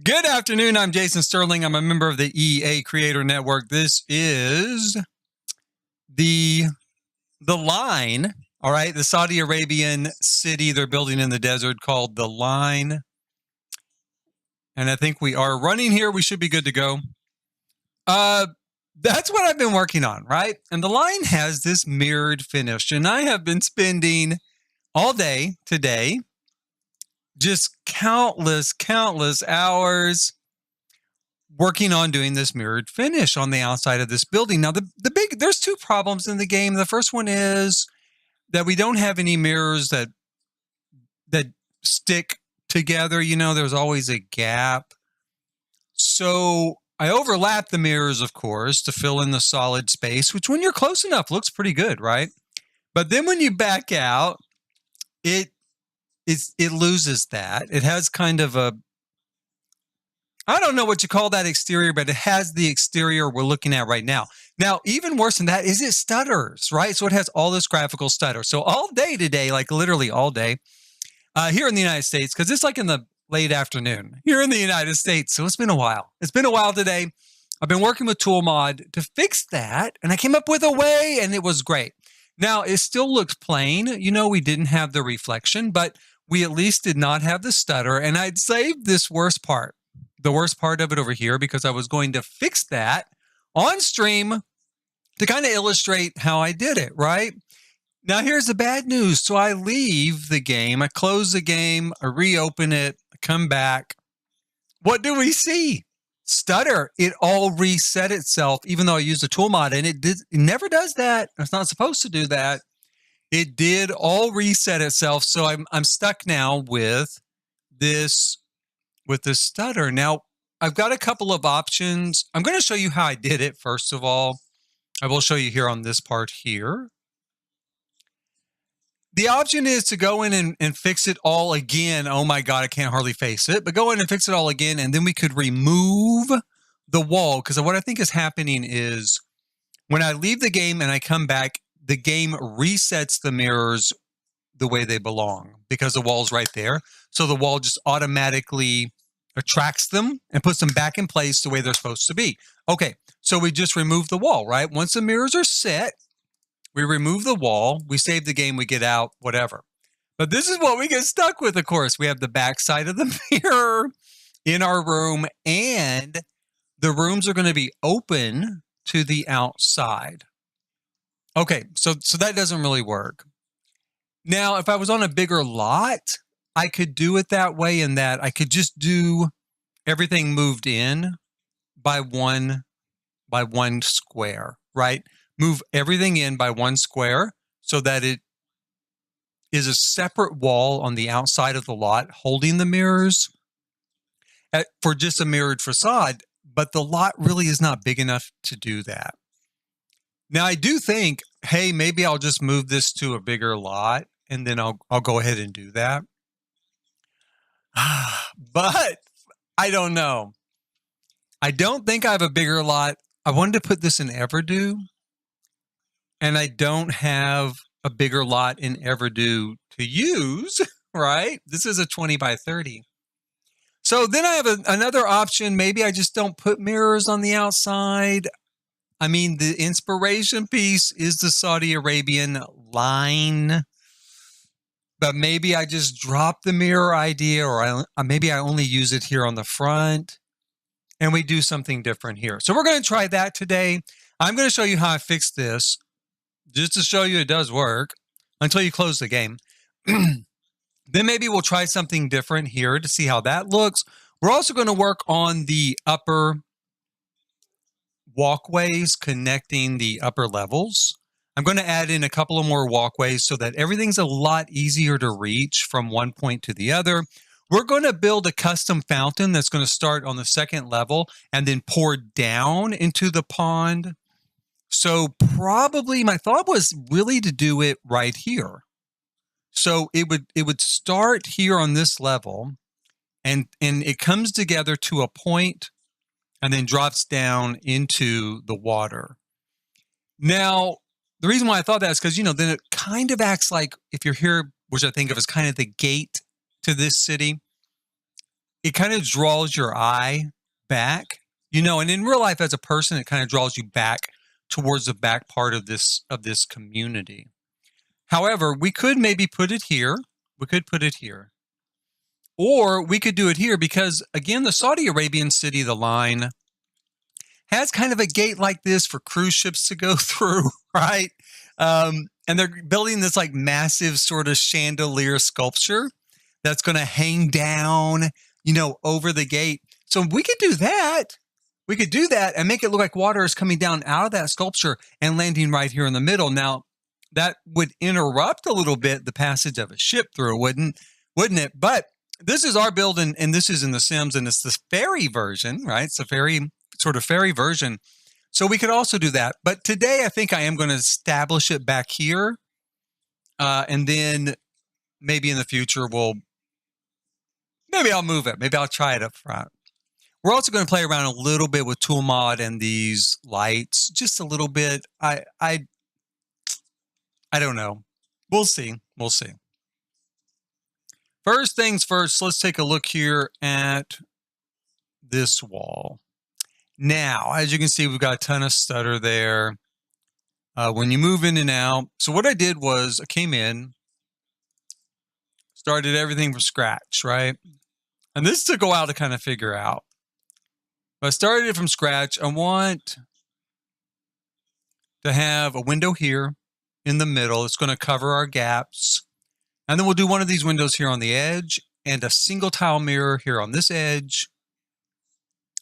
Good afternoon. I'm Jason Sterling. I'm a member of the EA Creator Network. This is the Line. All right, the Saudi Arabian city they're building in the desert called the Line. And I think we are running here. We should be good to go. That's what I've been working on, right? And the Line has this mirrored finish, and I have been spending all day today just countless hours working on doing this mirrored finish on the outside of this building. Now, there's two problems in the game. The first one is that we don't have any mirrors that stick together. You know, there's always a gap. So I overlap the mirrors, of course, to fill in the solid space, which when you're close enough looks pretty good, right? But then when you back out, it loses that. It has kind of a, I don't know what you call that exterior, but it has the exterior we're looking at right now. Now, even worse than that is it stutters, right? So it has all this graphical stutter. So all day today, like literally all day, here in the United States, because it's like in the late afternoon here in the United States. So it's been a while. It's been a while today. I've been working with ToolMod to fix that, and I came up with a way, and it was great. Now, it still looks plain. You know, we didn't have the reflection, but we at least did not have the stutter, and I'd saved this worst part. The worst part of it over here because I was going to fix that on stream to kind of illustrate how I did it, right? Now, here's the bad news. So I leave the game, I close the game, I reopen it, I come back. What do we see? Stutter. It all reset itself, even though I used a tool mod, and it never does that. It's not supposed to do that. It did all reset itself. So I'm stuck now with this stutter. Now, I've got a couple of options. I'm going to show you how I did it, first of all. I will show you here on this part here. The option is to go in and fix it all again. Oh my God, I can't hardly face it. But go in and fix it all again, and then we could remove the wall. Because what I think is happening is when I leave the game and I come back, the game resets the mirrors the way they belong because the wall's right there. So the wall just automatically attracts them and puts them back in place the way they're supposed to be. Okay, so we just remove the wall, right? Once the mirrors are set, we remove the wall, we save the game, we get out, whatever. But this is what we get stuck with, of course. We have the back side of the mirror in our room, and the rooms are going to be open to the outside. Okay, so that doesn't really work. Now, if I was on a bigger lot, I could do it that way, in that I could just do everything moved in by one square, right? Move everything in by one square so that it is a separate wall on the outside of the lot holding the mirrors for just a mirrored facade, but the lot really is not big enough to do that. Now, I do think, hey, maybe I'll just move this to a bigger lot, and then I'll go ahead and do that. But I don't know. I don't think I have a bigger lot. I wanted to put this in Everdo, and I don't have a bigger lot in Everdo to use, right? This is a 20 by 30. So then I have another option. Maybe I just don't put mirrors on the outside. I mean, the inspiration piece is the Saudi Arabian line. But maybe I just drop the mirror idea, or maybe I only use it here on the front, and we do something different here. So we're going to try that today. I'm going to show you how I fixed this, just to show you it does work until you close the game. Then maybe we'll try something different here to see how that looks. We're also going to work on the upper walkways connecting the upper levels. I'm going to add in a couple of more walkways so that everything's a lot easier to reach from one point to the other. We're going to build a custom fountain that's going to start on the second level and then pour down into the pond. So probably my thought was really to do it right here. So it would start here on this level, and it comes together to a point and then drops down into the water. Now, the reason why I thought that is because, then it kind of acts like, if you're here, which I think of as kind of the gate to this city, it kind of draws your eye back, and in real life as a person, it kind of draws you back towards the back part of this community. However, we could maybe put it here. We could put it here. Or we could do it here because, again, the Saudi Arabian city, the line, has kind of a gate like this for cruise ships to go through, right? And they're building this like massive sort of chandelier sculpture that's going to hang down, over the gate. So we could do that. We could do that and make it look like water is coming down out of that sculpture and landing right here in the middle. Now, that would interrupt a little bit the passage of a ship through, wouldn't it? But this is our build, and this is in The Sims, and it's the fairy version, right? It's a fairy version. So we could also do that. But today, I think I am going to establish it back here. And then maybe in the future, maybe I'll move it. Maybe I'll try it up front. We're also going to play around a little bit with tool mod and these lights, just a little bit. I don't know. We'll see. We'll see. First things first, let's take a look here at this wall. Now, as you can see, we've got a ton of stutter there. When you move in and out. So what I did was I came in, started everything from scratch, right? And this took a while to kind of figure out. But I started it from scratch. I want to have a window here in the middle. It's going to cover our gaps. And then we'll do one of these windows here on the edge and a single tile mirror here on this edge.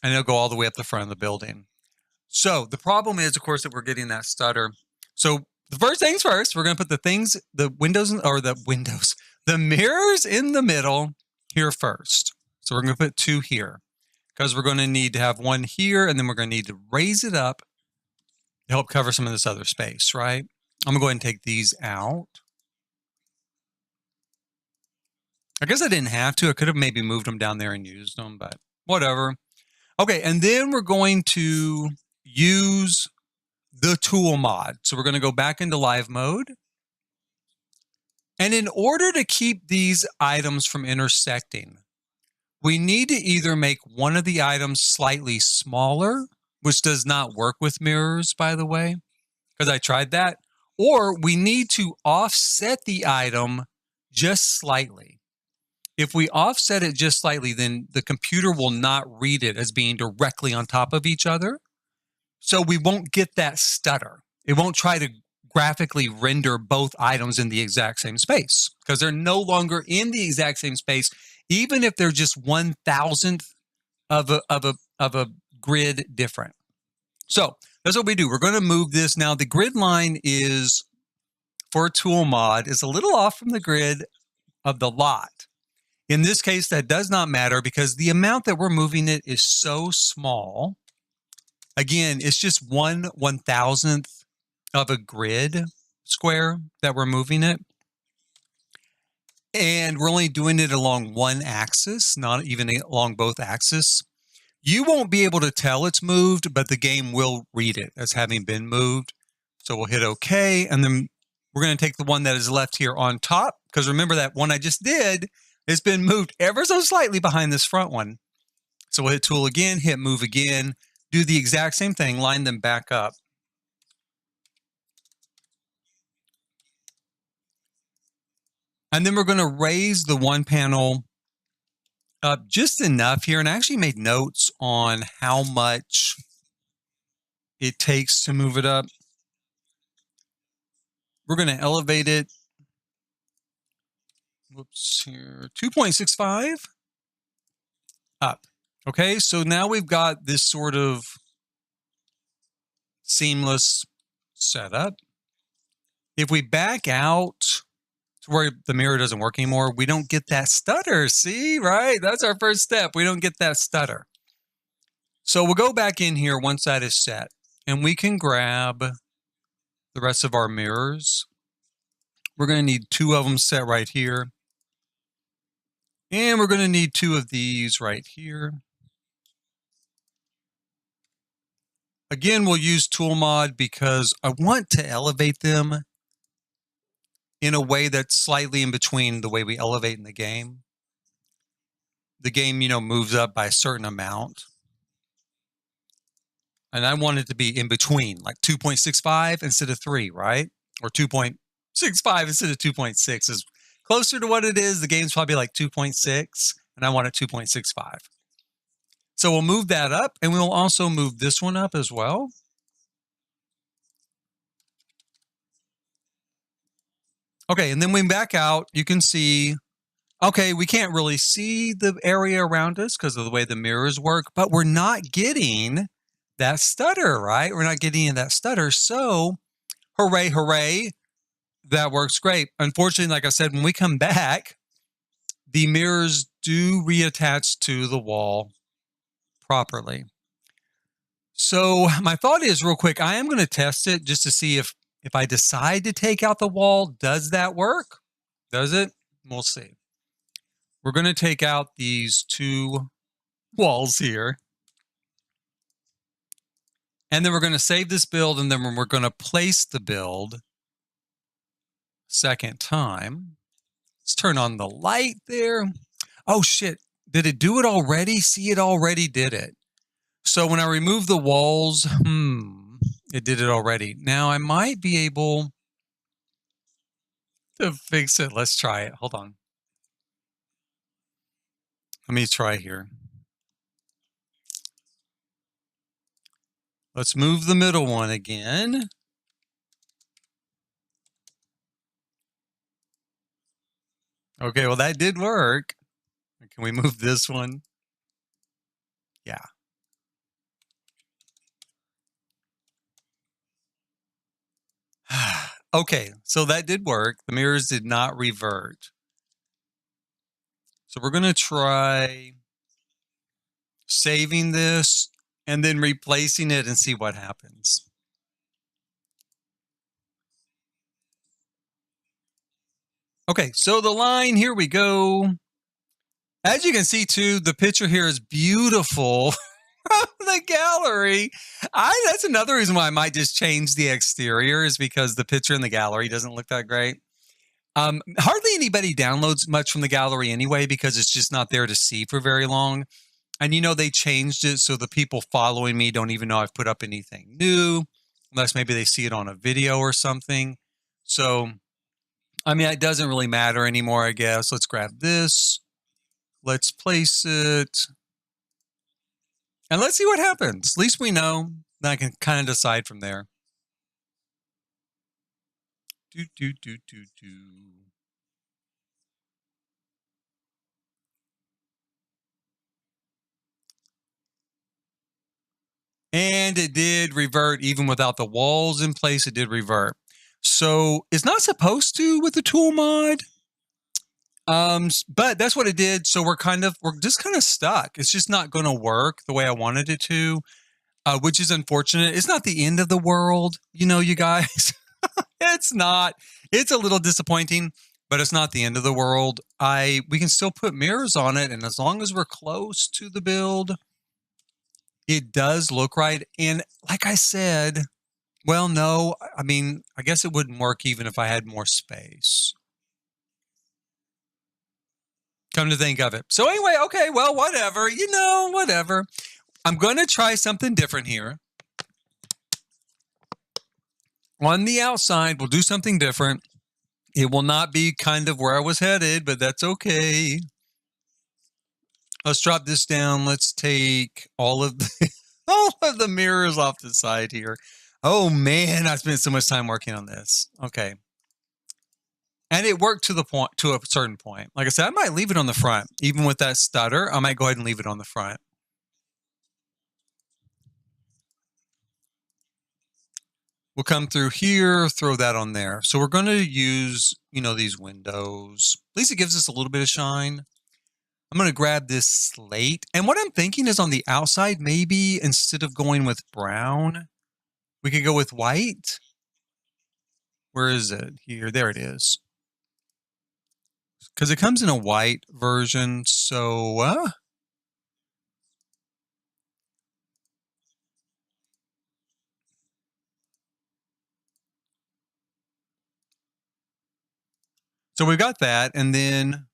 And it'll go all the way up the front of the building. So the problem is, of course, that we're getting that stutter. So the first things first, we're going to put the mirrors in the middle here first. So we're going to put 2 here because we're going to need to have one here, and then we're going to need to raise it up to help cover some of this other space, right? I'm going to go ahead and take these out. I guess I didn't have to. I could have maybe moved them down there and used them, but whatever. Okay, and then we're going to use the tool mod. So we're going to go back into live mode. And in order to keep these items from intersecting, we need to either make one of the items slightly smaller, which does not work with mirrors, by the way, because I tried that, or we need to offset the item just slightly. If we offset it just slightly, then the computer will not read it as being directly on top of each other. So we won't get that stutter. It won't try to graphically render both items in the exact same space because they're no longer in the exact same space, even if they're just 1,000th of a grid different. So that's what we do. We're going to move this. Now the grid line is, for a tool mod, is a little off from the grid of the lot. In this case, that does not matter because the amount that we're moving it is so small. Again, it's just 1/1000th of a grid square that we're moving it. And we're only doing it along one axis, not even along both axes. You won't be able to tell it's moved, but the game will read it as having been moved. So we'll hit OK, and then we're going to take the one that is left here on top, because remember that one I just did, it's been moved ever so slightly behind this front one. So we'll hit tool again, hit move again, do the exact same thing, line them back up. And then we're going to raise the one panel up just enough here. And I actually made notes on how much it takes to move it up. We're going to elevate it. Whoops, here, 2.65 up. Okay, so now we've got this sort of seamless setup. If we back out to where the mirror doesn't work anymore, we don't get that stutter. See, right? That's our first step. We don't get that stutter. So we'll go back in here once that is set, and we can grab the rest of our mirrors. We're going to need 2 of them set right here. And we're going to need 2 of these right here. Again, we'll use tool mod because I want to elevate them in a way that's slightly in between the way we elevate in the game. the game, moves up by a certain amount. And I want it to be in between, like 2.65 instead of 3, right? Or 2.65 instead of 2.6 is closer to what it is. The game's probably like 2.6, and I want it 2.65. So we'll move that up, and we'll also move this one up as well. Okay, and then when we back out, you can see, okay, we can't really see the area around us because of the way the mirrors work, but we're not getting that stutter, right? We're not getting that stutter. So hooray, hooray. That works great. Unfortunately, like I said, when we come back, the mirrors do reattach to the wall properly. So my thought is, real quick, I am going to test it just to see if I decide to take out the wall, does that work? Does it? We'll see. We're going to take out these 2 walls here. And then we're going to save this build, and then we're going to place the build second time. Let's turn on the light there. Oh, shit. Did it do it already? See, it already did it. So when I remove the walls, it did it already. Now I might be able to fix it. Let's try it. Hold on. Let me try here. Let's move the middle one again. Okay, well, that did work. Can we move this one? Yeah. Okay, so that did work. The mirrors did not revert. So we're going to try saving this and then replacing it and see what happens. Okay, so the line, here we go. As you can see too, the picture here is beautiful. The gallery. That's another reason why I might just change the exterior, is because the picture in the gallery doesn't look that great. Hardly anybody downloads much from the gallery anyway, because it's just not there to see for very long. And they changed it so the people following me don't even know I've put up anything new, unless maybe they see it on a video or something. So, it doesn't really matter anymore, I guess. Let's grab this. Let's place it. And let's see what happens. At least we know. Then I can kind of decide from there. Do, do, do, do, do. And it did revert even without the walls in place. It did revert. So it's not supposed to with the tool mod. But that's what it did. So we're just kind of stuck. It's just not going to work the way I wanted it to, which is unfortunate. It's not the end of the world, you guys. It's not. It's a little disappointing, but it's not the end of the world. We can still put mirrors on it, and as long as we're close to the build, it does look right. And like I said, well, no, I guess it wouldn't work even if I had more space. Come to think of it. So anyway, okay, well, whatever, whatever. I'm going to try something different here. On the outside, we'll do something different. It will not be kind of where I was headed, but that's okay. Let's drop this down. Let's take all of the mirrors off the side here. Oh man, I spent so much time working on this. Okay. And it worked to a certain point. Like I said, I might leave it on the front. Even with that stutter, I might go ahead and leave it on the front. We'll come through here, throw that on there. So we're going to use, these windows. At least it gives us a little bit of shine. I'm going to grab this slate. And what I'm thinking is on the outside, maybe instead of going with brown, we could go with white. Where is it? Here. There it is. Because it comes in a white version. So, so we've got that. And then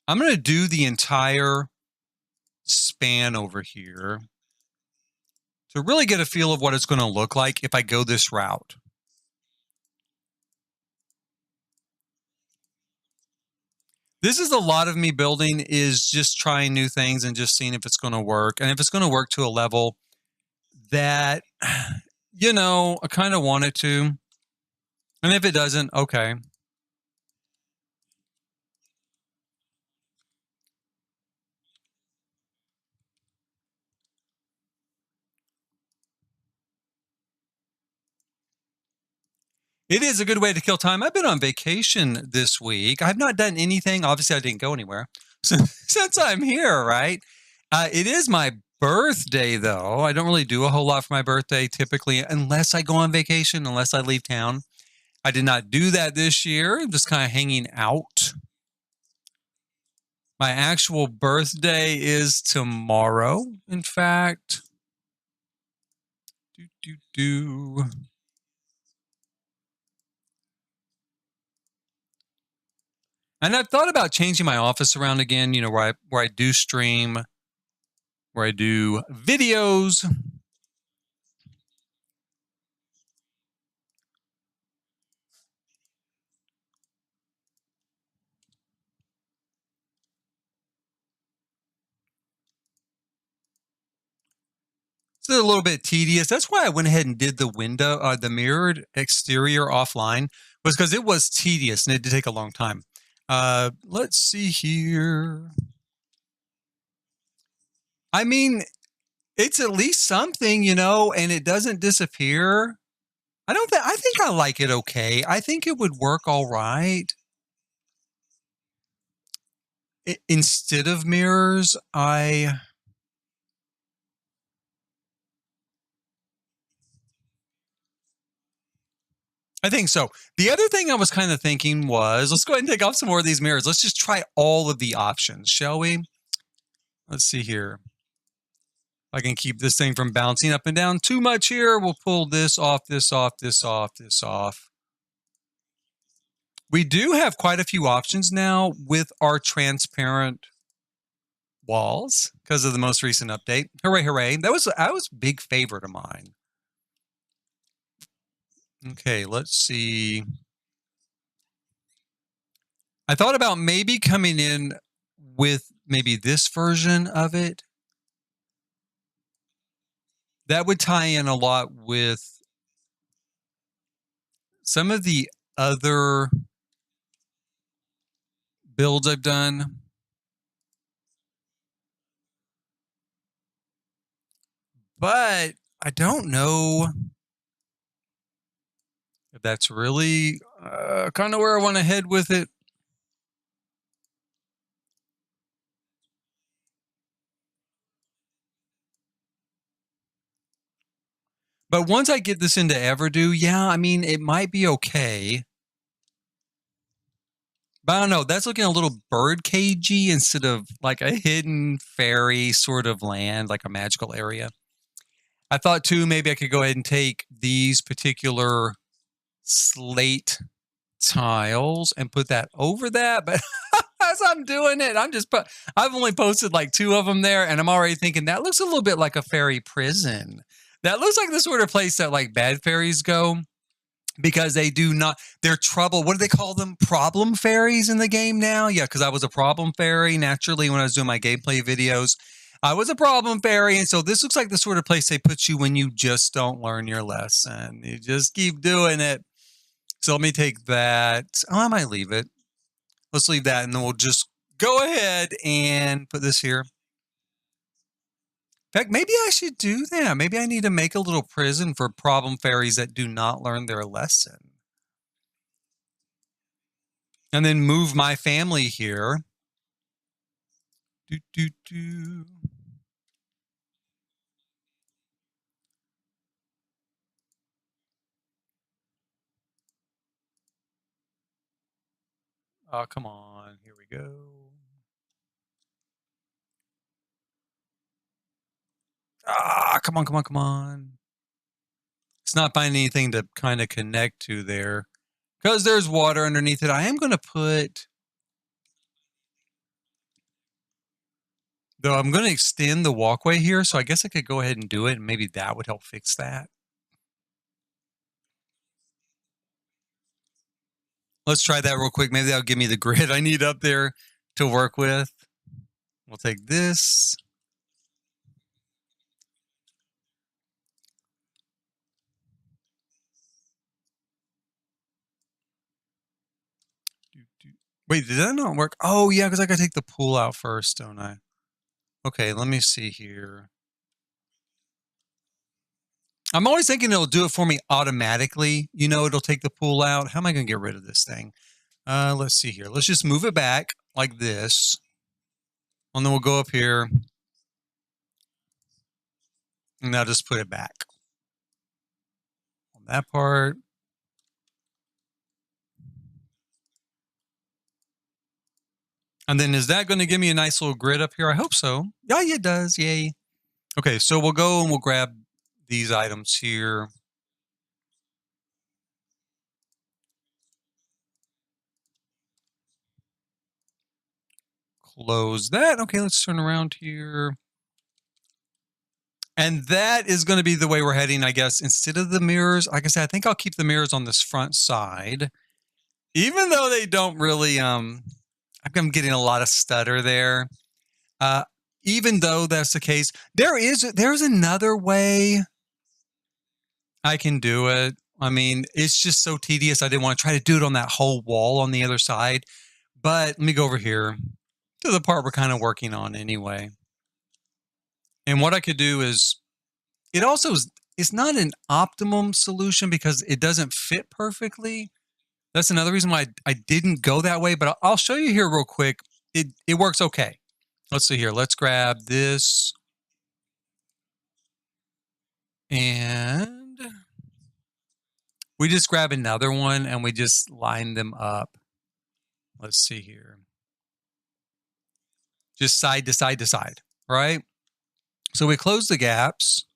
I'm going to do the entire span over here to really get a feel of what it's going to look like if I go this route. This is a lot of me building, is just trying new things and just seeing if it's going to work. And if it's going to work to a level that, I kind of want it to. And if it doesn't, okay. It is a good way to kill time. I've been on vacation this week. I've not done anything. Obviously, I didn't go anywhere since I'm here, right? It is my birthday, though. I don't really do a whole lot for my birthday typically, unless I go on vacation, unless I leave town. I did not do that this year. I'm just kind of hanging out. My actual birthday is tomorrow, in fact. Do. And I've thought about changing my office around again, where I do stream, where I do videos. It's a little bit tedious. That's why I went ahead and did the mirrored exterior offline, was because it was tedious and it did take a long time. Let's see here. I mean, it's at least something, and it doesn't disappear. I think I like it okay. I think it would work all right. Instead of mirrors, I think so. The other thing I was kind of thinking was, let's go ahead and take off some more of these mirrors. Let's just try all of the options, shall we? Let's see here. If I can keep this thing from bouncing up and down too much here, we'll pull this off, this off, this off, this off. We do have quite a few options now with our transparent walls because of the most recent update. Hooray, hooray. That was a big favorite of mine. Okay, let's see. I thought about maybe coming in with maybe this version of it. That would tie in a lot with some of the other builds I've done. But I don't know if that's really kind of where I want to head with it. But once I get this into Everdo, yeah, I mean, it might be okay. But I don't know. That's looking a little bird cagey instead of like a hidden fairy sort of land, like a magical area. I thought too, maybe I could go ahead and take these particular slate tiles and put that over that. But as I'm doing it, I've only posted like 2 of them there, and I'm already thinking that looks a little bit like a fairy prison. That looks like the sort of place that like bad fairies go, because they're trouble. What do they call them? Problem fairies in the game now? Yeah, because I was a problem fairy naturally when I was doing my gameplay videos. I was a problem fairy, and so this looks like the sort of place they put you when you just don't learn your lesson. You just keep doing it. So let me take that. Oh, I might leave it. Let's leave that, and then we'll just go ahead and put this here. In fact, maybe I should do that. Maybe I need to make a little prison for problem fairies that do not learn their lesson. And then move my family here. Do. Oh, come on. Here we go. Come on, come on, come on. It's not finding anything to kind of connect to there because there's water underneath it. I am going to put Though I'm going to extend the walkway here, so I guess I could go ahead and do it, and maybe that would help fix that. Let's try that real quick. Maybe that'll give me the grid I need up there to work with. We'll take this. Wait, did that not work? Oh, yeah, because I got to take the pool out first, don't I? Okay, let me see here. I'm always thinking it'll do it for me automatically. You know, it'll take the pool out. How am I going to get rid of this thing? Let's see here. Let's just move it back like this. And then we'll go up here. And I'll just put it back on that part. And then is that going to give me a nice little grid up here? I hope so. Yeah, it does. Yay. Okay, so we'll go and we'll grab these items here. Close that. Okay, let's turn around here. And that is going to be the way we're heading, I guess. Instead of the mirrors, like I said, I think I'll keep the mirrors on this front side. Even though they don't really, I'm getting a lot of stutter there. Even though that's the case, there's another way I can do it. I mean, it's just so tedious. I didn't want to try to do it on that whole wall on the other side. But let me go over here to the part we're kind of working on anyway. And what I could do is, it's not an optimum solution because it doesn't fit perfectly. That's another reason why I didn't go that way, but I'll show you here real quick. It works okay. Let's see here. Let's grab this. And we just grab another one and we just line them up. Let's see here. Just side to side to side, right? So we close the gaps.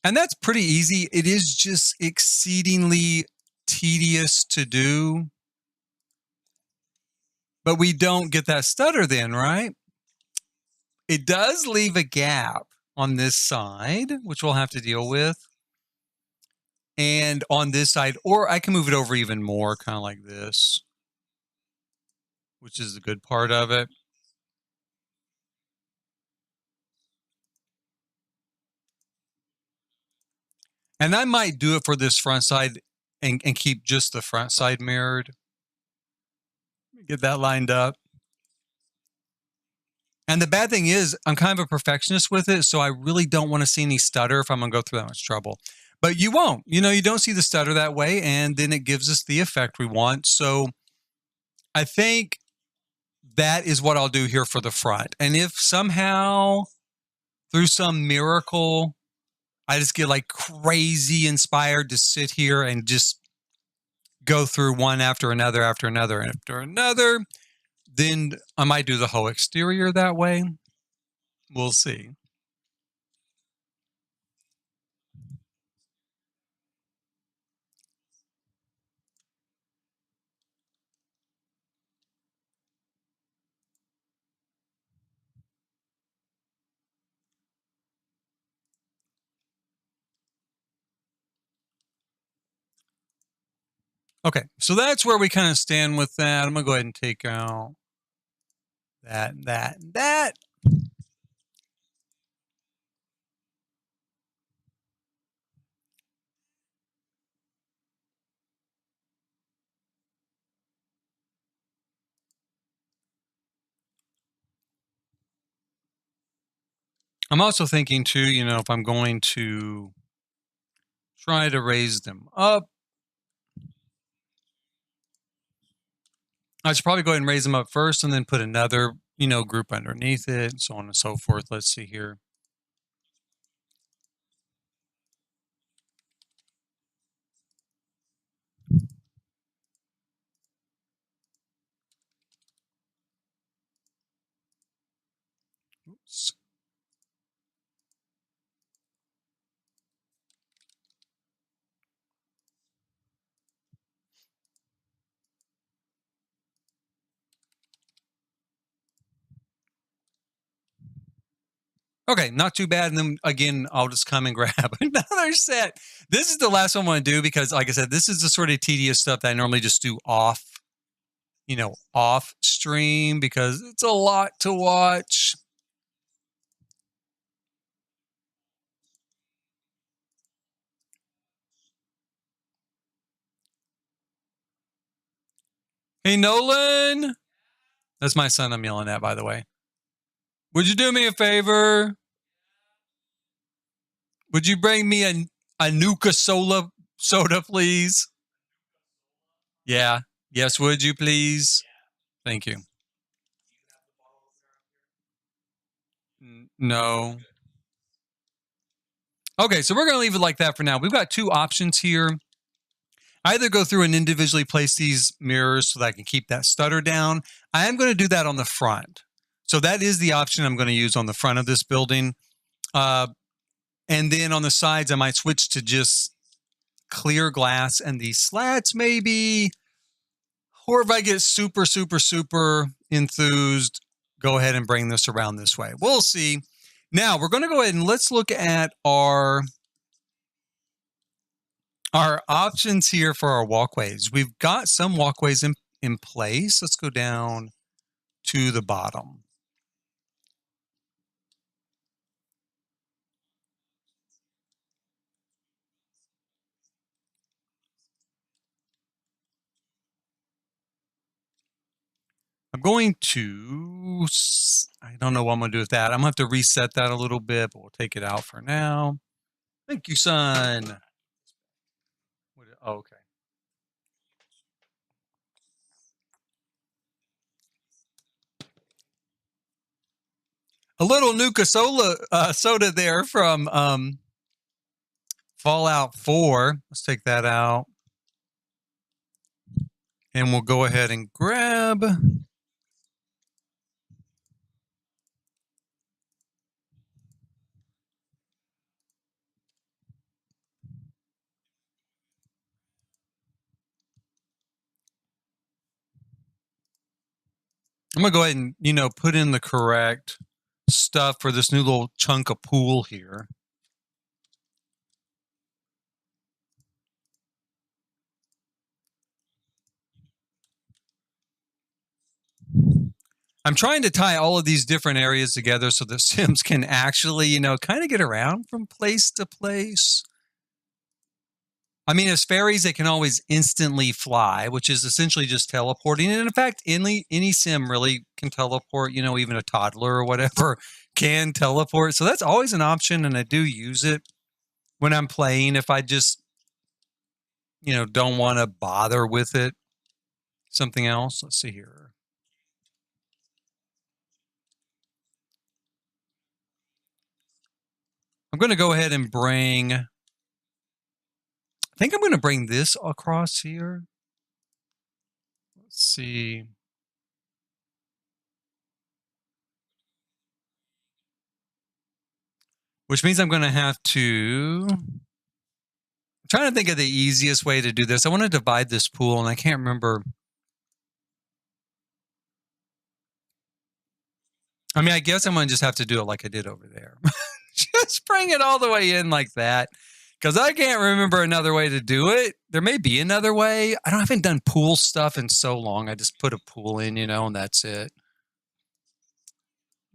And that's pretty easy. It is just exceedingly tedious to do. But we don't get that stutter then, right? It does leave a gap on this side, which we'll have to deal with. And on this side, or I can move it over even more, kind of like this, which is the good part of it. And I might do it for this front side and keep just the front side mirrored. Get that lined up. And the bad thing is, I'm kind of a perfectionist with it, so I really don't want to see any stutter if I'm going to go through that much trouble. But you won't. You know, you don't see the stutter that way, and then it gives us the effect we want. So I think that is what I'll do here for the front. And if somehow, through some miracle, I just get like crazy inspired to sit here and just go through one after another, after another, after another, then I might do the whole exterior that way. We'll see. Okay, so that's where we kind of stand with that. I'm going to go ahead and take out that. I'm also thinking too, you know, if I'm going to try to raise them up, I should probably go ahead and raise them up first and then put another, you know, group underneath it and so on and so forth. Let's see here. Oops. Okay, not too bad. And then again, I'll just come and grab another set. This is the last one I want to do because, like I said, this is the sort of tedious stuff that I normally just do off, off stream because it's a lot to watch. Hey, Nolan. That's my son I'm yelling at, by the way. Would you do me a favor? Would you bring me a Nuka soda, please? Yeah. Yes, would you please? Thank you. No. Okay, so we're going to leave it like that for now. We've got two options here. Either go through and individually place these mirrors so that I can keep that stutter down. I am going to do that on the front. So that is the option I'm going to use on the front of this building. And then on the sides, I might switch to just clear glass and these slats maybe. Or if I get super, super, super enthused, go ahead and bring this around this way. We'll see. Now, we're going to go ahead and let's look at our options here for our walkways. We've got some walkways in place. Let's go down to the bottom. I'm going to, I don't know what I'm going to do with that. I'm going to have to reset that a little bit, but we'll take it out for now. Thank you, son. Oh, okay. A little Nuka soda there from Fallout 4. Let's take that out. And we'll go ahead and grab. I'm going to go ahead and, put in the correct stuff for this new little chunk of pool here. I'm trying to tie all of these different areas together so the Sims can actually, kind of get around from place to place. I mean, as fairies, they can always instantly fly, which is essentially just teleporting. And in fact, any sim really can teleport, even a toddler or whatever can teleport. So that's always an option. And I do use it when I'm playing if I just, don't want to bother with it. Something else. Let's see here. I'm going to go ahead and bring, I think I'm going to bring this across here. Let's see. Which means I'm going to have to, I'm trying to think of the easiest way to do this. I want to divide this pool and I can't remember. I mean, I guess I'm going to just have to do it like I did over there. Just bring it all the way in like that. Because I can't remember another way to do it. There may be another way. I haven't done pool stuff in so long. I just put a pool in, and that's it.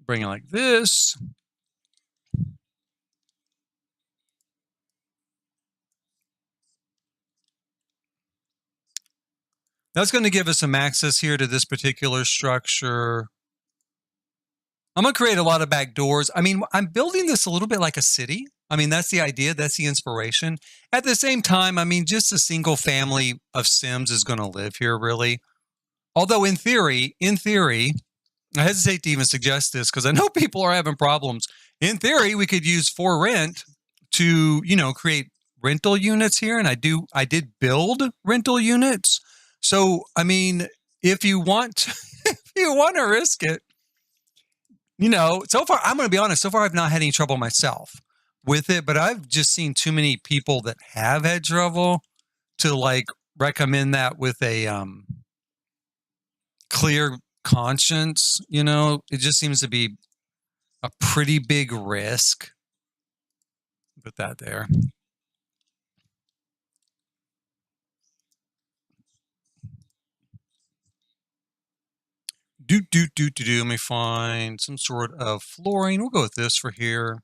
Bring it like this. That's going to give us some access here to this particular structure. I'm going to create a lot of back doors. I mean, I'm building this a little bit like a city. I mean, that's the idea. That's the inspiration. At the same time, I mean, just a single family of Sims is going to live here, really. Although in theory, I hesitate to even suggest this because I know people are having problems. In theory, we could use for rent to, create rental units here. And I did build rental units. So, I mean, if you want to risk it, so far, I'm going to be honest, so far I've not had any trouble myself with it, but I've just seen too many people that have had trouble to recommend that with a clear conscience. It just seems to be a pretty big risk. Put that there. Let me find some sort of flooring. We'll go with this for here.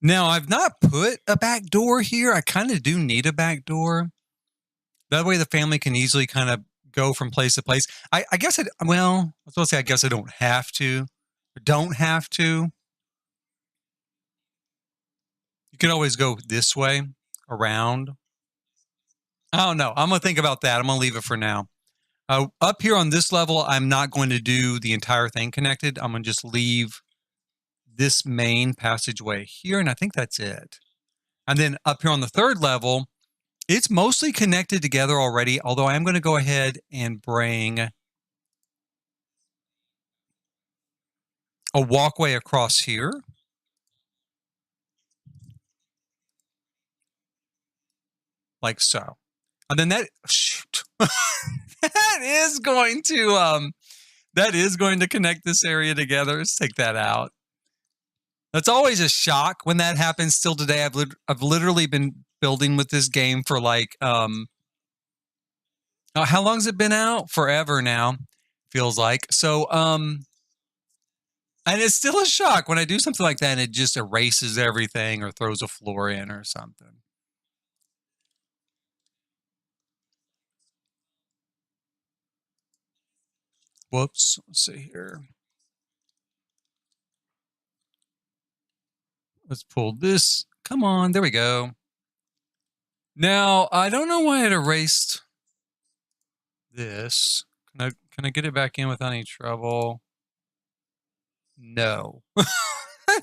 Now, I've not put a back door here. I kind of do need a back door. That way the family can easily kind of go from place to place. I guess I was going to say, I guess I don't have to. Don't have to. You can always go this way, around. I don't know. I'm going to think about that. I'm going to leave it for now. Up here on this level, I'm not going to do the entire thing connected. I'm going to just leave this main passageway here, and I think that's it. And then up here on the third level, it's mostly connected together already, although I am going to go ahead and bring a walkway across here. Like so. And then that, shoot, that is going to connect this area together. Let's take that out. That's always a shock when that happens. Still today, I've literally been building with this game for like, how long's it been out? Forever now, feels like. So, and it's still a shock when I do something like that and it just erases everything or throws a floor in or something. Whoops. Let's see here. Let's pull this. Come on. There we go. Now, I don't know why it erased this. Can I get it back in without any trouble? No.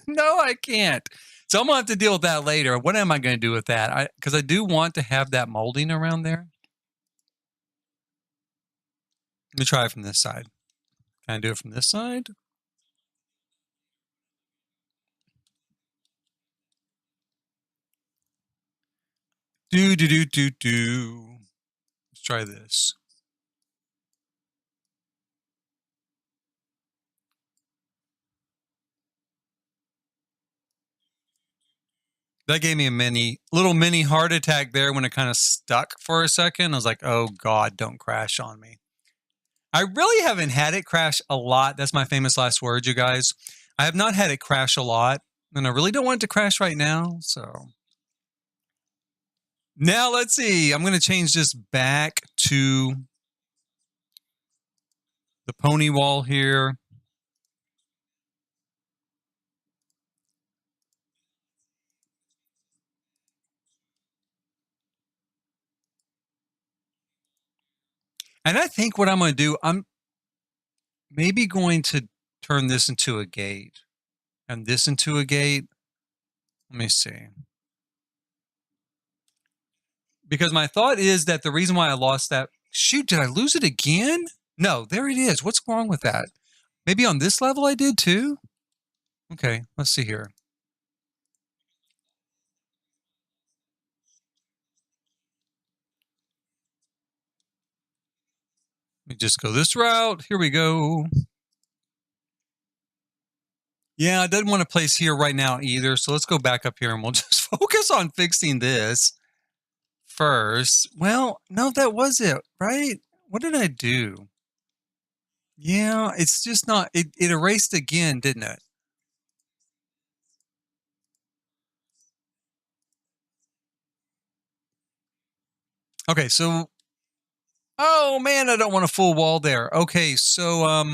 No, I can't. So I'm going to have to deal with that later. What am I going to do with that? Because I do want to have that molding around there. Let me try it from this side. Can I do it from this side? Let's try this. That gave me a little mini heart attack there when it kind of stuck for a second. I was like, oh God, don't crash on me. I really haven't had it crash a lot. That's my famous last words, you guys. I have not had it crash a lot, and I really don't want it to crash right now. So now let's see. I'm going to change this back to the pony wall here. And I think what I'm going to do, I'm maybe going to turn this into a gate and this into a gate. Let me see. Because my thought is that the reason why I lost that, shoot, did I lose it again? No, there it is. What's wrong with that? Maybe on this level I did too? Okay, let's see here. Let me just go this route. Here we go. Yeah, I didn't want to place here right now either. So let's go back up here and we'll just focus on fixing this first. Well, no, that was it, right? What did I do? Yeah, it's just not, it erased again, didn't it? Okay, so, oh man, I don't want a full wall there. Okay, so,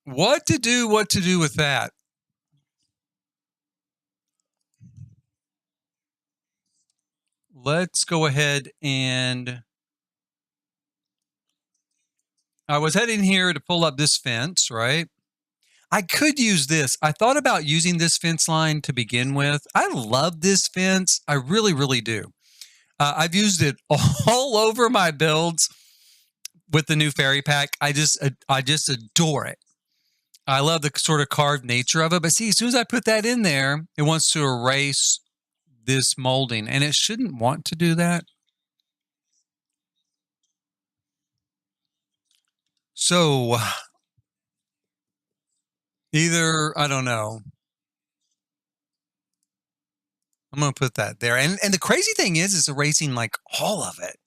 what to do with that? Let's go ahead and I was heading here to pull up this fence, right? I could use this. I thought about using this fence line to begin with. I love this fence. I really, really do. I've used it all over my builds with the new fairy pack. I just adore it. I love the sort of carved nature of it. But see, as soon as I put that in there, it wants to erase this molding, and it shouldn't want to do that. So either, I don't know. I'm going to put that there. And the crazy thing is it's erasing like all of it.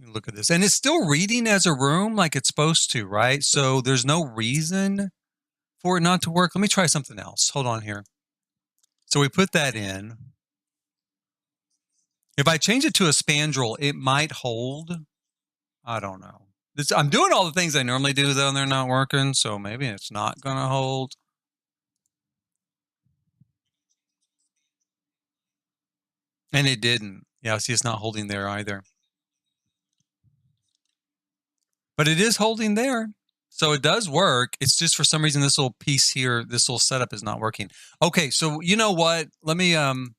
Look at this. And it's still reading as a room like it's supposed to, right? So there's no reason for it not to work. Let me try something else. Hold on here. So we put that in. If I change it to a spandrel, it might hold. I don't know. I'm doing all the things I normally do, though, and they're not working. So maybe it's not going to hold. And it didn't. Yeah, see, it's not holding there either. But it is holding there. So it does work. It's just for some reason this little piece here, this little setup is not working. Okay, so you know what? Let me I'm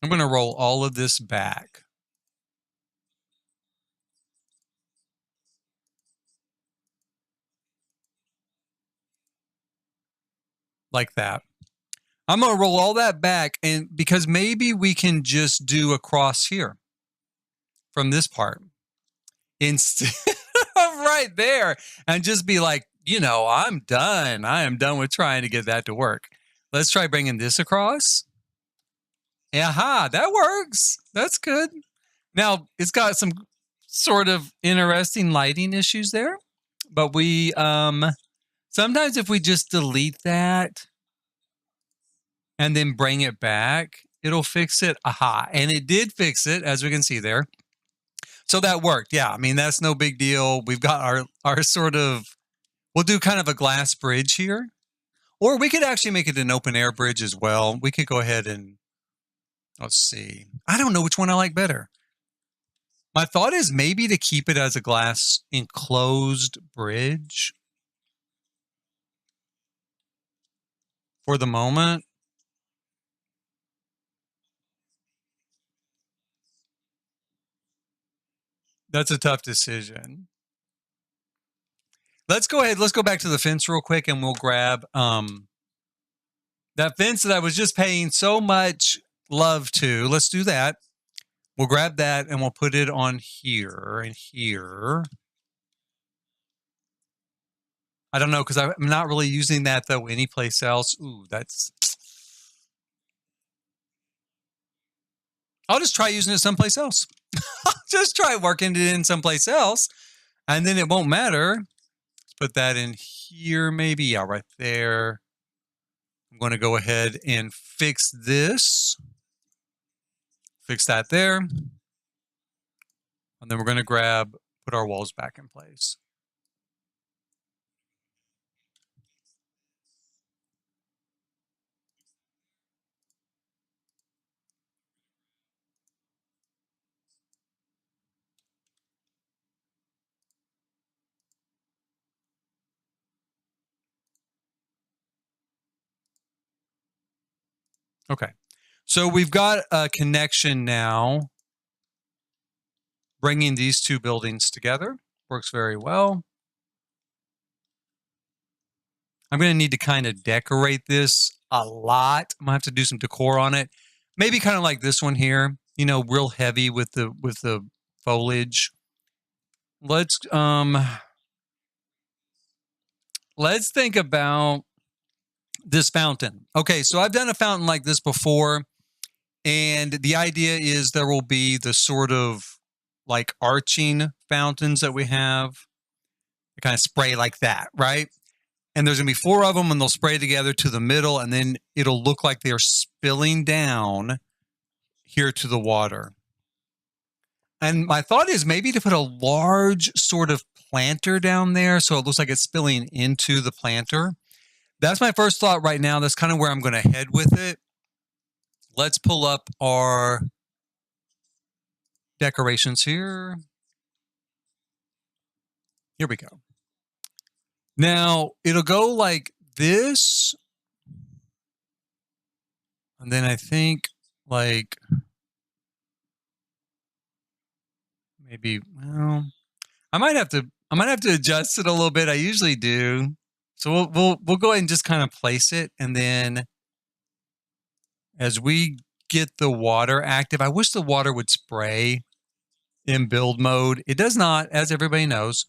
going to roll all of this back. Like that. I'm going to roll all that back, and because maybe we can just do a cross here from this part instead of right there, and just be like, I'm done. I am done with trying to get that to work. Let's try bringing this across. Aha, that works. That's good. Now, it's got some sort of interesting lighting issues there, but we sometimes if we just delete that and then bring it back, it'll fix it. Aha. And it did fix it, as we can see there. So that worked. Yeah, I mean, that's no big deal. We've got our sort of, we'll do kind of a glass bridge here. Or we could actually make it an open air bridge as well. We could go ahead and, let's see. I don't know which one I like better. My thought is maybe to keep it as a glass enclosed bridge for the moment. That's a tough decision. Let's go ahead. Let's go back to the fence real quick and we'll grab that fence that I was just paying so much love to. Let's do that. We'll grab that and we'll put it on here and here. I don't know because I'm not really using that though anyplace else. Ooh, that's. I'll just try using it someplace else. Just try working it in someplace else and then it won't matter. Let's put that in here maybe. Yeah, right there. I'm going to go ahead and fix this. Fix that there. And then we're going to put our walls back in place. Okay. So we've got a connection now. Bringing these two buildings together works very well. I'm going to need to kind of decorate this a lot. I'm going to have to do some decor on it. Maybe kind of like this one here, real heavy with the foliage. Let's think about this fountain. Okay, so I've done a fountain like this before, and the idea is there will be the sort of like arching fountains that we have. They kind of spray like that, right? And there's going to be 4 of them, and they'll spray together to the middle, and then it'll look like they're spilling down here to the water. And my thought is maybe to put a large sort of planter down there so it looks like it's spilling into the planter. That's my first thought right now. That's kind of where I'm going to head with it. Let's pull up our decorations here. Here we go. Now, it'll go like this. And then I think like maybe, well, I might have to I might have to adjust it a little bit. I usually do. So we'll go ahead and just kind of place it, and then as we get the water active, I wish the water would spray in build mode. It does not, as everybody knows,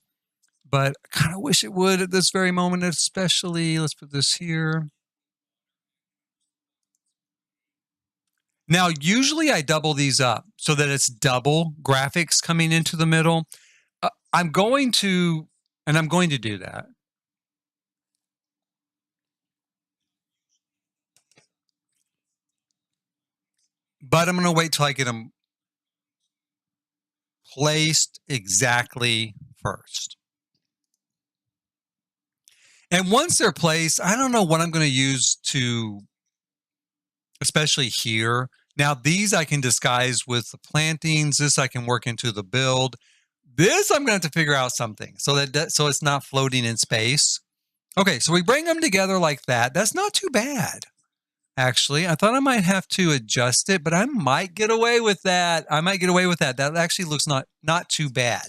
but I kind of wish it would at this very moment, especially. Let's put this here. Now, usually I double these up so that it's double graphics coming into the middle. I'm going to, and I'm going to do that. But I'm going to wait till I get them placed exactly first. And once they're placed, I don't know what I'm going to use to, especially here. Now, these I can disguise with the plantings. This I can work into the build. This I'm going to have to figure out something so so it's not floating in space. Okay, so we bring them together like that. That's not too bad. Actually, I thought I might have to adjust it, but I might get away with that. I might get away with that. That actually looks not too bad.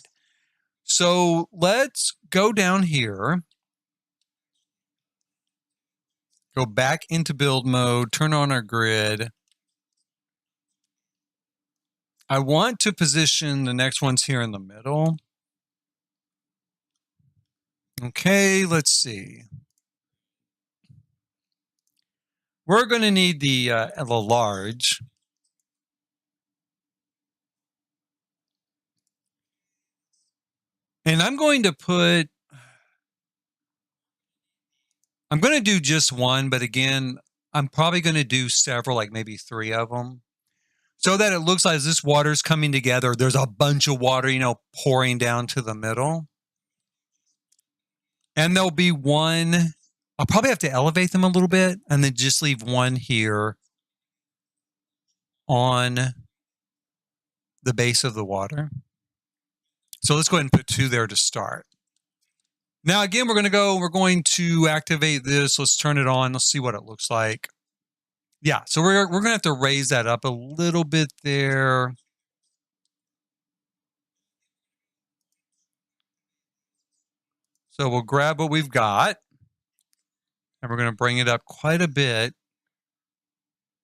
So let's go down here, go back into build mode, turn on our grid. I want to position the next ones here in the middle. Okay, let's see. We're going to need the large. And I'm going to do just one, but again, I'm probably going to do several, like maybe 3 of them, so that it looks like this water's coming together. There's a bunch of water, pouring down to the middle. And there'll be one, I'll probably have to elevate them a little bit and then just leave one here on the base of the water. So let's go ahead and put 2 there to start. Now, again, we're going to activate this. Let's turn it on. Let's see what it looks like. Yeah, so we're going to have to raise that up a little bit there. So we'll grab what we've got, and we're going to bring it up quite a bit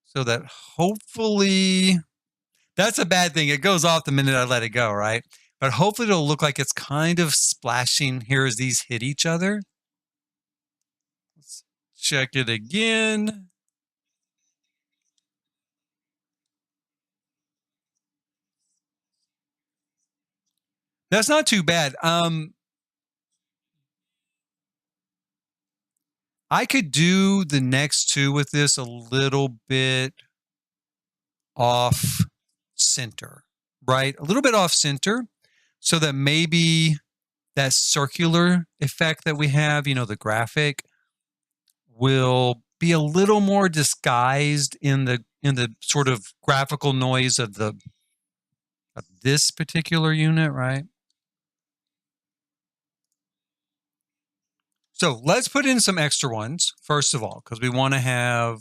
so that hopefully, that's a bad thing. It goes off the minute I let it go, right? But hopefully it'll look like it's kind of splashing here as these hit each other. Let's check it again. That's not too bad. I could do the next 2 with this a little bit off center, right? A little bit off center so that maybe that circular effect that we have, the graphic, will be a little more disguised in the sort of graphical noise of this particular unit, right? So let's put in some extra ones, first of all, because we want to have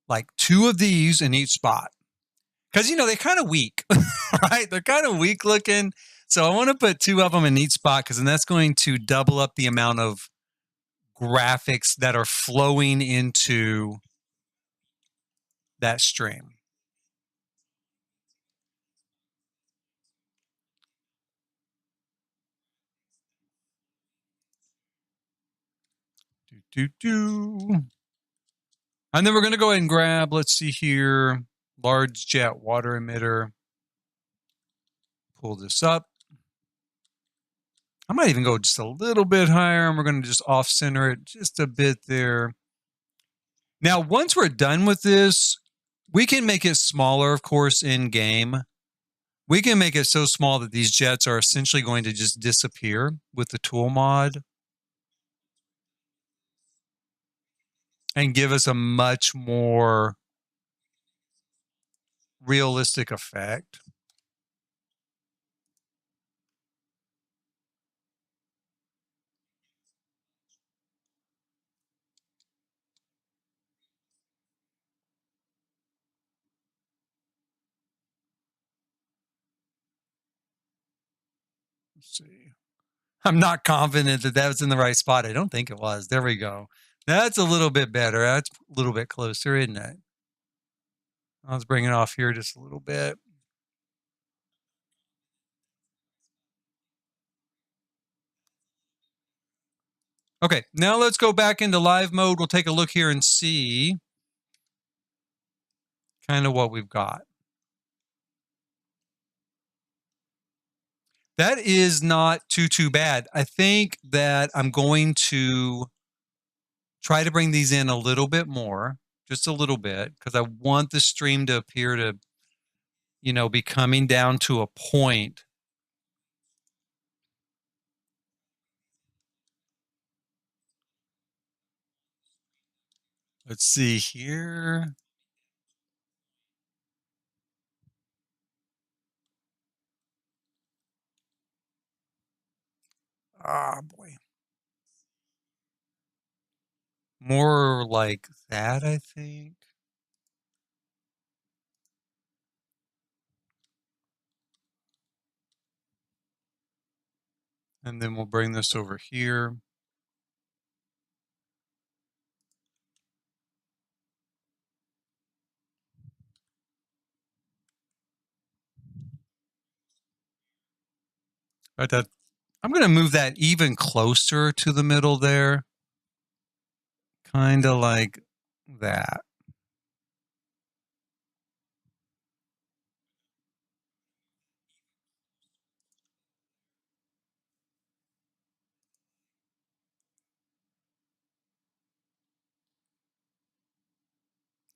like 2 of these in each spot. Because, they're kind of weak, right? They're kind of weak looking. So I want to put 2 of them in each spot because then that's going to double up the amount of graphics that are flowing into that stream. And then we're going to go ahead and grab, let's see here, large jet water emitter. Pull this up. I might even go just a little bit higher, and we're going to just off center it just a bit there. Now, once we're done with this, we can make it smaller, of course, in game. We can make it so small that these jets are essentially going to just disappear with the tool mod and give us a much more realistic effect. Let's see. I'm not confident that that was in the right spot. I don't think it was. There we go. That's a little bit better. That's a little bit closer, isn't it? Let's bring it off here just a little bit. Okay, now let's go back into live mode. We'll take a look here and see kind of what we've got. That is not too bad. I think that I'm going to try to bring these in a little bit more, just a little bit, because I want the stream to appear to, be coming down to a point. Let's see here. Ah, boy. More like that, I think. And then we'll bring this over here. Right, I'm going to move that even closer to the middle there. Kind of like that.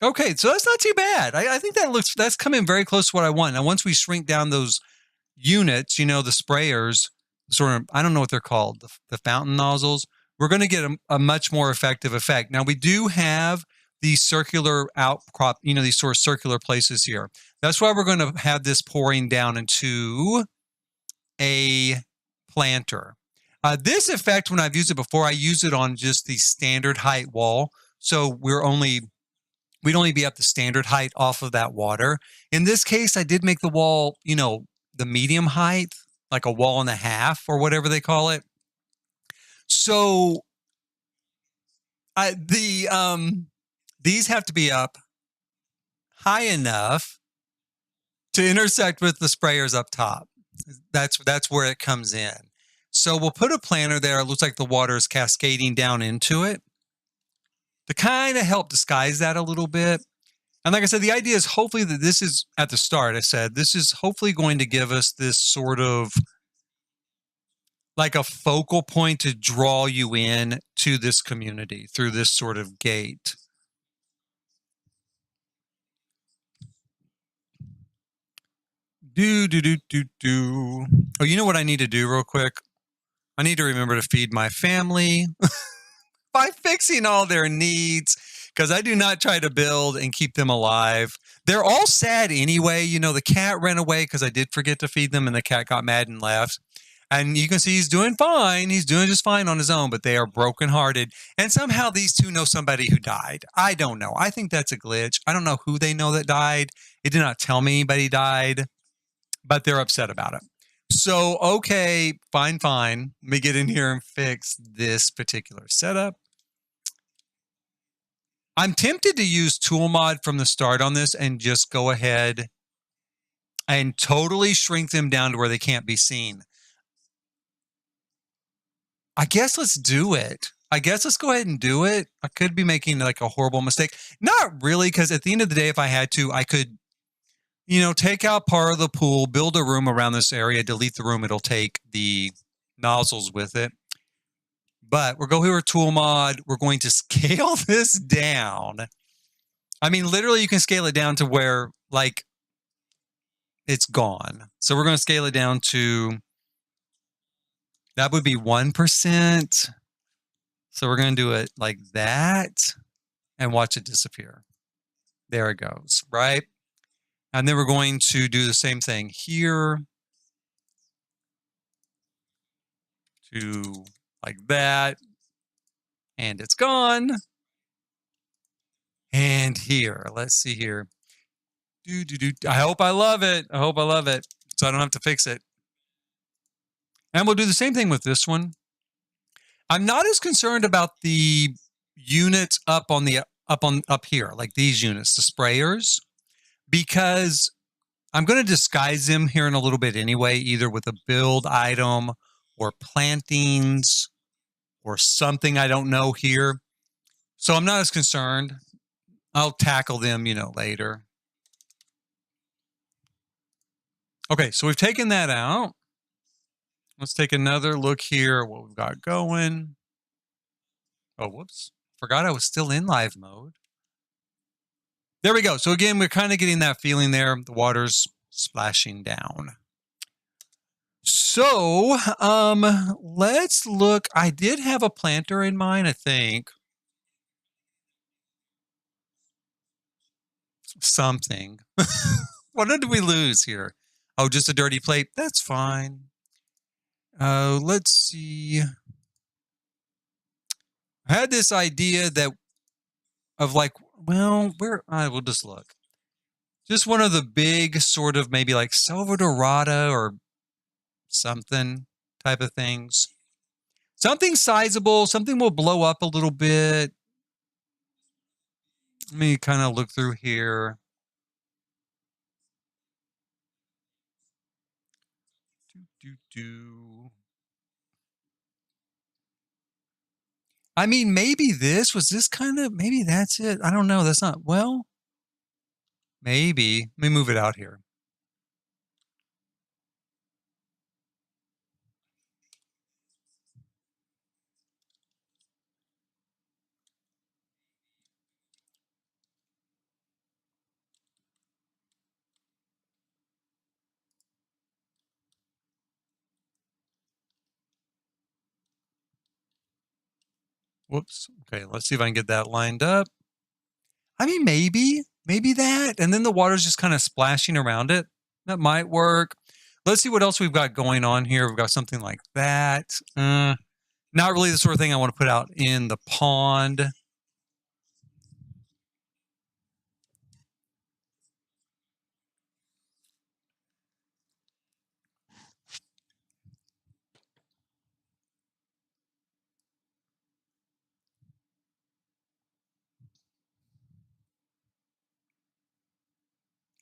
Okay, so that's not too bad. I think that's coming very close to what I want. Now, once we shrink down those units, the sprayers, sort of, I don't know what they're called, the fountain nozzles, we're going to get a much more effective effect. Now, we do have these circular outcrop, these sort of circular places here. That's why we're going to have this pouring down into a planter. This effect, when I've used it before, I use it on just the standard height wall. So we'd only be up the standard height off of that water. In this case, I did make the wall, the medium height, like a wall and a half or whatever they call it. So these have to be up high enough to intersect with the sprayers up top. That's where it comes in. So we'll put a planter there. It looks like the water is cascading down into it to kind of help disguise that a little bit. And like I said, the idea is hopefully that this is at the start. I said this is hopefully going to give us this sort of like a focal point to draw you in to this community through this sort of gate. Do. Oh, you know what I need to do real quick? I need to remember to feed my family by fixing all their needs, because I do not try to build and keep them alive. They're all sad anyway. The cat ran away because I did forget to feed them, and the cat got mad and left. And you can see he's doing fine. He's doing just fine on his own, but they are brokenhearted. And somehow these two know somebody who died. I don't know. I think that's a glitch. I don't know who they know that died. It did not tell me anybody died, but they're upset about it. So, okay, fine. Let me get in here and fix this particular setup. I'm tempted to use tool mod from the start on this and just go ahead and totally shrink them down to where they can't be seen. I guess let's do it. I guess let's go ahead and do it. I could be making like a horrible mistake. Not really, because at the end of the day, if I had to, I could, take out part of the pool, build a room around this area, delete the room. It'll take the nozzles with it. But we'll go here with tool mod. We're going to scale this down. I mean, literally, you can scale it down to where, like, it's gone. So we're going to scale it down to, that would be 1%. So we're going to do it like that and watch it disappear. There it goes, right? And then we're going to do the same thing here to like that. And it's gone. And here, let's see here. I hope I love it. So I don't have to fix it. And we'll do the same thing with this one. I'm not as concerned about the units up here, like these units, the sprayers, because I'm going to disguise them here in a little bit anyway, either with a build item or plantings or something I don't know here. So I'm not as concerned. I'll tackle them, later. Okay, so we've taken that out. Let's take another look here at what we've got going. Oh, whoops. Forgot I was still in live mode. There we go. So again, we're kind of getting that feeling there. The water's splashing down. So, let's look. I did have a planter in mind, I think. Something. What did we lose here? Oh, just a dirty plate. That's fine. Let's see. I had this idea of like, well, we'll just look. Just one of the big sort of maybe like Silver Dorada or something type of things. Something sizable, something will blow up a little bit. Let me kind of look through here. I mean, maybe maybe that's it. I don't know. That's not, well, maybe. Let me move it out here. Whoops. Okay, let's see if I can get that lined up. I mean, maybe that. And then the water's just kind of splashing around it. That might work. Let's see what else we've got going on here. We've got something like that. Not really the sort of thing I want to put out in the pond.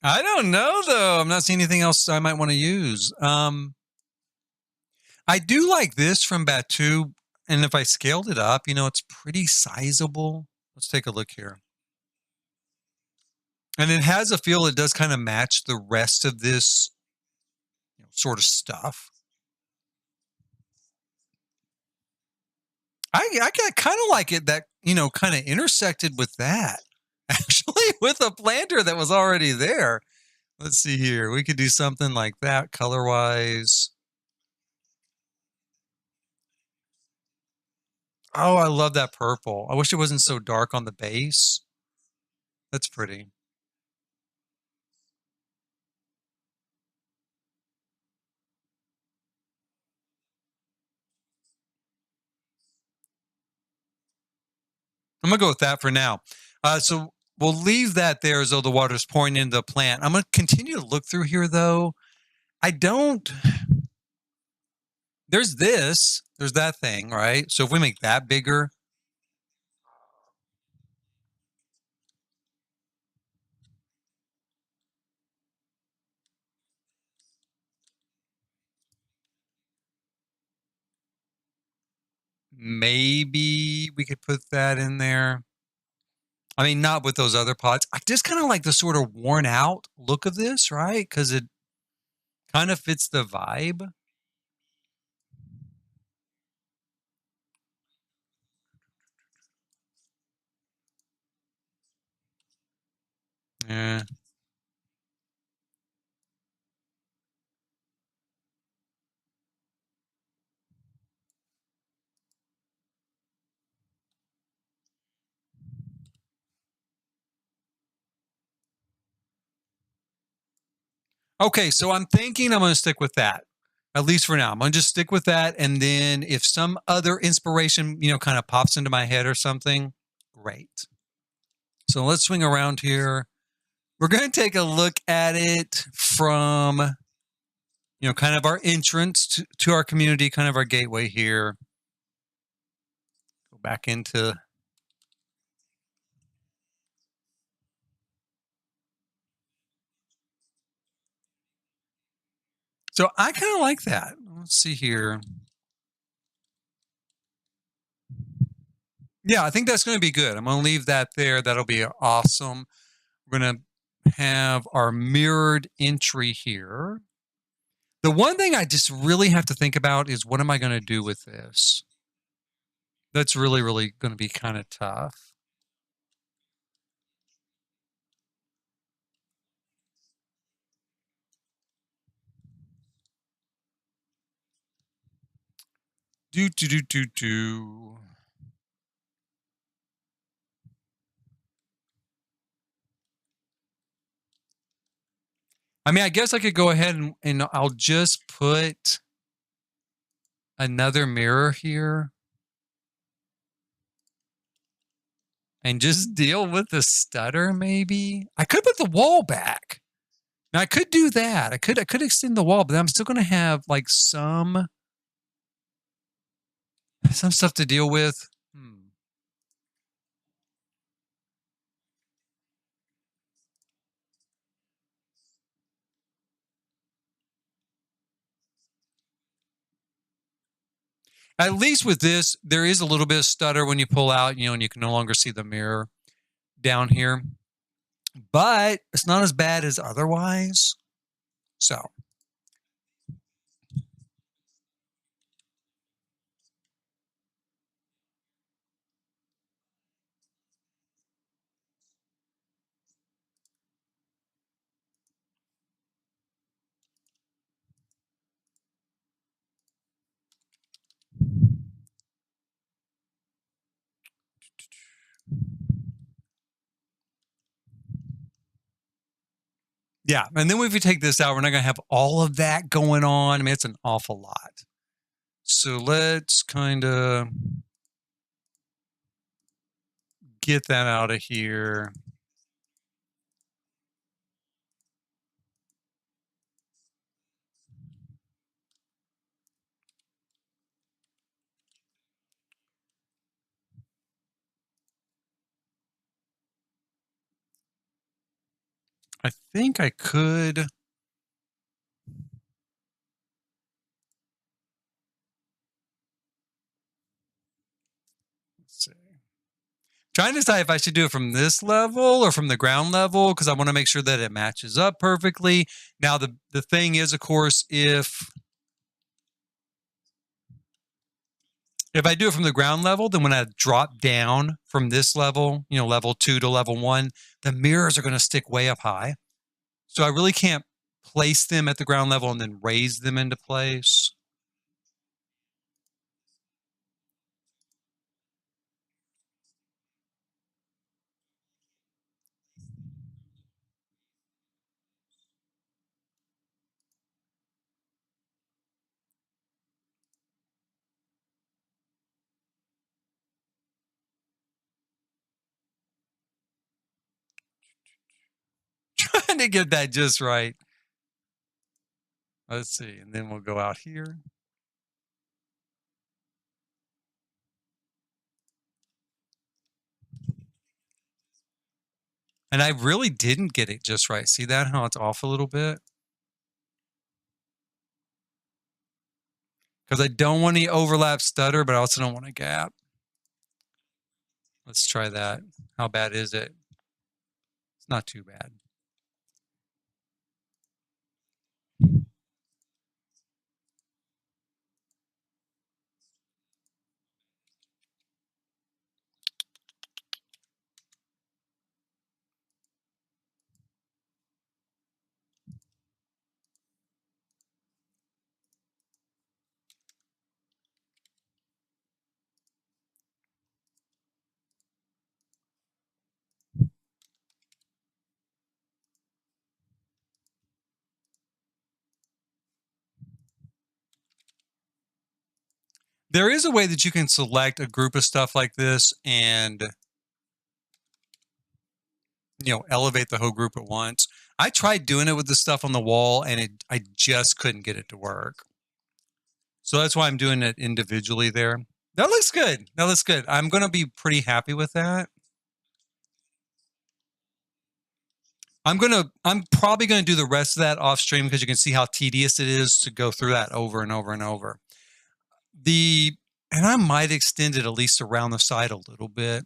I don't know though. I'm not seeing anything else I might want to use. I do like this from Batu, and if I scaled it up, it's pretty sizable. Let's take a look here. And it has a feel, it does kind of match the rest of this sort of stuff. I kind of like it that, kind of intersected with that. Actually, with a planter that was already there. Let's see here. We could do something like that color-wise. Oh, I love that purple. I wish it wasn't so dark on the base. That's pretty. I'm going to go with that for now. So we'll leave that there as though the water's pouring into the plant. I'm going to continue to look through here, though. There's that thing, right? So if we make that bigger. Maybe we could put that in there. I mean, not with those other pots. I just kind of like the sort of worn out look of this, right? Because it kind of fits the vibe. Yeah. Okay, so I'm thinking I'm going to stick with that. At least for now. I'm going to just stick with that. And then if some other inspiration, kind of pops into my head or something, great. So let's swing around here. We're going to take a look at it from kind of our entrance to our community, kind of our gateway here. Go back into. So I kind of like that. Let's see here. Yeah, I think that's going to be good. I'm going to leave that there. That'll be awesome. We're going to have our mirrored entry here. The one thing I just really have to think about is what am I going to do with this? That's really, really going to be kind of tough. Do. I mean, I guess I could go ahead and I'll just put another mirror here and just deal with the stutter maybe. I could put the wall back. Now I could do that. I could extend the wall, but I'm still going to have like some stuff to deal with. At least with this, there is a little bit of stutter when you pull out, and you can no longer see the mirror down here. But it's not as bad as otherwise. So. Yeah, and then if we take this out, we're not going to have all of that going on. I mean, it's an awful lot. So let's kind of get that out of here. I think I could. Let's see. Trying to decide if I should do it from this level or from the ground level because I want to make sure that it matches up perfectly. Now, the thing is, of course, if I do it from the ground level, then when I drop down from this level, level 2 to level 1, the mirrors are going to stick way up high. So I really can't place them at the ground level and then raise them into place. Trying to get that just right. Let's see. And then we'll go out here. And I really didn't get it just right. See that? How it's off a little bit? Because I don't want any overlap stutter, but I also don't want a gap. Let's try that. How bad is it? It's not too bad. There is a way that you can select a group of stuff like this and elevate the whole group at once. I tried doing it with the stuff on the wall, and I just couldn't get it to work. So that's why I'm doing it individually there. That looks good. That looks good. I'm going to be pretty happy with that. I'm probably going to do the rest of that off stream because you can see how tedious it is to go through that over and over and over. And I might extend it at least around the side a little bit.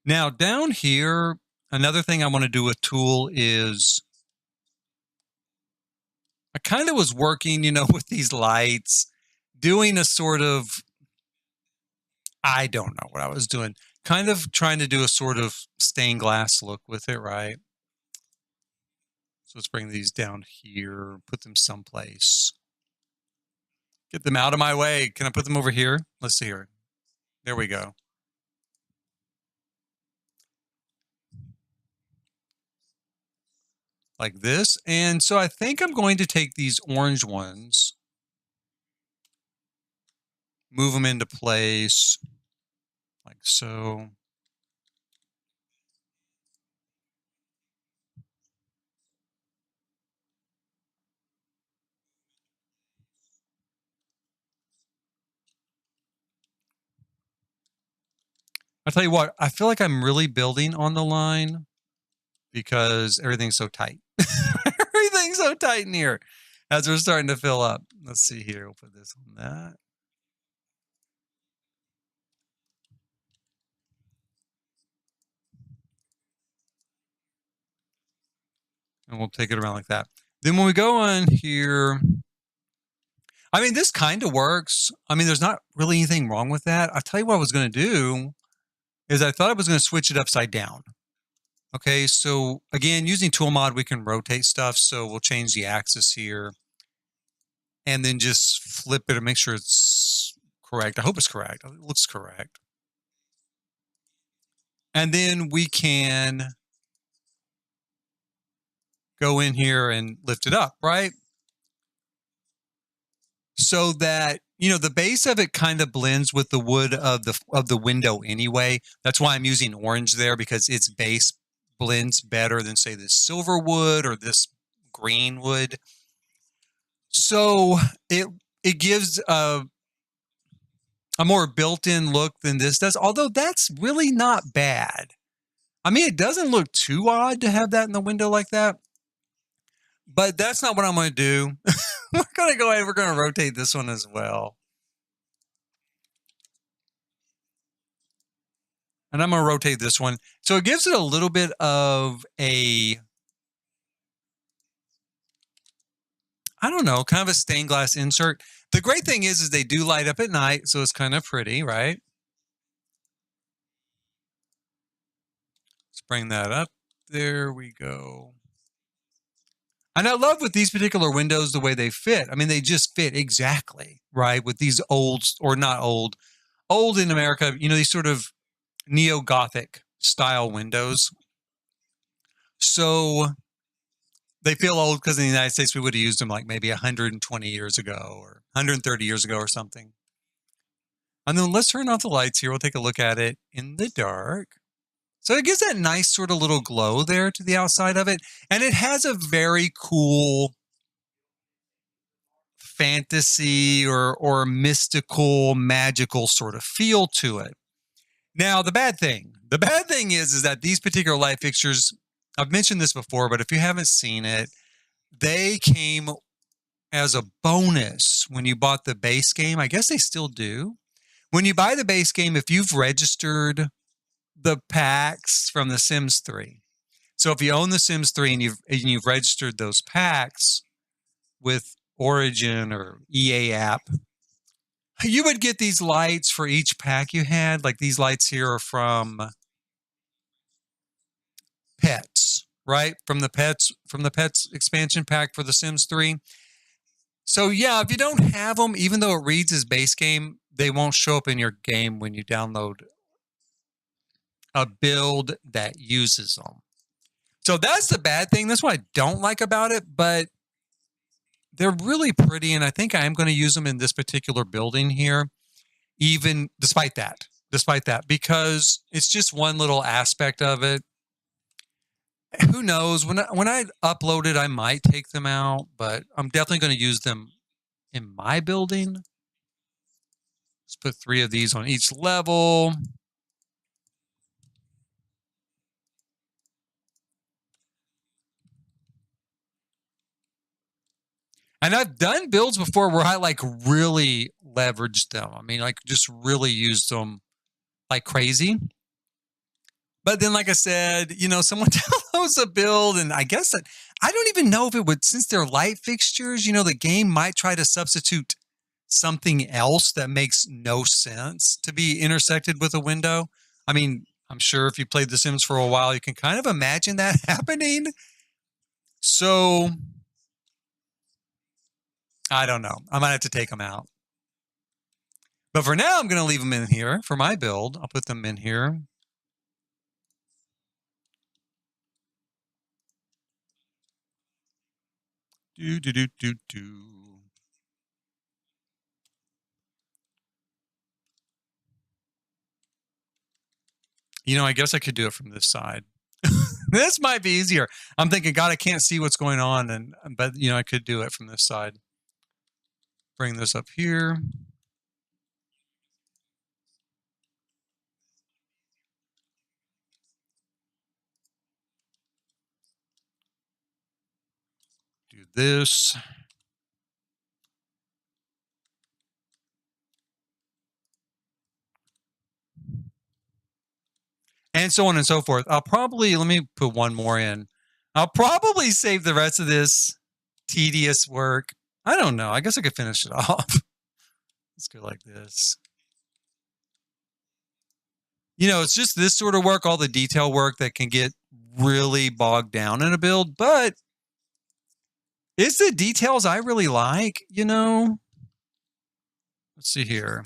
Now down here, another thing I want to do with Tool is I kind of was working, with these lights, doing a sort of, I don't know what I was doing, kind of trying to do a sort of stained glass look with it, right? So let's bring these down here, put them someplace. Get them out of my way. Can I put them over here? Let's see here. There we go. Like this. And so I think I'm going to take these orange ones, move them into place like so. I'll tell you what, I feel like I'm really building on the line because everything's so tight. Everything's so tight in here as we're starting to fill up. Let's see here. We'll put this on that. And we'll take it around like that. Then when we go on here, I mean, this kind of works. I mean, there's not really anything wrong with that. I'll tell you what I was going to do is I thought I was going to switch it upside down. Okay, so again, using tool mod, we can rotate stuff. So we'll change the axis here and then just flip it and make sure it's correct. I hope it's correct. It looks correct. And then we can go in here and lift it up, right? So that, the base of it kind of blends with the wood of the window anyway. That's why I'm using orange there, because its base blends better than, say, this silver wood or this green wood. So it gives a more built-in look than this does, although that's really not bad. I mean, it doesn't look too odd to have that in the window like that. But that's not what I'm going to do. We're going to go ahead. We're going to rotate this one as well. And I'm going to rotate this one. So it gives it a little bit of a, I don't know, kind of a stained glass insert. The great thing is they do light up at night, so it's kind of pretty, right? Let's bring that up. There we go. And I love with these particular windows the way they fit. I mean, they just fit exactly, right? With these old, or not old in America, these sort of neo-Gothic style windows. So they feel old because in the United States, we would have used them like maybe 120 years ago or 130 years ago or something. And then let's turn off the lights here. We'll take a look at it in the dark. So it gives that nice sort of little glow there to the outside of it. And it has a very cool fantasy or mystical, magical sort of feel to it. Now, the bad thing is that these particular light fixtures, I've mentioned this before, but if you haven't seen it, they came as a bonus when you bought the base game. I guess they still do. When you buy the base game, if you've registered the packs from The Sims 3. So if you own The Sims 3 and you've registered those packs with Origin or EA app, you would get these lights for each pack you had. Like these lights here are from Pets, right? From the Pets expansion pack for The Sims 3. So yeah, if you don't have them, even though it reads as base game, they won't show up in your game when you download a build that uses them. So that's the bad thing. That's what I don't like about it, but they're really pretty, and I think I am going to use them in this particular building here, even despite that. despite that, because it's just one little aspect of it. Who knows? When I upload it, I might take them out, but I'm definitely going to use them in my building. Let's put 3 of these on each level. And I've done builds before where I like really leveraged them. I mean, like just really used them like crazy. But then, like I said, someone downloads a build, and I guess that I don't even know if it would, since they're light fixtures, the game might try to substitute something else that makes no sense to be intersected with a window. I mean, I'm sure if you played The Sims for a while, you can kind of imagine that happening. So I don't know. I might have to take them out. But for now, I'm going to leave them in here for my build. I'll put them in here. Do, do, do, do, do. I guess I could do it from this side. This might be easier. I'm thinking, God, I can't see what's going on, but I could do it from this side. Bring this up here. Do this. And so on and so forth. Let me put one more in. I'll probably save the rest of this tedious work. I don't know. I guess I could finish it off. Let's go like this. It's just this sort of work, all the detail work that can get really bogged down in a build, but it's the details I really like, Let's see here.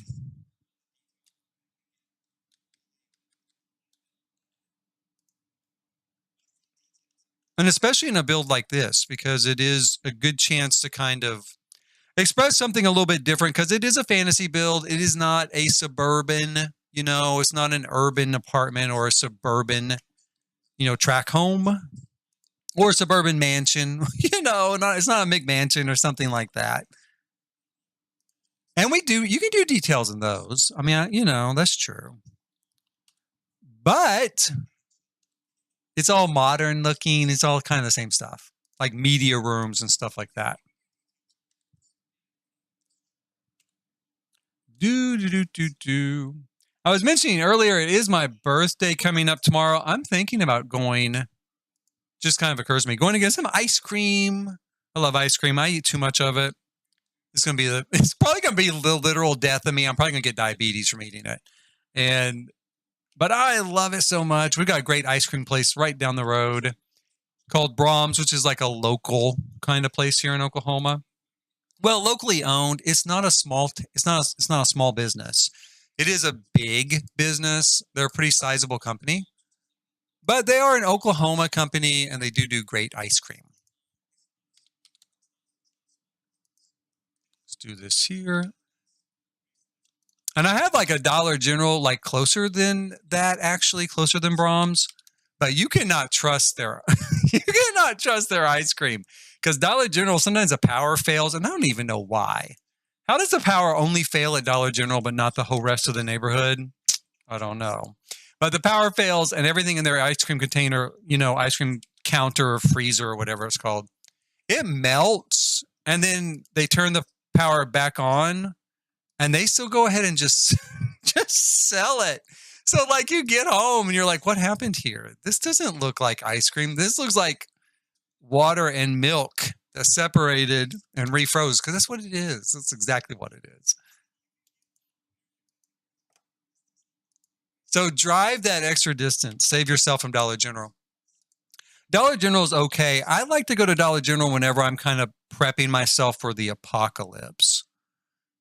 And especially in a build like this, because it is a good chance to kind of express something a little bit different, because it is a fantasy build. It is not a suburban, it's not an urban apartment or a suburban, track home or a suburban mansion, it's not a McMansion or something like that. And you can do details in those. I mean, that's true. But it's all modern looking. It's all kind of the same stuff, like media rooms and stuff like that. Do. I was mentioning earlier, it is my birthday coming up tomorrow. I'm thinking about going, just kind of occurs to me, going to get some ice cream. I love ice cream. I eat too much of it. It's probably going to be the literal death of me. I'm probably going to get diabetes from eating it. But I love it so much. We've got a great ice cream place right down the road called Brahms, which is like a local kind of place here in Oklahoma. Well, locally owned. It's not a small business. It is a big business. They're a pretty sizable company, but they are an Oklahoma company, and they do great ice cream. Let's do this here. And I have like a Dollar General, like closer than that, actually closer than Brahms, but you cannot trust their ice cream, because Dollar General, sometimes the power fails, and I don't even know why. How does the power only fail at Dollar General, but not the whole rest of the neighborhood? I don't know. But the power fails, and everything in their ice cream container, ice cream counter or freezer or whatever it's called, it melts, and then they turn the power back on, and they still go ahead and just sell it. So like you get home and you're like, what happened here? This doesn't look like ice cream. This looks like water and milk that separated and refroze, because that's what it is. That's exactly what it is. So drive that extra distance. Save yourself from Dollar General. Dollar General is okay. I like to go to Dollar General whenever I'm kind of prepping myself for the apocalypse,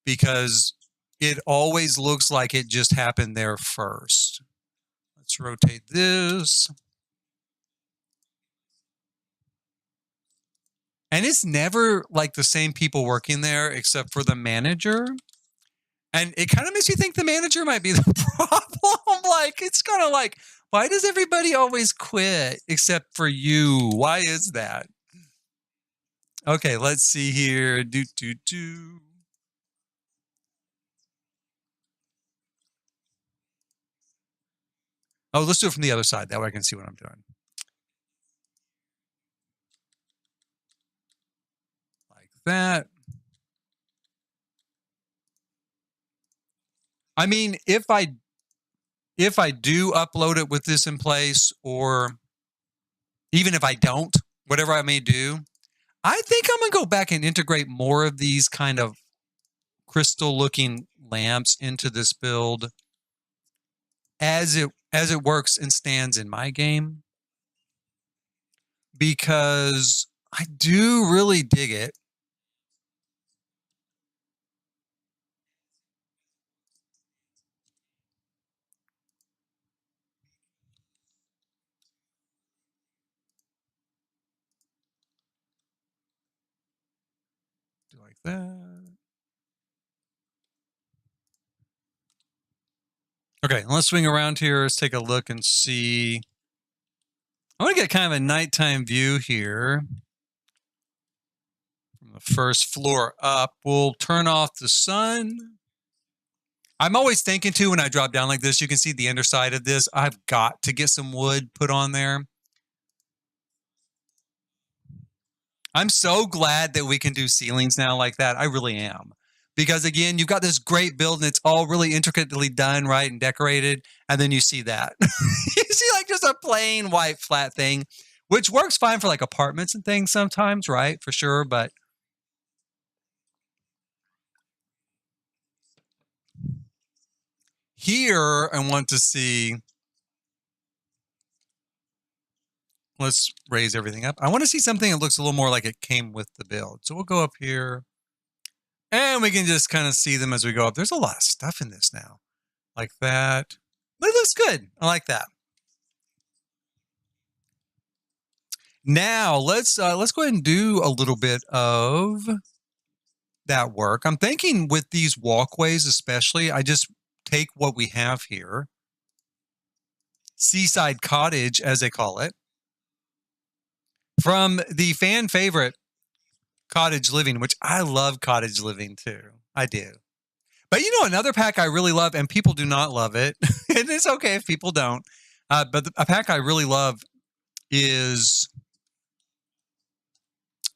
because it always looks like it just happened there first. Let's rotate this. And it's never like the same people working there except for the manager. And it kind of makes you think the manager might be the problem. Like, it's kind of like, why does everybody always quit except for you? Why is that? Okay, let's see here. Do. Oh, let's do it from the other side. That way I can see what I'm doing. Like that. I mean, if I do upload it with this in place, or even if I don't, whatever I may do, I think I'm gonna go back and integrate more of these kind of crystal looking lamps into this build as it works and stands in my game, because I do really dig it. Do like that. Okay, let's swing around here. Let's take a look and see. I want to get kind of a nighttime view here from the first floor up. We'll turn off the sun. I'm always thinking too, when I drop down like this, you can see the underside of this. I've got to get some wood put on there. I'm so glad that we can do ceilings now like that. I really am. Because again, you've got this great build and it's all really intricately done, right, and decorated. And then you see that. You see like just a plain white flat thing, which works fine for like apartments and things sometimes, right? For sure. But here I want to see, let's raise everything up. I want to see something that looks a little more like it came with the build. So we'll go up here and we can just kind of see them as we go up. There's a lot of stuff in this now, like that. But it looks good. I like that. Now let's go ahead and do a little bit of that work. I'm thinking with these walkways, especially, I just take what we have here, seaside cottage, as they call it, from the fan favorite cottage living, which I love cottage living too. I do. But you know, another pack I really love, and people do not love it, and it's okay if people don't. But a pack I really love is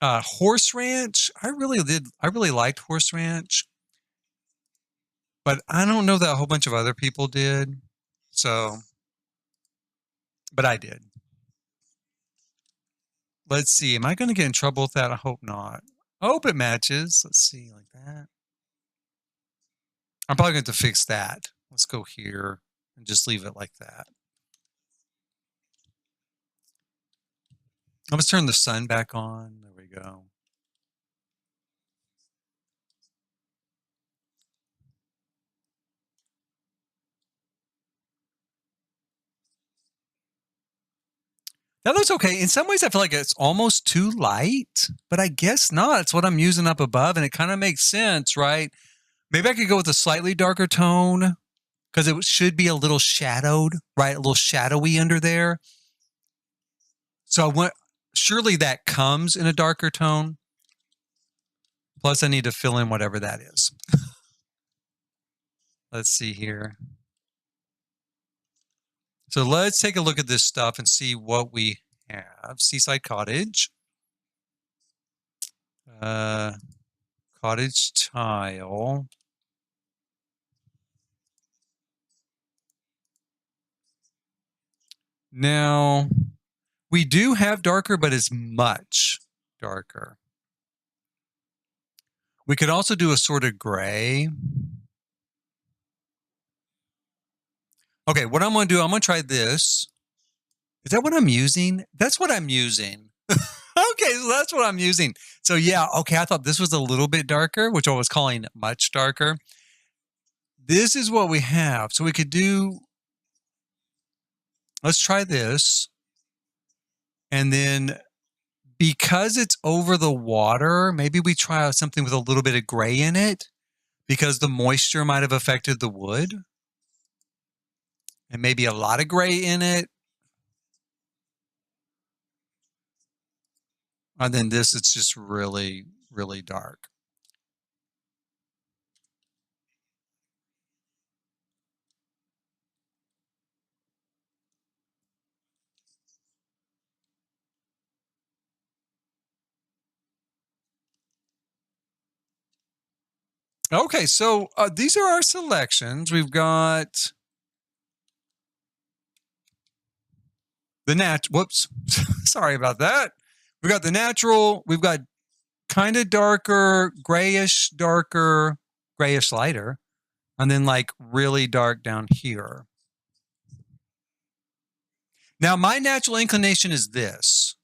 Horse Ranch. I really did. I really liked Horse Ranch, but I don't know that a whole bunch of other people did. So, but I did. Let's see. Am I going to get in trouble with that? I hope not. I hope it matches. Let's see, like that. I'm probably going to fix that. Let's go here and just leave it like that. Let's turn the sun back on. There we go. That looks okay. In some ways, I feel like it's almost too light, but I guess not. It's what I'm using up above, and it kind of makes sense, right? Maybe I could go with a slightly darker tone because it should be a little shadowed, right? A little shadowy under there. So I want, surely that comes in a darker tone. Plus, I need to fill in whatever that is. Let's see here. So let's take a look at this stuff and see what we have. Seaside cottage. Cottage tile. Now, we do have darker, but it's much darker. We could also do a sort of gray. Okay, what I'm going to do, I'm going to try this. Is that what I'm using? That's what I'm using. Okay, so that's what I'm using. So yeah, okay, I thought this was a little bit darker, which I was calling much darker. This is what we have. So we could do, let's try this. And then because it's over the water, maybe we try something with a little bit of gray in it because the moisture might have affected the wood and maybe a lot of gray in it. And then this, it's just really, really dark. Okay, so these are our selections. We've got the whoops, sorry about that. We've got the natural, we've got kind of darker, darker, grayish lighter, and then like really dark down here. Now, my natural inclination is this,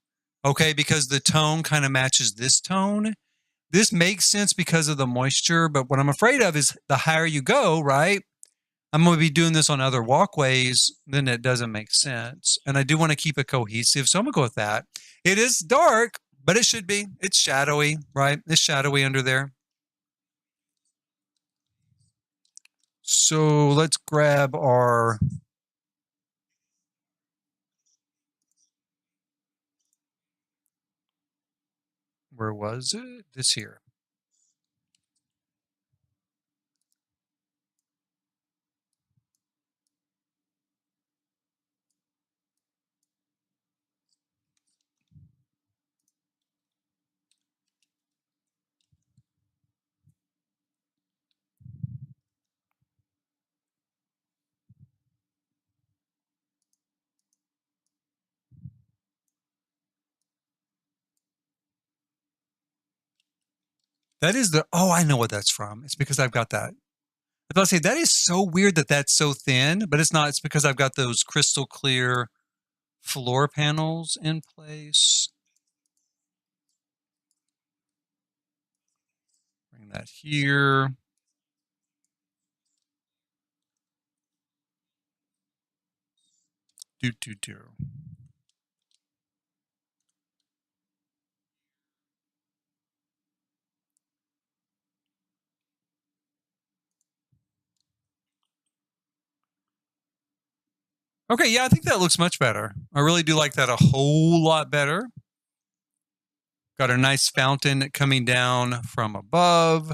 okay, because the tone kind of matches this tone. This makes sense because of the moisture, but what I'm afraid of is the higher you go, right? I'm going to be doing this on other walkways, then it doesn't make sense. And I do want to keep it cohesive, so I'm going to go with that. It is dark, but it should be. It's shadowy, right? It's shadowy under there. So let's grab our... Where was it? This here. That is the... Oh, I know what that's from. It's because I've got that. I was about to say, that is so weird that that's so thin, but it's not. It's because I've got those crystal clear floor panels in place. Bring that here. Do. Okay, yeah, I think that looks much better. I really do like that a whole lot better. Got a nice fountain coming down from above.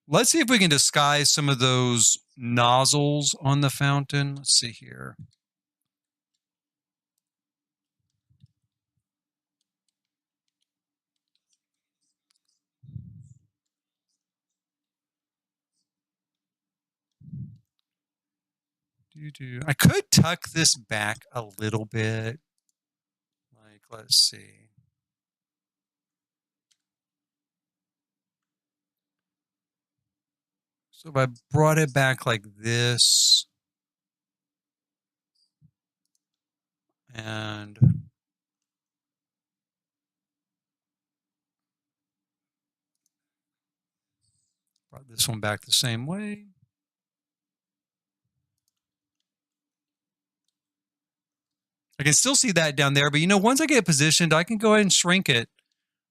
Let's see if we can disguise some of those nozzles on the fountain. Let's see here. I could tuck this back a little bit. Like, let's see. So if I brought it back like this and brought this one back the same way. I can still see that down there, but once I get it positioned, I can go ahead and shrink it.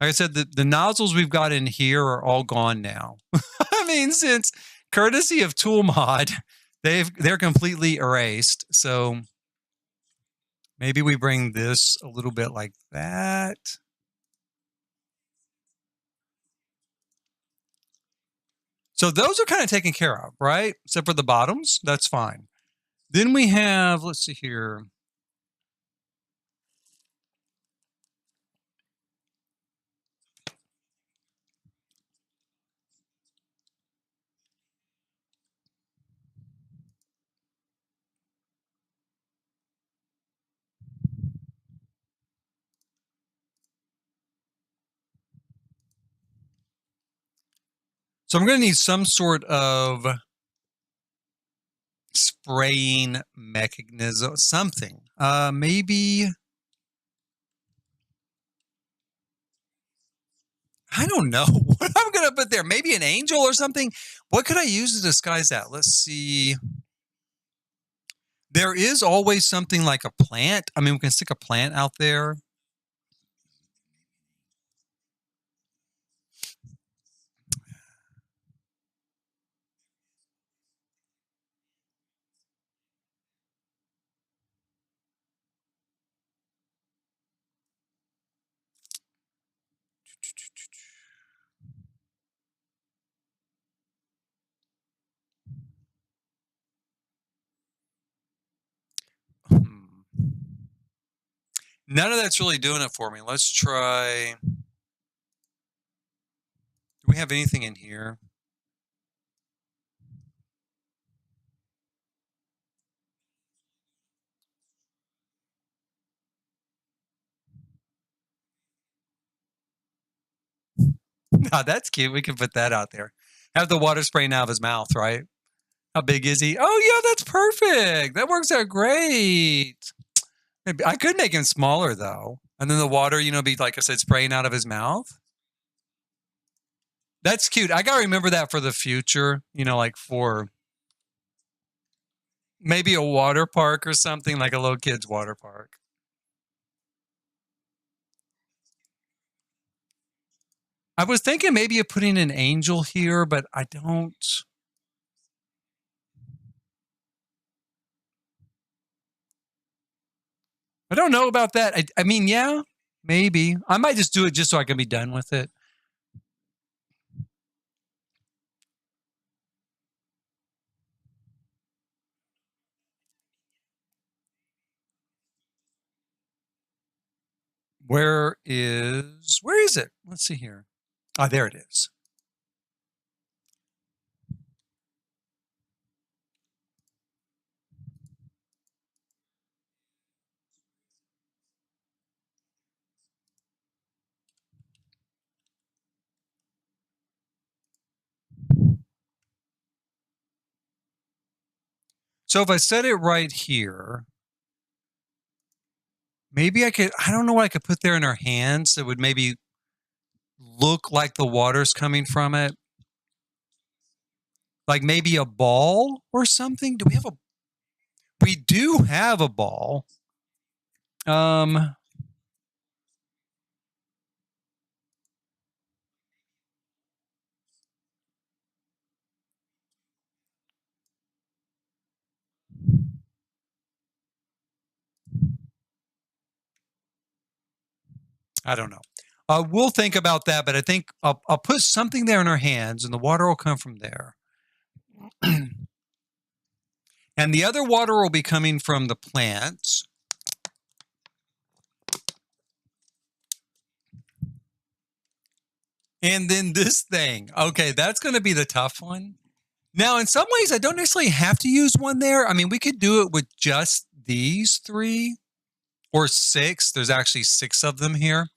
Like I said, the nozzles we've got in here are all gone now. I mean, since courtesy of Tool Mod, they're completely erased. So maybe we bring this a little bit like that. So those are kind of taken care of, right? Except for the bottoms, that's fine. Then we have, let's see here. So I'm going to need some sort of spraying mechanism, something. Maybe, I don't know what I'm going to put there. Maybe an angel or something. What could I use to disguise that? Let's see. There is always something like a plant. I mean, we can stick a plant out there. None of that's really doing it for me. Let's try. Do we have anything in here? No, that's cute. We can put that out there. Have the water spraying out of his mouth, right? How big is he? Oh, yeah, that's perfect. That works out great. Maybe I could make him smaller though, and then the water, be like I said, spraying out of his mouth. That's cute. I gotta remember that for the future. Like for maybe a water park or something, like a little kid's water park. I was thinking maybe of putting an angel here, but I don't. I don't know about that. I mean, yeah, maybe. I might just do it just so I can be done with it. Where is it? Let's see here. Ah, there it is. So if I set it right here, maybe I don't know what I could put there in our hands that would maybe look like the water's coming from it. Like maybe a ball or something. We do have a ball. Um, I don't know. We'll think about that, but I think I'll put something there in our hands and the water will come from there. And the other water will be coming from the plants. And then this thing. Okay, that's going to be the tough one. Now, in some ways, I don't necessarily have to use one there. I mean, we could do it with just these three or six. There's actually six of them here.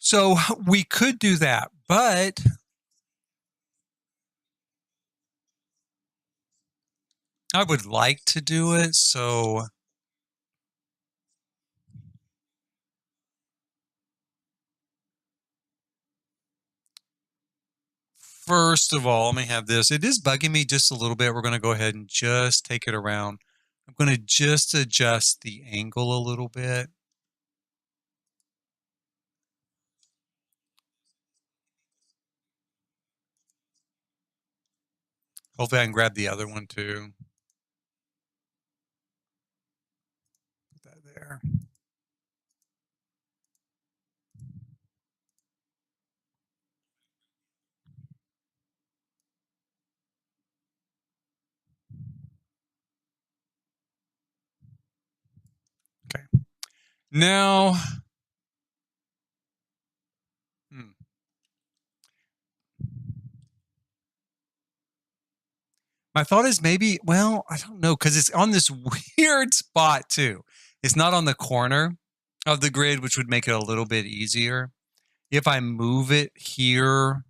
So we could do that, but I would like to do it. So first of all, let me have this. It is bugging me just a little bit. We're going to go ahead and just take it around. I'm going to just adjust the angle a little bit. Hopefully I can grab the other one too. Put that there. Okay. Now, hmm. My thought is maybe, well, I don't know, because it's on this weird spot too. It's not on the corner of the grid, which would make it a little bit easier. If I move it here,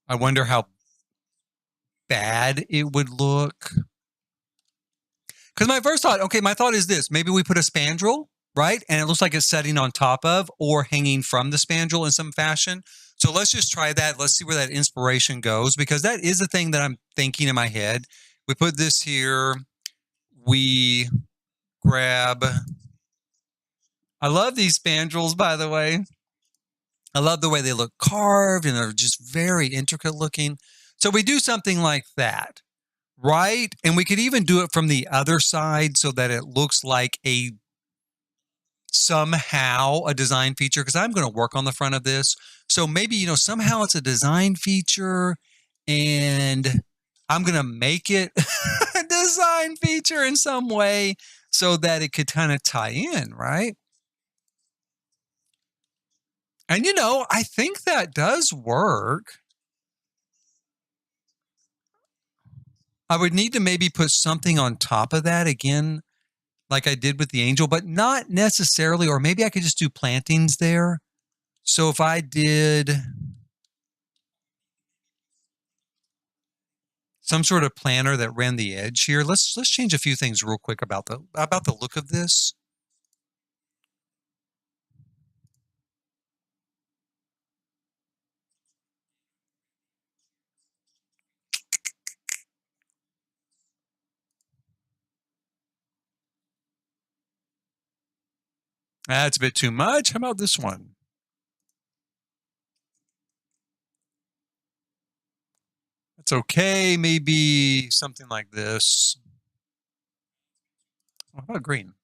I wonder how bad it would look. Because my thought is this: maybe we put a spandrel, right? And it looks like it's setting on top of or hanging from the spandrel in some fashion. So let's just try that. Let's see where that inspiration goes, because that is the thing that I'm thinking in my head. We put this here. We grab. I love these spandrels, by the way. I love the way they look carved and they're just very intricate looking. So we do something like that, right? And we could even do it from the other side so that it looks like somehow a design feature, because I'm going to work on the front of this. So maybe, somehow it's a design feature and I'm going to make it a design feature in some way so that it could kind of tie in, right? And I think that does work. I would need to maybe put something on top of that again, like I did with the angel, but not necessarily, or maybe I could just do plantings there. So if I did some sort of planter that ran the edge here, let's change a few things real quick about the look of this. That's a bit too much. How about this one? That's okay. Maybe something like this. How about green?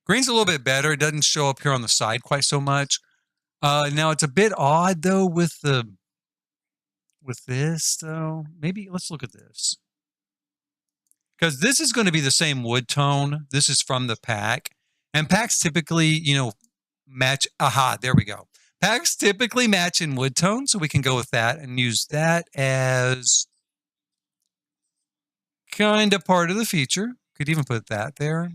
Green's a little bit better. It doesn't show up here on the side quite so much. Now it's a bit odd though with this though. Maybe let's look at this. Because this is going to be the same wood tone. This is from the pack. And packs typically, match. Aha, there we go. Packs typically match in wood tone, so we can go with that and use that as kind of part of the feature. Could even put that there.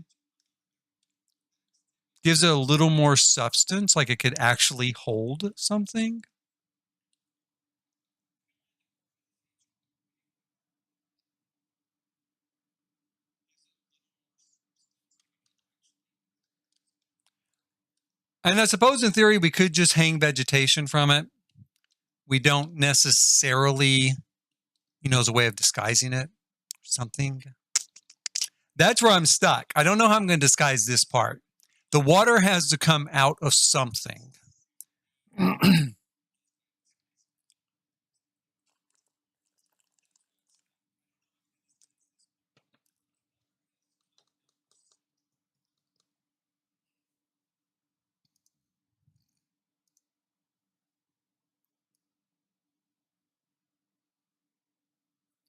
Gives it a little more substance, like it could actually hold something. And I suppose in theory, we could just hang vegetation from it. We don't necessarily, as a way of disguising it or something. That's where I'm stuck. I don't know how I'm going to disguise this part. The water has to come out of something.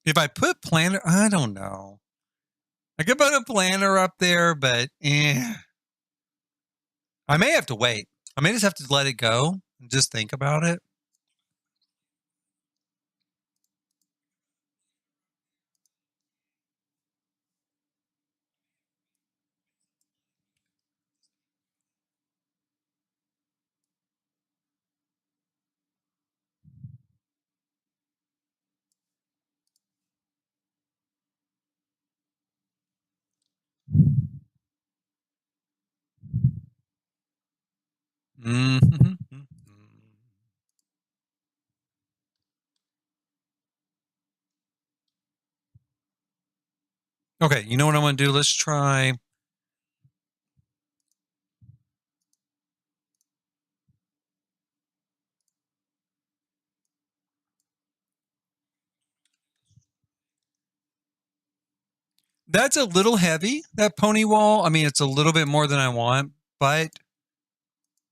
If I put planter, I don't know. I could put a planter up there, but I may have to wait. I may just have to let it go and just think about it. Mm-hmm. Okay, you know what I want to do? Let's try. That's a little heavy, that pony wall. I mean, it's a little bit more than I want, but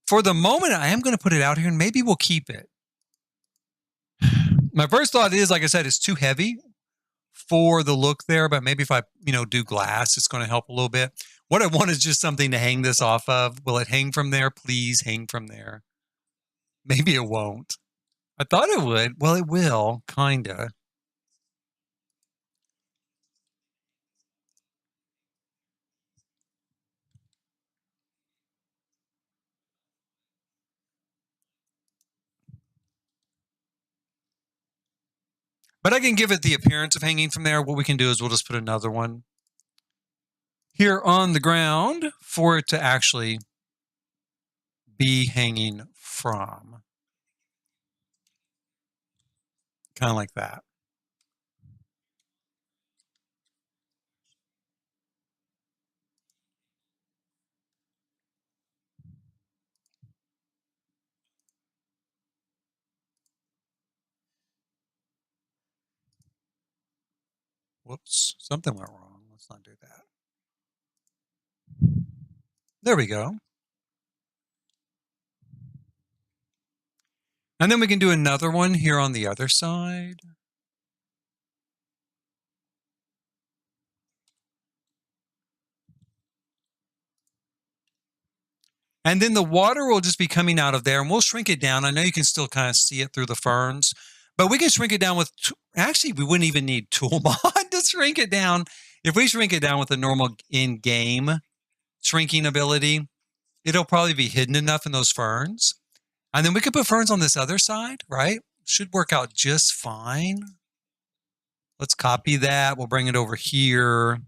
for the moment, I am going to put it out here and maybe we'll keep it. My first thought is, like I said, it's too heavy for the look there, but maybe if I, do glass, it's going to help a little bit. What I want is just something to hang this off of. Will it hang from there? Please hang from there. Maybe it won't. I thought it would. Well, it will, kind of. But I can give it the appearance of hanging from there. What we can do is we'll just put another one here on the ground for it to actually be hanging from. Kind of like that. Whoops, something went wrong. Let's not do that. There we go. And then we can do another one here on the other side. And then the water will just be coming out of there, and we'll shrink it down. I know you can still kind of see it through the ferns, but we can shrink it down with, actually, we wouldn't even need tool mod to shrink it down. If we shrink it down with a normal in-game shrinking ability, it'll probably be hidden enough in those ferns. And then we could put ferns on this other side, right? Should work out just fine. Let's copy that. We'll bring it over here.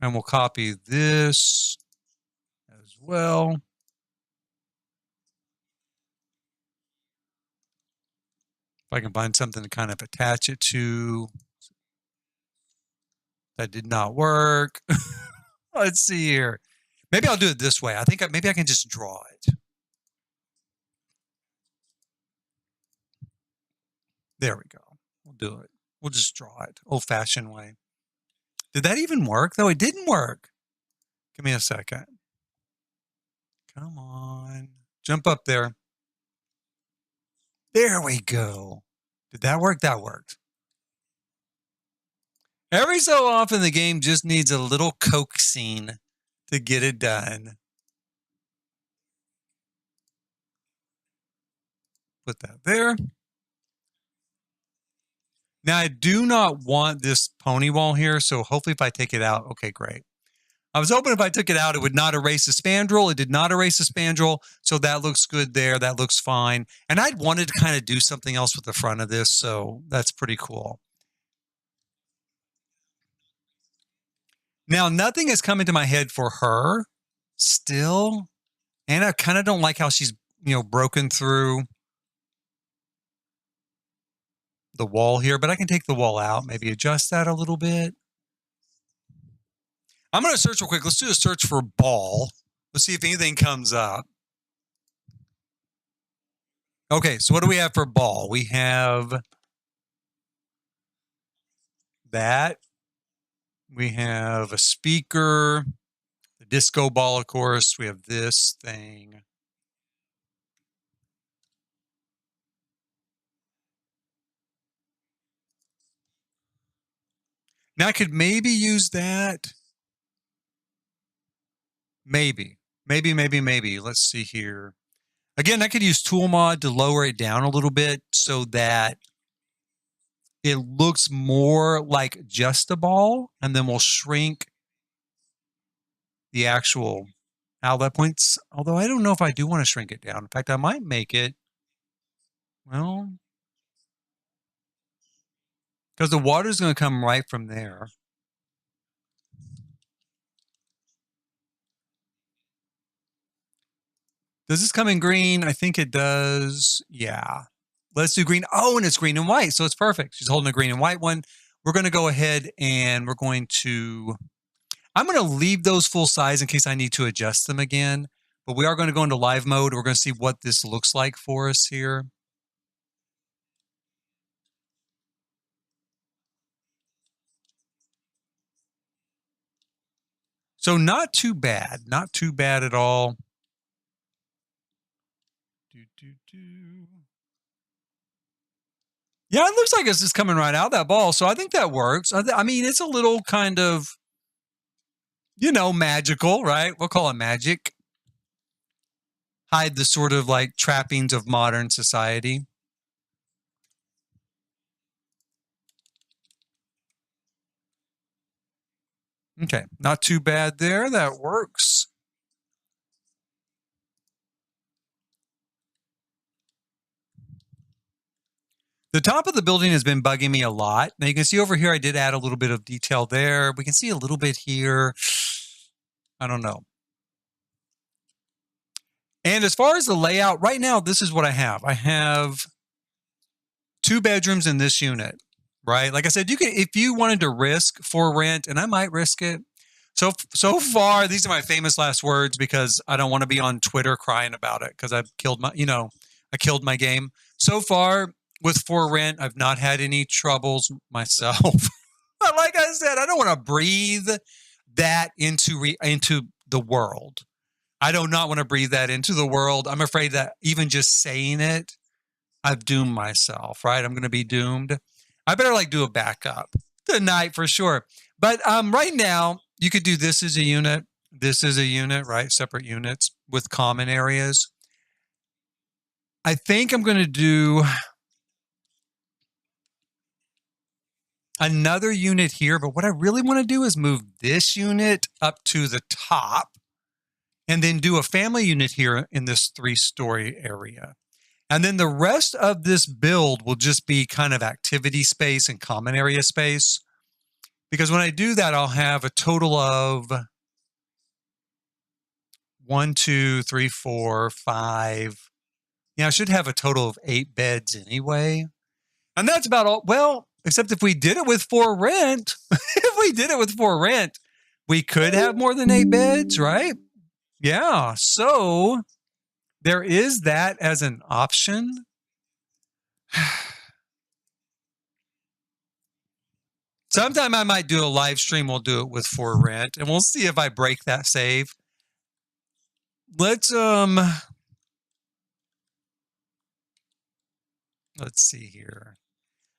And we'll copy this as well. If I can find something to kind of attach it to. That did not work. Let's see here. Maybe I'll do it this way. I think maybe I can just draw it. There we go. We'll do it. We'll just draw it. Old-fashioned way. Did that even work? Though it didn't work. Give me a second. Come on. Jump up there. There we go. Did that work? That worked. Every so often, the game just needs a little coaxing to get it done. Put that there. Now, I do not want this pony wall here, so hopefully if I take it out, okay, great. I was hoping if I took it out, it would not erase the spandrel. It did not erase the spandrel, so that looks good there. That looks fine. And I'd wanted to kind of do something else with the front of this, so that's pretty cool. Now, nothing has come into my head for her still, and I kind of don't like how she's, broken through the wall here, but I can take the wall out, maybe adjust that a little bit. I'm going to search real quick. Let's do a search for ball. Let's see if anything comes up. Okay, so what do we have for ball? We have that. We have a speaker, the disco ball, of course. We have this thing. Now I could maybe use that. Maybe. Let's see here. Again, I could use tool mod to lower it down a little bit so that it looks more like just a ball, and then we'll shrink the actual outlet points. Although I don't know if I do want to shrink it down. In fact, I might make it, well, because the water is going to come right from there. Does this come in green? I think it does. Yeah. Let's do green. Oh, and it's green and white, so it's perfect. She's holding a green and white one. We're going to go ahead and I'm going to leave those full size in case I need to adjust them again. But we are going to go into live mode. We're going to see what this looks like for us here. So not too bad. Not too bad at all. Yeah, it looks like it's just coming right out, that ball. So I think that works. I mean, it's a little kind of, magical, right? We'll call it magic. Hide the sort of like trappings of modern society. Okay, not too bad there. That works. The top of the building has been bugging me a lot. Now you can see over here, I did add a little bit of detail there. We can see a little bit here. I don't know. And as far as the layout, right now, this is what I have. I have 2 bedrooms in this unit, right? Like I said, you could, if you wanted to risk for rent, and I might risk it. So far, these are my famous last words because I don't want to be on Twitter crying about it because I've killed my, I killed my game. So far, with for rent, I've not had any troubles myself. But like I said, I don't want to breathe that into the world. I do not want to breathe that into the world. I'm afraid that even just saying it, I've doomed myself, right? I'm going to be doomed. I better do a backup tonight for sure. But right now, you could do this as a unit, This is a unit, right? Separate units with common areas. I think I'm going to do another unit here, but what I really want to do is move this unit up to the top and then do a family unit here in this 3-story area. And then the rest of this build will just be kind of activity space and common area space. Because when I do that, I'll have a total of 1, 2, 3, 4, 5. Yeah, I should have a total of 8 beds anyway. And that's about all. Well, except if we did it with for rent, we could have more than 8 beds, right? Yeah. So there is that as an option. Sometime I might do a live stream. We'll do it with for rent, and we'll see if I break that save. Let's see here.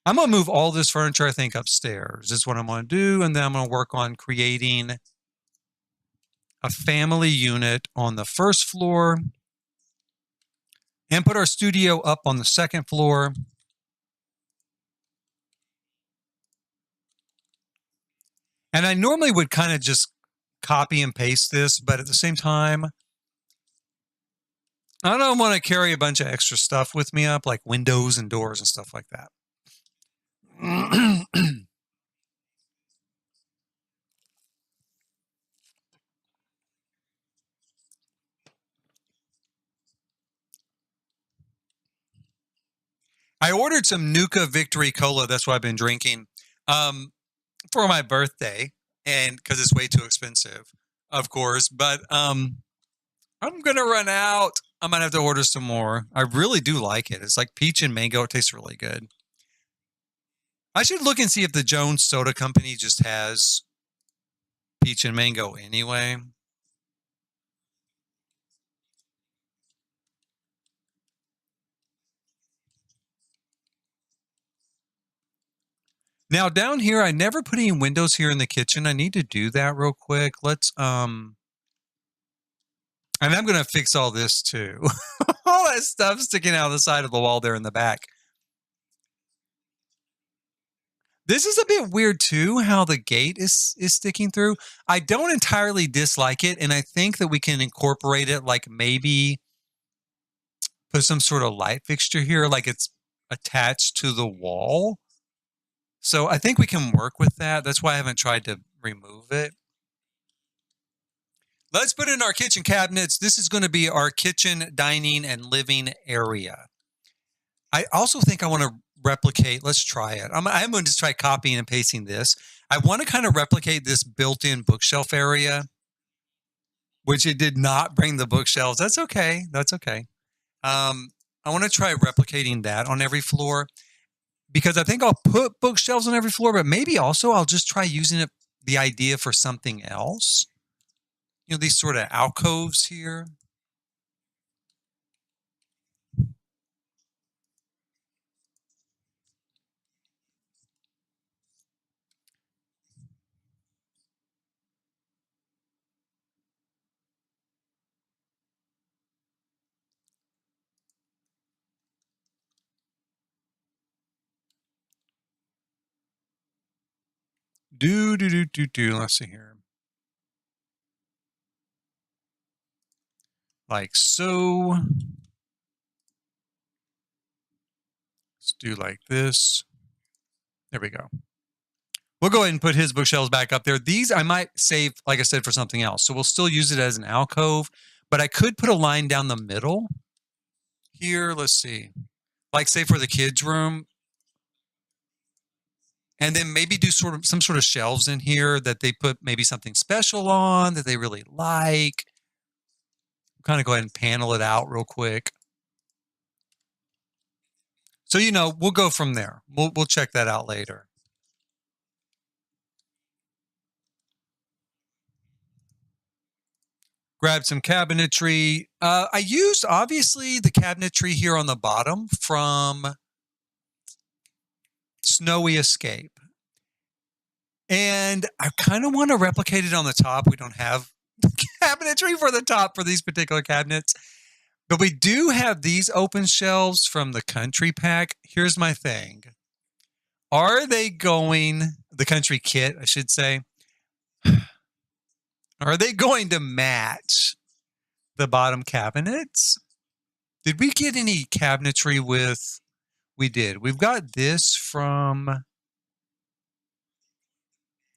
I'm going to move all this furniture, I think, upstairs. Is what I'm going to do, and then I'm going to work on creating a family unit on the first floor and put our studio up on the second floor. And I normally would kind of just copy and paste this, but at the same time, I don't want to carry a bunch of extra stuff with me up, like windows and doors and stuff like that. I ordered some Nuka Victory Cola. That's what I've been drinking for my birthday, and because it's way too expensive, of course. But I'm gonna run out. I might have to order some more. I really do like it. It's like peach and mango. It tastes really good. I should look and see if the Jones Soda Company just has peach and mango anyway. Now down here, I never put any windows here in the kitchen. I need to do that real quick. Let's and I'm gonna fix all this too. All that stuff sticking out of the side of the wall there in the back. This is a bit weird too, how the gate is sticking through. I don't entirely dislike it, and I think that we can incorporate it, like maybe put some sort of light fixture here, like it's attached to the wall. So I think we can work with that. That's why I haven't tried to remove it. Let's put in our kitchen cabinets. This is going to be our kitchen, dining, and living area. I also think I want to replicate. Let's try it. I'm going to just try copying and pasting this. I want to kind of replicate this built-in bookshelf area, which it did not bring the bookshelves. That's okay. That's okay. I want to try replicating that on every floor, because I think I'll put bookshelves on every floor, but maybe also I'll just try using the idea for something else. You know, these sort of alcoves here. Let's see here. Like so. Let's do like this. There we go. We'll go ahead and put his bookshelves back up there. These I might save, like I said, for something else. So we'll still use it as an alcove, but I could put a line down the middle here. Let's see. Like say for the kids' room. And then maybe do some sort of shelves in here that they put maybe something special on that they really like. Kind of go ahead and panel it out real quick. So, you know, we'll go from there. We'll check that out later. Grab some cabinetry. I used, obviously, the cabinetry here on the bottom from Snowy Escape. And I kind of want to replicate it on the top. We don't have cabinetry for the top for these particular cabinets. But we do have these open shelves from the country pack. Here's my thing. Are they going, the country kit, I should say, are they going to match the bottom cabinets? Did we get any cabinetry with, we did. We've got this from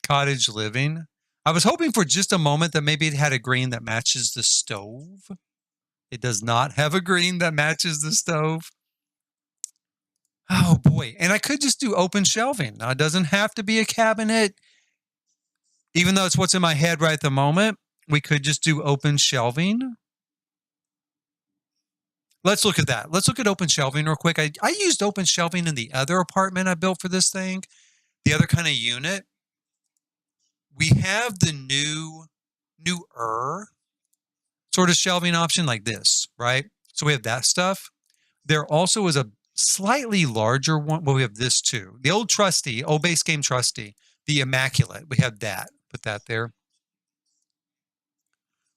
Cottage Living. I was hoping for just a moment that maybe it had a green that matches the stove. It does not have a green that matches the stove. Oh boy. And I could just do open shelving. Now, it doesn't have to be a cabinet. Even though it's what's in my head right at the moment, we could just do open shelving. Let's look at that. Let's look at open shelving real quick. I used open shelving in the other apartment I built for this thing, the other kind of unit. We have the newer sort of shelving option like this, right? So we have that stuff. There also is a slightly larger one. Well, we have this too. The old trusty, old base game trusty, the immaculate. We have that. Put that there.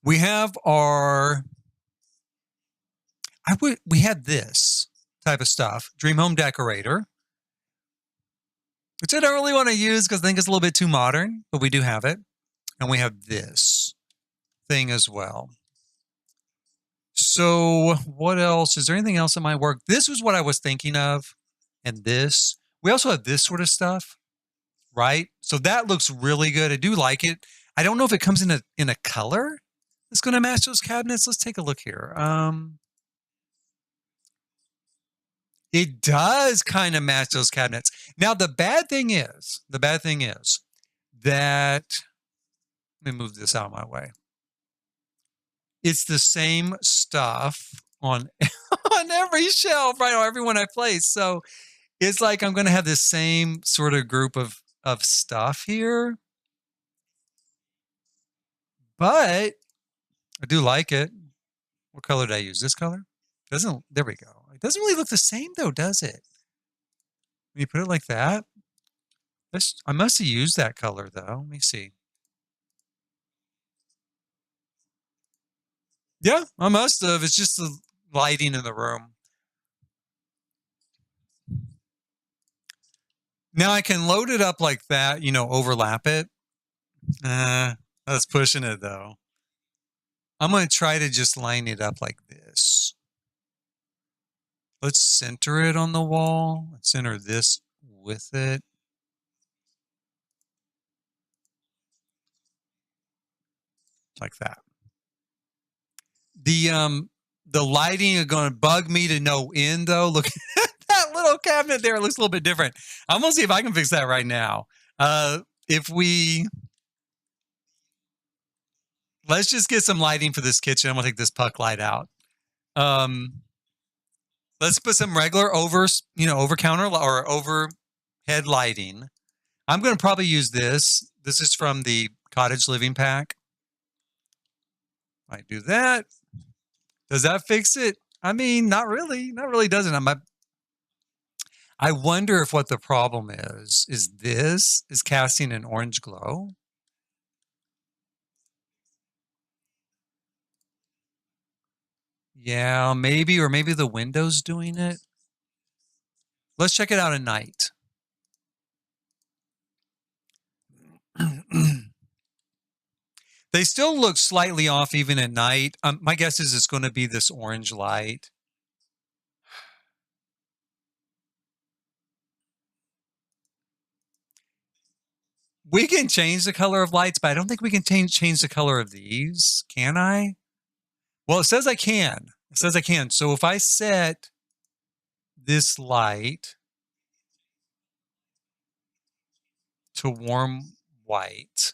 We have our, we had this type of stuff, Dream Home Decorator, which I don't really want to use because I think it's a little bit too modern, but we do have it. And we have this thing as well. So what else? Is there anything else that might work? This was what I was thinking of. And this. We also have this sort of stuff, right? So that looks really good. I do like it. I don't know if it comes in a color that's going to match those cabinets. Let's take a look here. It does kind of match those cabinets. Now, the bad thing is that, let me move this out of my way. It's the same stuff on, on every shelf, right? On every one I place. So it's like I'm going to have this same sort of group of stuff here. But I do like it. What color did I use? This color? Doesn't, there we go. It doesn't really look the same though, does it? When you put it like that, I must have used that color though. Let me see. Yeah, I must have. It's just the lighting in the room. Now I can load it up like that, you know, overlap it. That's pushing it though. I'm going to try to just line it up like this. Let's center it on the wall. Let's center this with it. Like that. The lighting is going to bug me to no end though. Look at that little cabinet there. It looks a little bit different. I'm going to see if I can fix that right now. If we, let's just get some lighting for this kitchen. I'm going to take this puck light out. Let's put some regular over counter or overhead lighting. I'm going to probably use this. This is from the Cottage Living pack. I do that. Does that fix it? I mean, not really. Not really doesn't. I wonder if what the problem is this is casting an orange glow. Yeah, maybe, or maybe the window's doing it. Let's check it out at night. They still look slightly off even at night. My guess is it's going to be this orange light. We can change the color of lights, but I don't think we can change the color of these. Can I? Well, it says I can. It says I can. So if I set this light to warm white,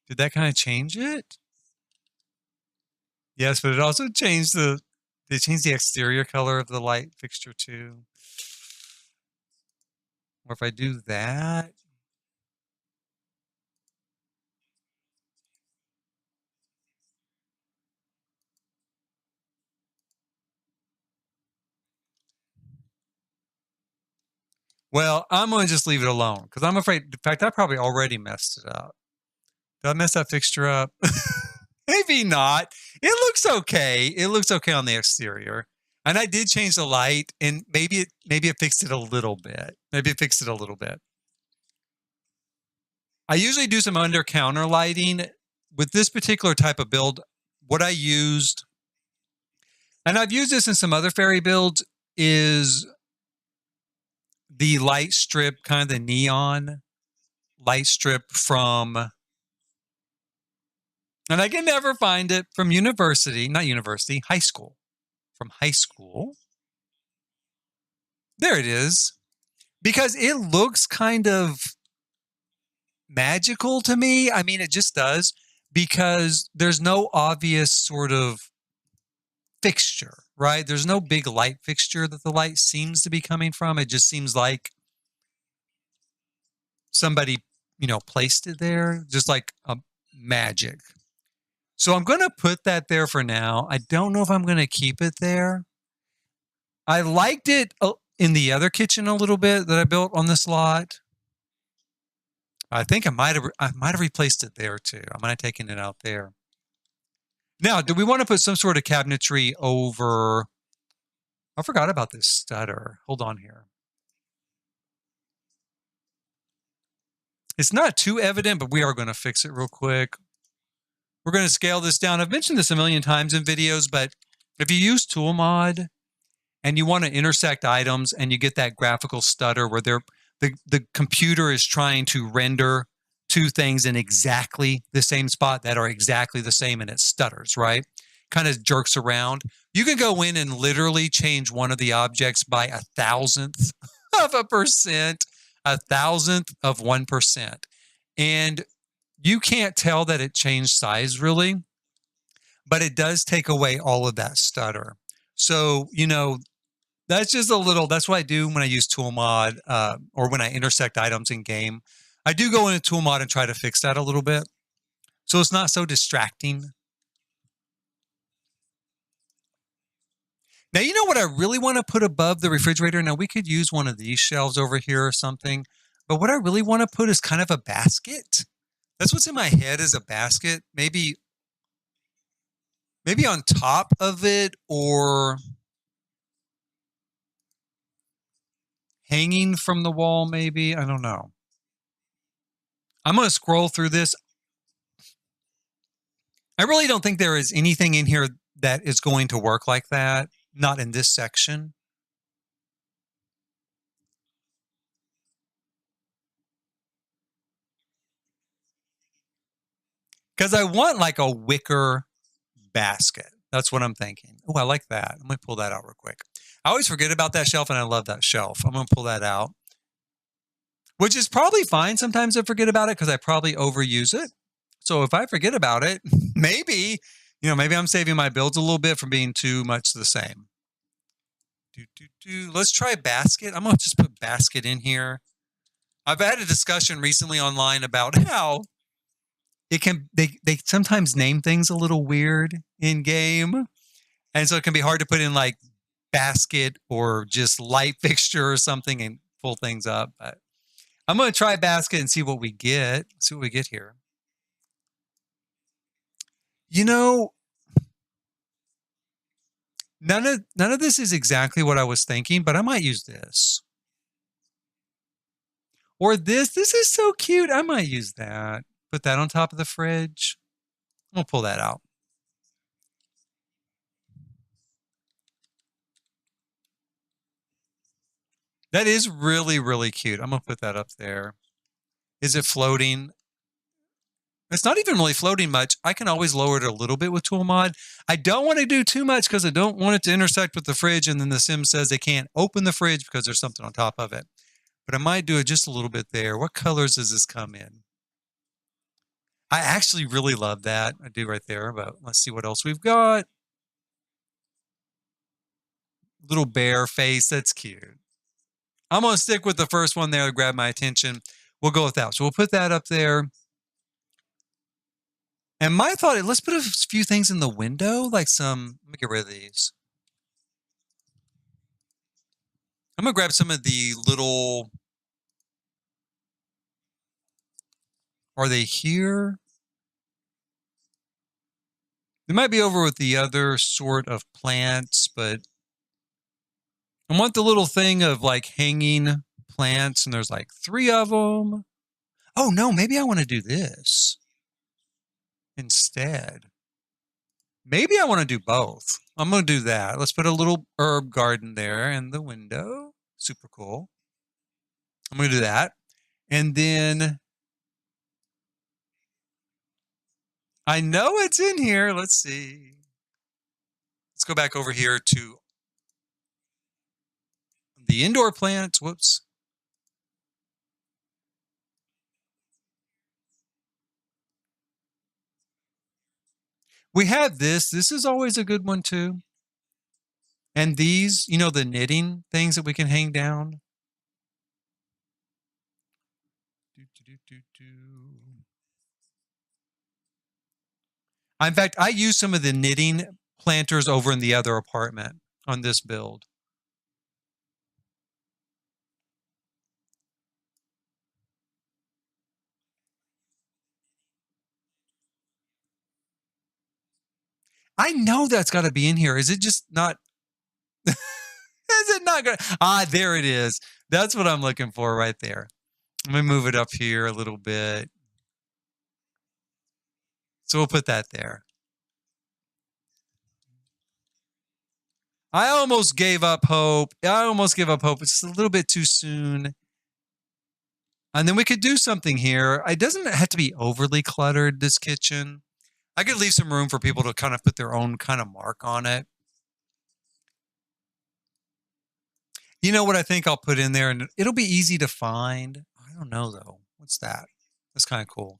did that kind of change it? Yes, but it also changed the exterior color of the light fixture too. Or if I do that. Well, I'm going to just leave it alone because I'm afraid, in fact, I probably already messed it up. Did I mess that fixture up? maybe not. It looks okay. It looks okay on the exterior. And I did change the light, and maybe it fixed it a little bit. Maybe it fixed it a little bit. I usually do some under counter lighting. With this particular type of build, what I used, and I've used this in some other fairy builds, is the light strip, kind of the neon light strip from, and I can never find it, from high school. From high school. There it is. Because it looks kind of magical to me. I mean, it just does, because there's no obvious sort of fixture, right? There's no big light fixture that the light seems to be coming from. It just seems like somebody, placed it there, just like a magic. So I'm going to put that there for now. I don't know if I'm going to keep it there. I liked it in the other kitchen a little bit that I built on this lot. I think I might have replaced it there too. I might have taken it out there. Now, do we want to put some sort of cabinetry over? I forgot about this stutter. Hold on here. It's not too evident, but we are going to fix it real quick. We're going to scale this down. I've mentioned this a million times in videos, but if you use Tool Mod and you want to intersect items and you get that graphical stutter where the computer is trying to render two things in exactly the same spot that are exactly the same, and it stutters, right? Kind of jerks around. You can go in and literally change one of the objects by 1,000th of a percent, 1,000th of 1%. And you can't tell that it changed size really, but it does take away all of that stutter. So, that's just a little, that's what I do when I use Tool Mod, or when I intersect items in game. I do go into Tool Mod and try to fix that a little bit, so it's not so distracting. Now, you know what I really want to put above the refrigerator? Now, we could use one of these shelves over here or something, but what I really want to put is kind of a basket. That's what's in my head, is a basket. Maybe on top of it, or hanging from the wall, maybe. I don't know. I'm going to scroll through this. I really don't think there is anything in here that is going to work like that. Not in this section. Because I want like a wicker basket. That's what I'm thinking. Oh, I like that. I'm going to pull that out real quick. I always forget about that shelf, and I love that shelf. I'm going to pull that out, which is probably fine. Sometimes I forget about it because I probably overuse it. So if I forget about it, maybe I'm saving my builds a little bit from being too much the same. Let's try basket. I'm going to just put basket in here. I've had a discussion recently online about how they sometimes name things a little weird in game. And so it can be hard to put in like basket or just light fixture or something and pull things up. But I'm going to try basket and see what we get. See what we get here. None of this is exactly what I was thinking, but I might use this. Or this. This is so cute. I might use that. Put that on top of the fridge. We'll pull that out. That is really, really cute. I'm going to put that up there. Is it floating? It's not even really floating much. I can always lower it a little bit with Tool Mod. I don't want to do too much because I don't want it to intersect with the fridge, and then the sim says they can't open the fridge because there's something on top of it. But I might do it just a little bit there. What colors does this come in? I actually really love that. I do right there, but let's see what else we've got. Little bear face. That's cute. I'm going to stick with the first one there to grab my attention. We'll go with that. So we'll put that up there. And my thought, let's put a few things in the window, like let me get rid of these. I'm going to grab some of the little, are they here? They might be over with the other sort of plants, but I want the little thing of like hanging plants, and there's like 3 of them. Oh no, maybe I want to do this instead. Maybe I want to do both. I'm going to do that. Let's put a little herb garden there in the window. Super cool. I'm going to do that. And then I know it's in here. Let's see. Let's go back over here to the indoor plants. Whoops. We have this. This is always a good one too. And these, the knitting things that we can hang down. Do, do, do, do, do. In fact, I use some of the knitting planters over in the other apartment on this build. I know that's got to be in here. Is it just not? Is it not going to? Ah, there it is. That's what I'm looking for right there. Let me move it up here a little bit. So we'll put that there. I almost gave up hope. I almost gave up hope. It's just a little bit too soon. And then we could do something here. It doesn't have to be overly cluttered, this kitchen. I could leave some room for people to kind of put their own kind of mark on it. You know what I think I'll put in there, and it'll be easy to find. I don't know though. What's that? That's kind of cool.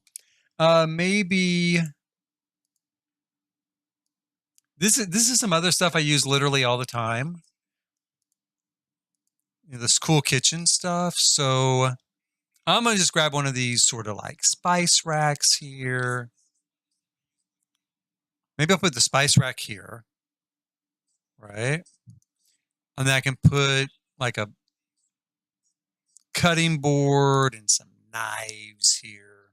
Maybe this is some other stuff I use literally all the time. This cool kitchen stuff. So I'm gonna just grab one of these sort of like spice racks here. Maybe I'll put the spice rack here, right? And then I can put like a cutting board and some knives here.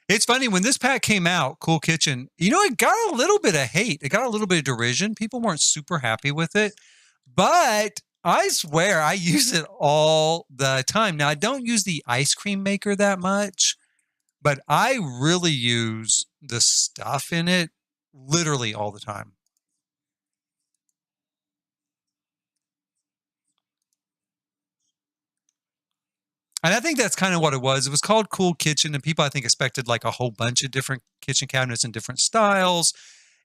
It's funny when this pack came out, Cool Kitchen, it got a little bit of hate. It got a little bit of derision. People weren't super happy with it. But I swear I use it all the time. Now, I don't use the ice cream maker that much, but I really use the stuff in it literally all the time. And I think that's kind of what it was. It was called Cool Kitchen, and people I think expected like a whole bunch of different kitchen cabinets in different styles,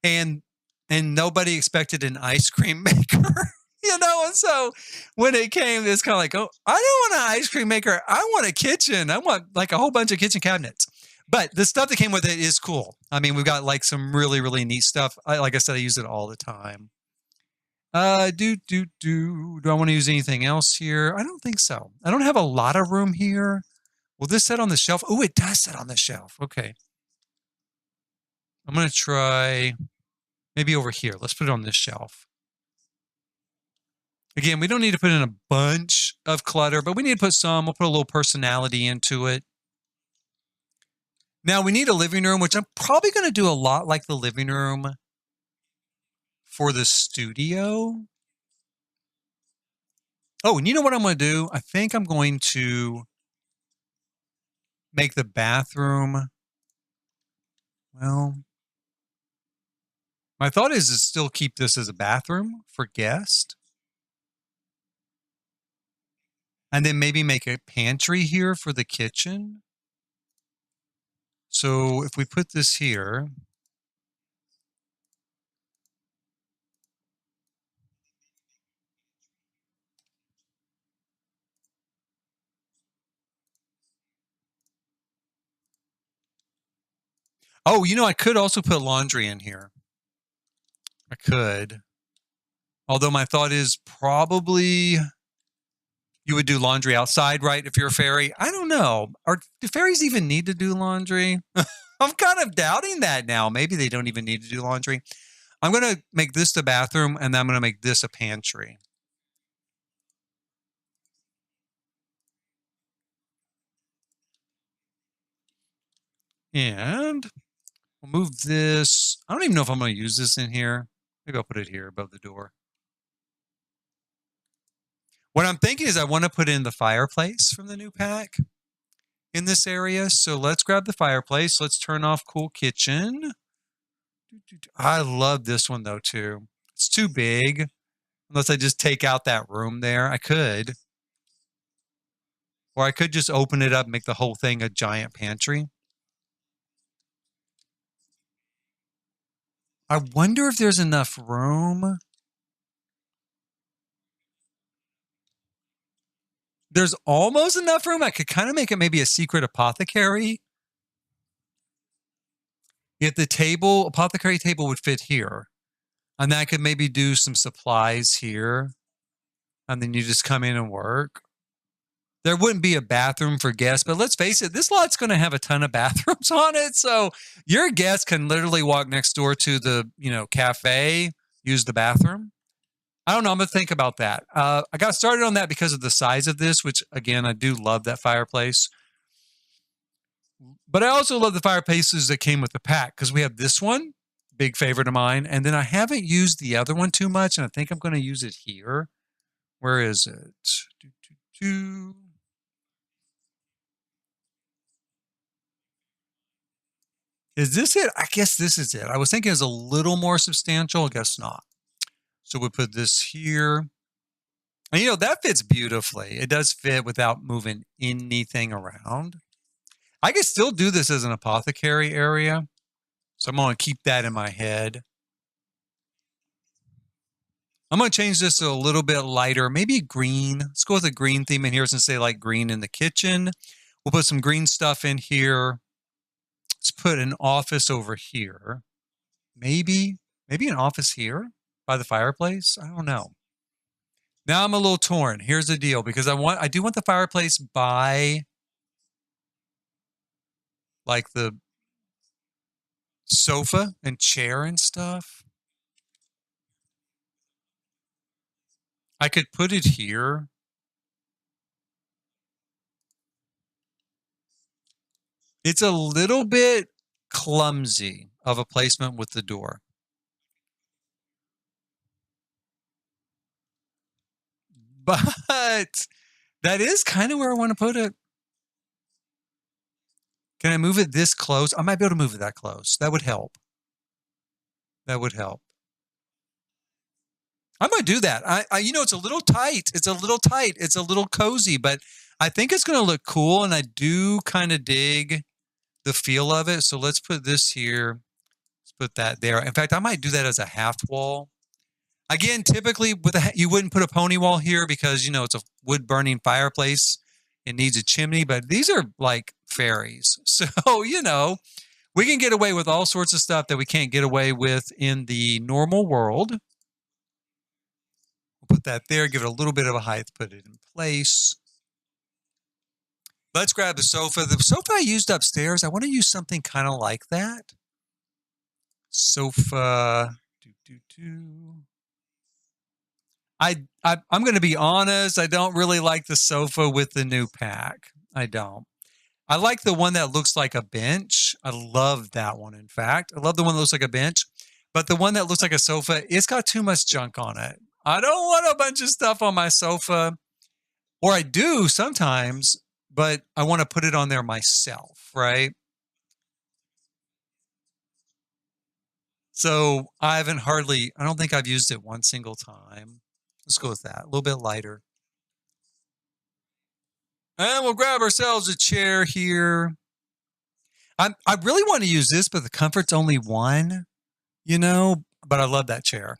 and nobody expected an ice cream maker. And so when it came, it's kind of like, oh, I don't want an ice cream maker. I want a kitchen. I want like a whole bunch of kitchen cabinets. But the stuff that came with it is cool. I mean, we've got like some really, really neat stuff. Like I said, I use it all the time. Do I want to use anything else here? I don't think so. I don't have a lot of room here. Will this set on the shelf? Oh, it does set on the shelf. Okay. I'm going to try maybe over here. Let's put it on this shelf. Again, we don't need to put in a bunch of clutter, but we need to put some. We'll put a little personality into it. Now we need a living room, which I'm probably going to do a lot like the living room for the studio. Oh, and you know what I'm going to do? I think I'm going to make the bathroom. Well, my thought is to still keep this as a bathroom for guests. And then maybe make a pantry here for the kitchen. So if we put this here. Oh, I could also put laundry in here. I could. Although my thought is probably you would do laundry outside, right? If you're a fairy. I don't know. Do fairies even need to do laundry? I'm kind of doubting that now. Maybe they don't even need to do laundry. I'm going to make this the bathroom, and then I'm going to make this a pantry. And we'll move this. I don't even know if I'm going to use this in here. Maybe I'll put it here above the door. What I'm thinking is I want to put in the fireplace from the new pack in this area. So let's grab the fireplace. Let's turn off Cool Kitchen. I love this one though too. It's too big. Unless I just take out that room there. I could. Or I could just open it up and make the whole thing a giant pantry. I wonder if there's enough room. There's almost enough room. I could kind of make it maybe a secret apothecary. If the table, apothecary table would fit here. And then I could maybe do some supplies here. And then you just come in and work. There wouldn't be a bathroom for guests, but let's face it, this lot's going to have a ton of bathrooms on it. So your guests can literally walk next door to the, cafe, use the bathroom. I don't know. I'm going to think about that. I got started on that because of the size of this, which again, I do love that fireplace. But I also love the fireplaces that came with the pack because we have this one, big favorite of mine. And then I haven't used the other one too much. And I think I'm going to use it here. Where is it? Is this it? I guess this is it. I was thinking it was a little more substantial. I guess not. So we put this here. And that fits beautifully. It does fit without moving anything around. I could still do this as an apothecary area. So I'm going to keep that in my head. I'm going to change this to a little bit lighter, maybe green. Let's go with a green theme in here since they like green in the kitchen. We'll put some green stuff in here. Let's put an office over here. Maybe an office here by the fireplace. I don't know. Now I'm a little torn. Here's the deal, because I do want the fireplace by like the sofa and chair and stuff. I could put it here. It's a little bit clumsy of a placement with the door. But that is kind of where I want to put it. Can I move it this close? I might be able to move it that close. That would help. That would help. I might do that. It's a little tight. It's a little tight. It's a little cozy, but I think it's going to look cool. And I do kind of dig the feel of it. So let's put this here. Let's put that there. In fact, I might do that as a half wall. Again, typically you wouldn't put a pony wall here because, it's a wood burning fireplace. It needs a chimney, but these are like fairies. So, we can get away with all sorts of stuff that we can't get away with in the normal world. We'll put that there, give it a little bit of a height, put it in place. Let's grab the sofa. The sofa I used upstairs, I want to use something kind of like that. Sofa. I'm going to be honest. I don't really like the sofa with the new pack. I don't. I like the one that looks like a bench. I love that one. In fact, I love the one that looks like a bench. But the one that looks like a sofa, it's got too much junk on it. I don't want a bunch of stuff on my sofa. Or I do sometimes, but I want to put it on there myself, right? So I don't think I've used it one single time. Let's go with that. A little bit lighter. And we'll grab ourselves a chair here. I really want to use this, but the comfort's only one, but I love that chair.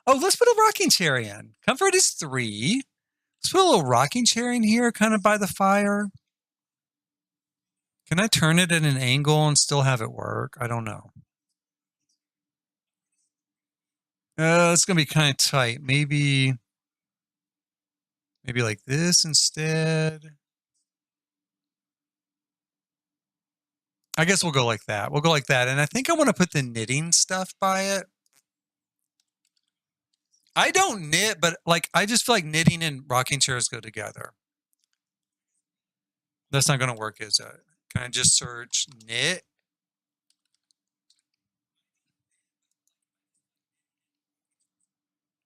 Oh, let's put a rocking chair in. Comfort is 3. Let's put a little rocking chair in here, kind of by the fire. Can I turn it at an angle and still have it work? I don't know. It's going to be kind of tight. Maybe like this instead. I guess we'll go like that. We'll go like that. And I think I want to put the knitting stuff by it. I don't knit, but I just feel like knitting and rocking chairs go together. That's not going to work, is it? Can I just search knit?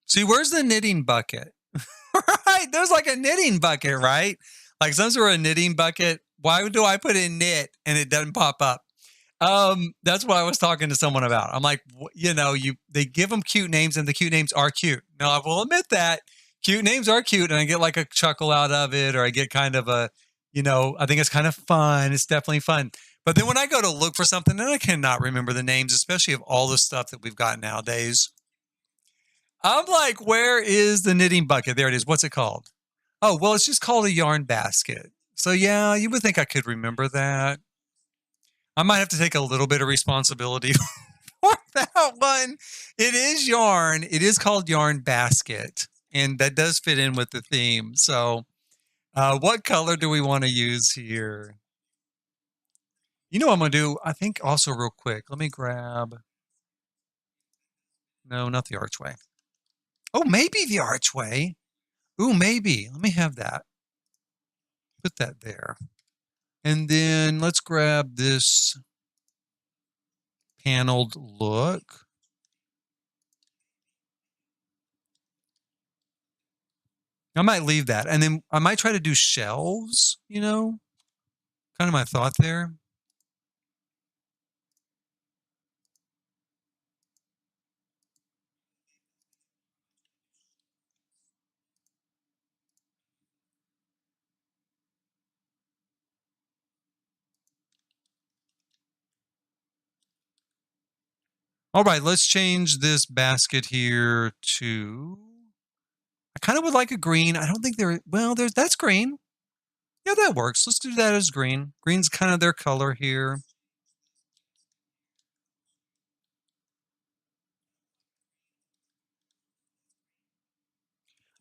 See, where's the knitting bucket? Right, there's like a knitting bucket, right? Like some sort of knitting bucket. Why do I put in knit and it doesn't pop up? That's what I was talking to someone about. I'm like, they give them cute names and the cute names are cute. Now I will admit that cute names are cute and I get like a chuckle out of it, or I get kind of I think it's kind of fun. It's definitely fun. But then when I go to look for something and I cannot remember the names, especially of all the stuff that we've got nowadays, I'm like, where is the knitting bucket? There it is. What's it called? Oh, well, it's just called a yarn basket. So yeah, you would think I could remember that. I might have to take a little bit of responsibility for that one. It is yarn. It is called yarn basket, and that does fit in with the theme. So, what color do we want to use here? You know what I'm going to do? I think also real quick. Let me grab. No, not the archway. Oh, maybe the archway. Ooh, maybe. Let me have that. Put that there. And then let's grab this paneled look. I might leave that. And then I might try to do shelves, kind of my thought there. All right, let's change this basket here to, I kind of would like a green. I don't think that's green. Yeah, that works. Let's do that as green. Green's kind of their color here.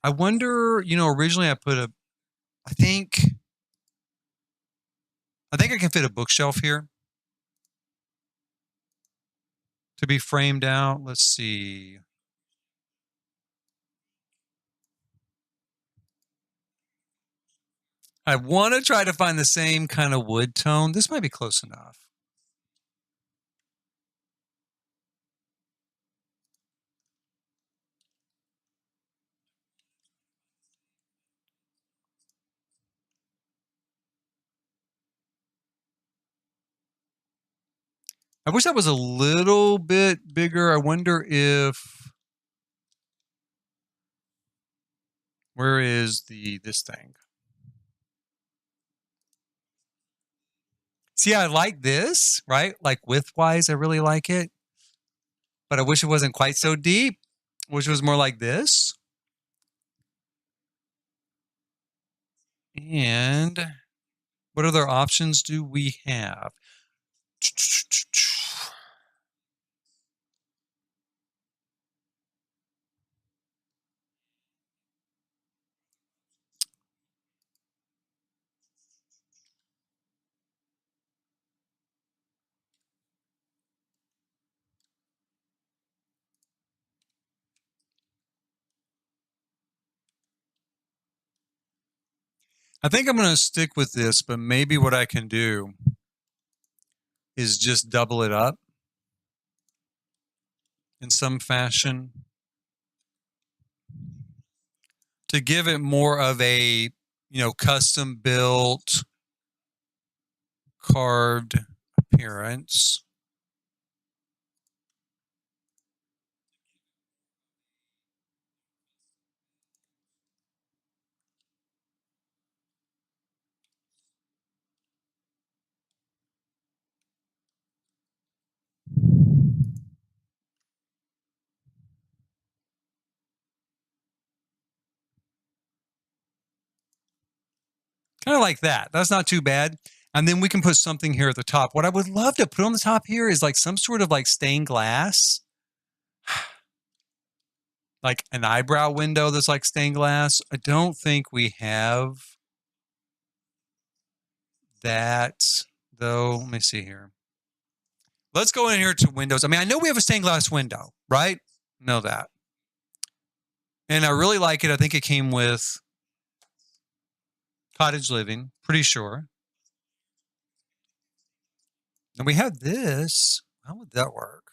I wonder, originally I think I can fit a bookshelf here to be framed out. Let's see. I want to try to find the same kind of wood tone. This might be close enough. I wish that was a little bit bigger. I wonder where is this thing? See, I like this, right? Like widthwise, I really like it. But I wish it wasn't quite so deep. I wish it was more like this. And what other options do we have? I think I'm going to stick with this, but maybe what I can do is just double it up in some fashion to give it more of a, custom built, carved appearance. Kind of like that. That's not too bad. And then we can put something here at the top. What I would love to put on the top here is like some sort of like stained glass, like an eyebrow window that's like stained glass. I don't think we have that though. Let me see here. Let's go in here to windows. I mean, I know we have a stained glass window, right? Know that. And I really like it. I think it came with Cottage Living, pretty sure. And we have this. How would that work?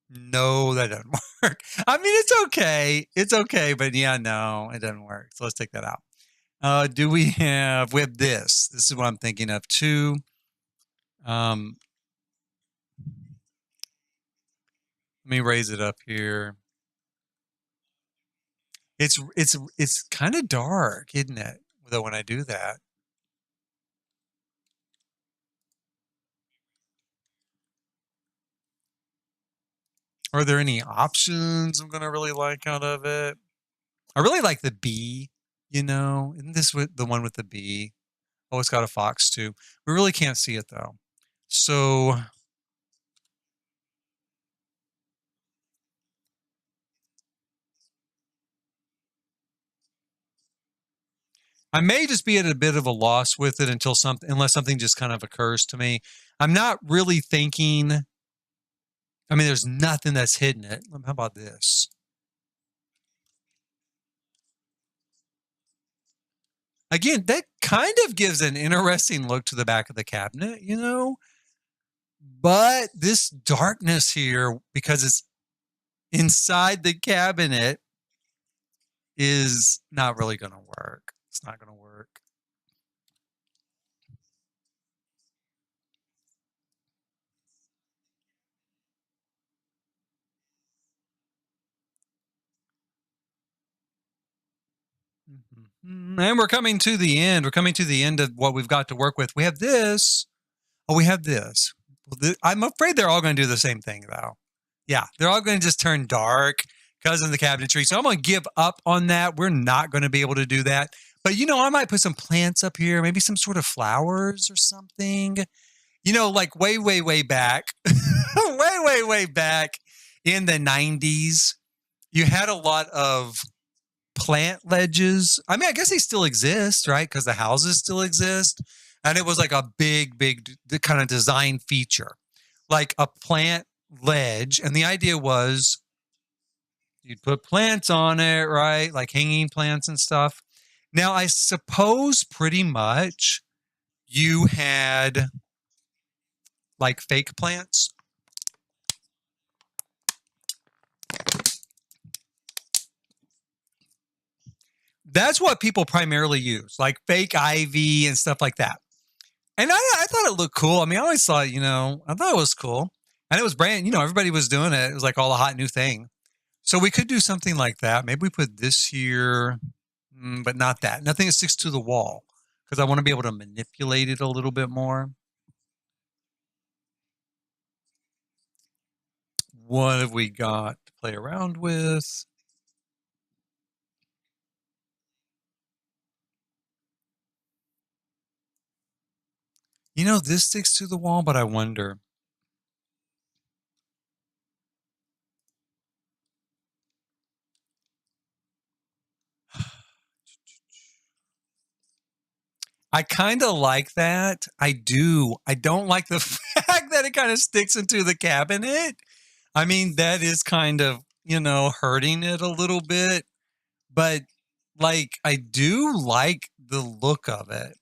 No, that doesn't work. I mean, it's okay. It's okay, but yeah, no, it doesn't work. So let's take that out. Do we have this? This is what I'm thinking of too. Um, Let me raise it up here. It's kind of dark, isn't it? Though when I do that. Are there any options I'm gonna really like out of it? I really like the bee, Isn't this with the one with the bee? Oh, it's got a fox too. We really can't see it though. So I may just be at a bit of a loss with it unless something just kind of occurs to me. I'm not really thinking. I mean, there's nothing that's hitting it. How about this? Again, that kind of gives an interesting look to the back of the cabinet. But this darkness here, because it's inside the cabinet, is not really going to work. It's not going to work. And we're coming to the end. We're coming to the end of what we've got to work with. We have this. Oh, we have this. Well, I'm afraid they're all going to do the same thing, though. Yeah, they're all going to just turn dark because of the cabinetry. So I'm going to give up on that. We're not going to be able to do that. But, I might put some plants up here, maybe some sort of flowers or something. Like way, way, way back, way, way, way back in the 90s, you had a lot of plant ledges. I mean, I guess they still exist, right? Because the houses still exist. And it was like a big, big kind of design feature, like a plant ledge. And the idea was you'd put plants on it, right? Like hanging plants and stuff. Now, I suppose pretty much you had like fake plants. That's what people primarily use, like fake ivy and stuff like that. And I thought it looked cool. I mean, I always thought, I thought it was cool. And it was everybody was doing it. It was like all a hot new thing. So we could do something like that. Maybe we put this here, but not that. Nothing that sticks to the wall because I want to be able to manipulate it a little bit more. What have we got to play around with? This sticks to the wall, but I wonder. I kind of like that. I do. I don't like the fact that it kind of sticks into the cabinet. I mean, that is kind of, hurting it a little bit, but like I do like the look of it.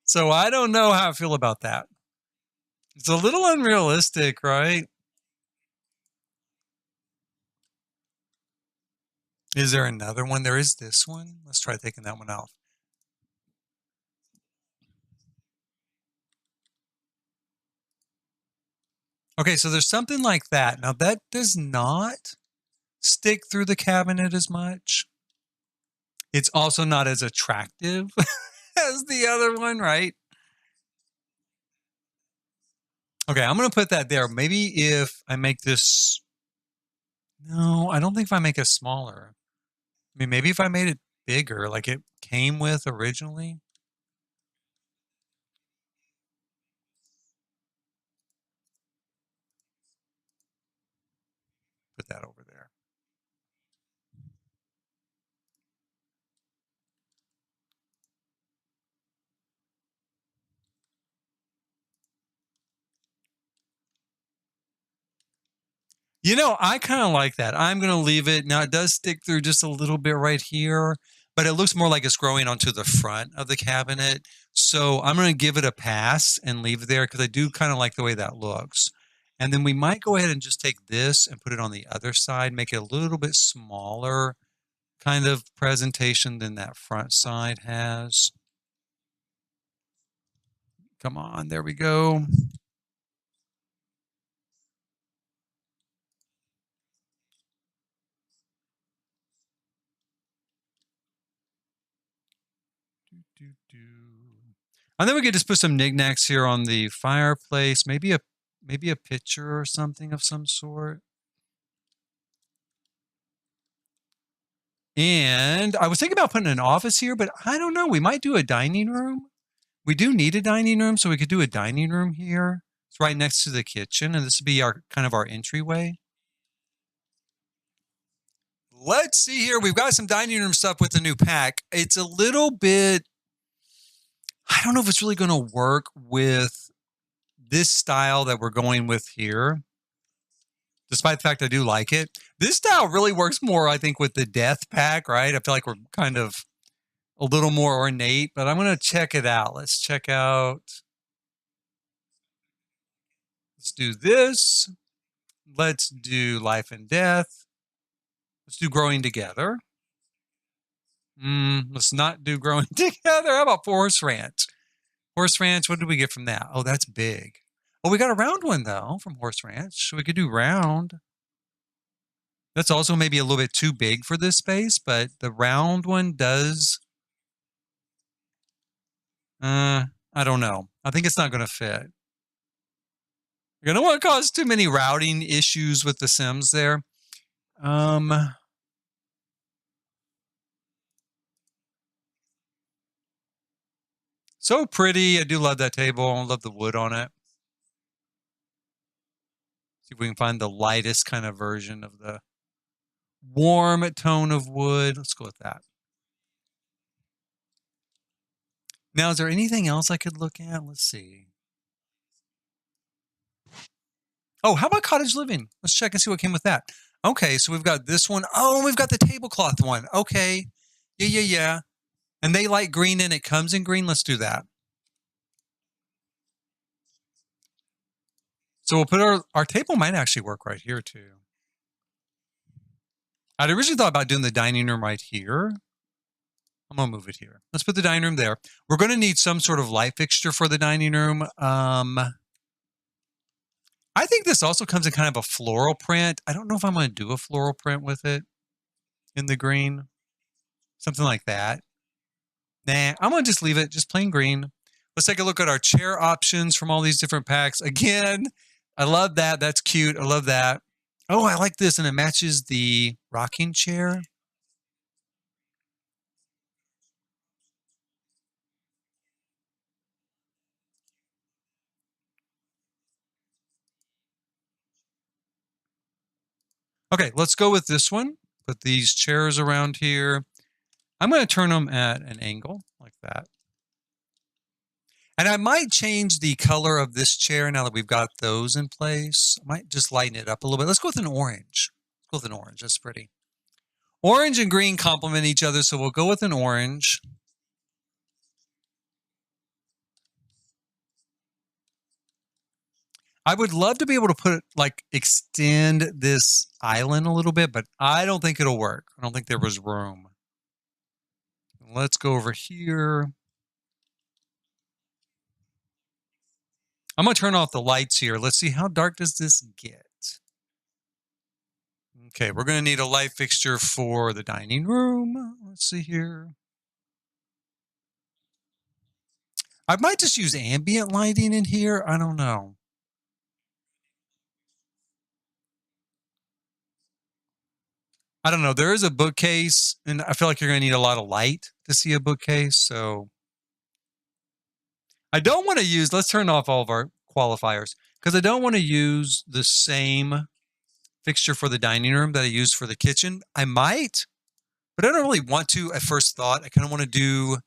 So I don't know how I feel about that. It's a little unrealistic, right? Is there another one? There is this one. Let's try taking that one off. Okay, so there's something like that. Now that does not stick through the cabinet as much. It's also not as attractive as the other one, right? Okay, I'm going to put that there. Maybe if I make this. No, I don't think if I make it smaller. I mean, maybe if I made it bigger, like it came with originally, put that over there. I kind of like that. I'm going to leave it. Now, it does stick through just a little bit right here, but it looks more like it's growing onto the front of the cabinet. So I'm going to give it a pass and leave it there because I do kind of like the way that looks. And then we might go ahead and just take this and put it on the other side, make it a little bit smaller kind of presentation than that front side has. Come on, there we go. And then we could just put some knickknacks here on the fireplace, maybe a picture or something of some sort. And I was thinking about putting an office here, but I don't know. We might do a dining room. We do need a dining room, so we could do a dining room here. It's right next to the kitchen, and this would be our kind of our entryway. Let's see here. We've got some dining room stuff with the new pack. It's a little bit, I don't know if it's really going to work with this style that we're going with here, despite the fact I do like it. This style really works more, I think, with the death pack, right? I feel like we're kind of a little more ornate, but I'm going to check it out. Let's check out. Let's do this. Let's do life and death. Let's do growing together. Let's not do growing together. How about Horse Ranch? Horse Ranch, what did we get from that? Oh, that's big. Oh, we got a round one, though, from Horse Ranch. We could do round. That's also maybe a little bit too big for this space, but the round one does. I don't know. I think it's not going to fit. You're going to want to cause too many routing issues with the Sims there. So pretty. I do love that table. I love the wood on it. See if we can find the lightest kind of version of the warm tone of wood. Let's go with that. Now, is there anything else I could look at? Let's see. Oh, how about cottage living? Let's check and see what came with that. Okay, so we've got this one. Oh, we've got the tablecloth one. Okay. Yeah. And they like green and it comes in green. Let's do that. So we'll put our table might actually work right here too. I'd originally thought about doing the dining room right here. I'm going to move it here. Let's put the dining room there. We're going to need some sort of light fixture for the dining room. I think this also comes in kind of a floral print. I don't know if I'm going to do a floral print with it in the green. Something like that. Nah, I'm going to just leave it just plain green. Let's take a look at our chair options from all these different packs. Again, I love that. That's cute. I love that. Oh, I like this, and it matches the rocking chair. Okay, let's go with this one. Put these chairs around here. I'm going to turn them at an angle like that. And I might change the color of this chair now that we've got those in place. I might just lighten it up a little bit. Let's go with an orange. Let's go with an orange. That's pretty. Orange and green complement each other, so we'll go with an orange. I would love to be able to extend this island a little bit, but I don't think it'll work. I don't think there was room. Let's go over here. I'm going to turn off the lights here. Let's see, how dark does this get? Okay, we're going to need a light fixture for the dining room. Let's see here. I might just use ambient lighting in here. I don't know. I don't know. There is a bookcase, and I feel like you're going to need a lot of light to see a bookcase. So I don't want to use, let's turn off all of our qualifiers because I don't want to use the same fixture for the dining room that I used for the kitchen. I might, but I don't really want to at first thought. I kind of want to do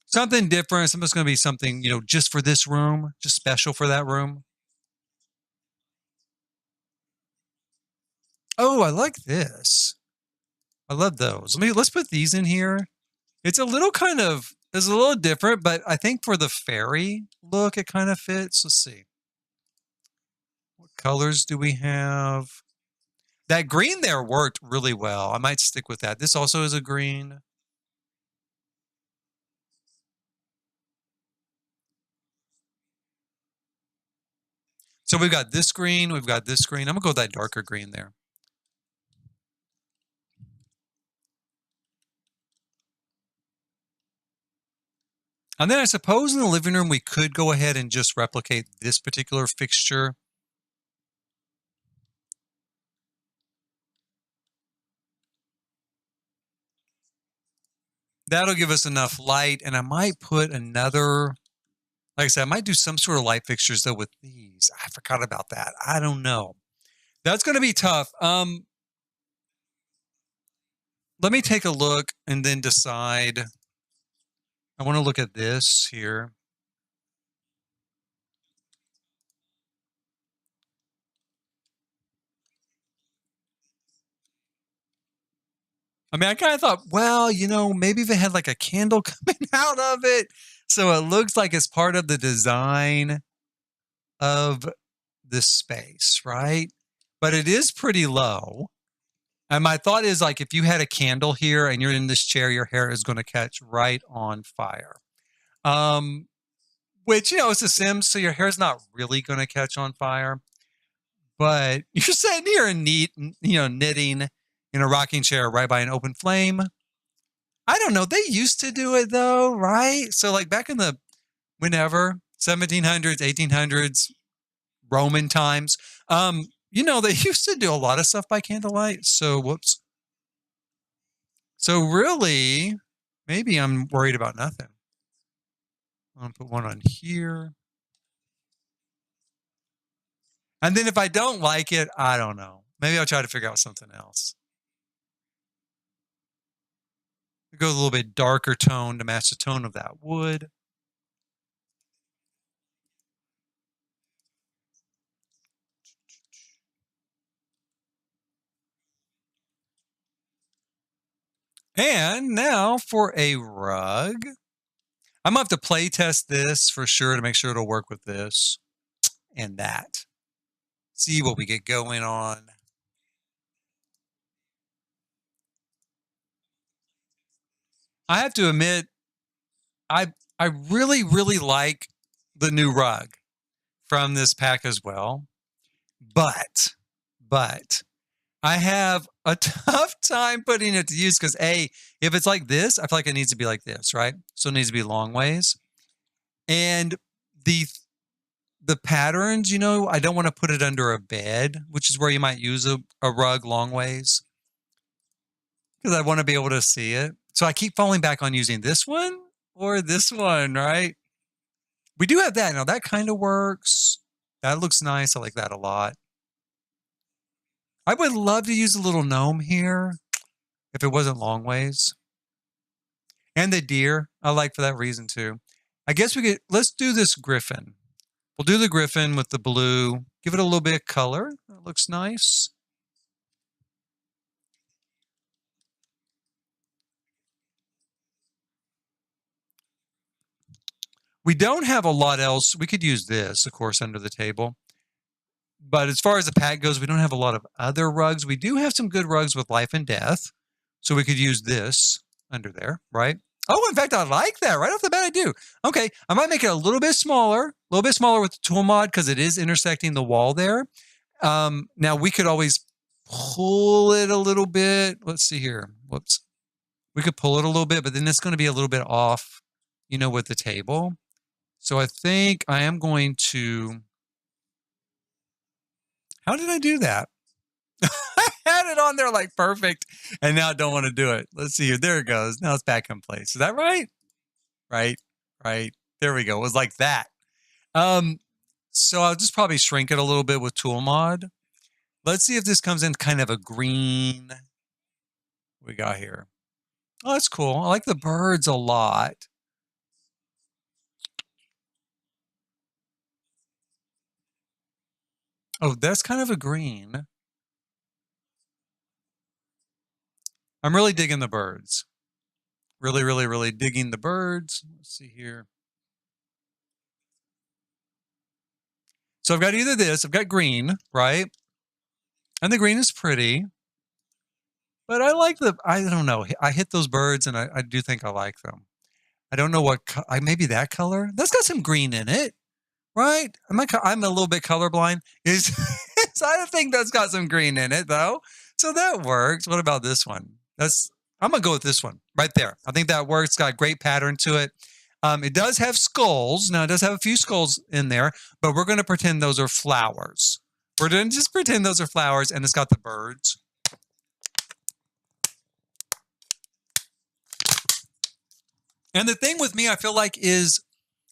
something different. Something's going to be something, just for this room, just special for that room. Oh, I like this. I love those. Let's put these in here. It's a little different, but I think for the fairy look, it kind of fits. Let's see. What colors do we have? That green there worked really well. I might stick with that. This also is a green. So we've got this green, we've got this green. I'm gonna go with that darker green there. And then I suppose in the living room, we could go ahead and just replicate this particular fixture. That'll give us enough light. And I might put another, like I said, I might do some sort of light fixtures though with these. I forgot about that. I don't know. That's going to be tough. Let me take a look and then decide. I want to look at this here. I mean, I kind of thought, well, maybe they had like a candle coming out of it. So it looks like it's part of the design of this space, right? But it is pretty low. And my thought is like if you had a candle here and you're in this chair, your hair is going to catch right on fire. Um, which, it's a Sims, so your hair's not really going to catch on fire. But you're sitting here and knitting in a rocking chair right by an open flame. I don't know. They used to do it though, right? So like back in the whenever 1700s, 1800s, Roman times, they used to do a lot of stuff by candlelight. So whoops. So really, maybe I'm worried about nothing. I'm gonna put one on here. And then if I don't like it, I don't know. Maybe I'll try to figure out something else. Go a little bit darker tone to match the tone of that wood. And now for a rug. I'm gonna have to play test this for sure to make sure it'll work with this and that. See what we get going on. I have to admit, I really, really like the new rug from this pack as well. But I have a tough time putting it to use because if it's like this, I feel like it needs to be like this, right? So it needs to be long ways. And the the patterns, I don't want to put it under a bed, which is where you might use a rug long ways because I want to be able to see it. So I keep falling back on using this one or this one, right? We do have that. Now that kind of works. That looks nice. I like that a lot. I would love to use a little gnome here if it wasn't long ways. And the deer, I like for that reason too. I guess let's do this griffin. We'll do the griffin with the blue. Give it a little bit of color. That looks nice. We don't have a lot else. We could use this, of course, under the table. But as far as the pack goes, we don't have a lot of other rugs. We do have some good rugs with life and death. So we could use this under there, right? Oh, in fact, I like that. Right off the bat, I do. Okay, I might make it a little bit smaller with the tool mod because it is intersecting the wall there. Now we could always pull it a little bit. Let's see here. Whoops. We could pull it a little bit, but then it's going to be a little bit off, with the table. So I think I am going to. How did I do that? I had it on there like perfect, and now I don't want to do it. Let's see here. There it goes. Now it's back in place. Is that right? Right. Right. There we go. It was like that. Um, so I'll just probably shrink it a little bit with tool mod. Let's see if this comes in kind of a green. We got here. Oh, that's cool. I like the birds a lot. Oh, that's kind of a green. I'm really digging the birds. Really, really, really digging the birds. Let's see here. So I've got either this, I've got green, right? And the green is pretty, but I don't know. I hit those birds and I do think I like them. I don't know what, maybe that color. That's got some green in it, right? I'm a little bit colorblind. So I think that's got some green in it though. So that works. What about this one? I'm going to go with this one right there. I think that works. It's got a great pattern to it. It does have skulls. Now, it does have a few skulls in there, but we're going to pretend those are flowers. We're going to just pretend those are flowers, and it's got the birds. And the thing with me, I feel like, is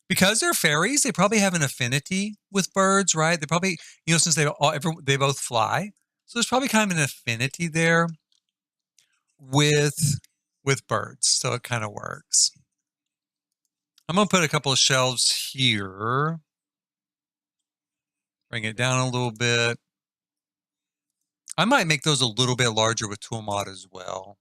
because they're fairies, they probably have an affinity with birds, right? They probably, since they both fly, so there's probably kind of an affinity there with birds. So it kind of works. I'm going to put a couple of shelves here. Bring it down a little bit. I might make those a little bit larger with tool mod as well.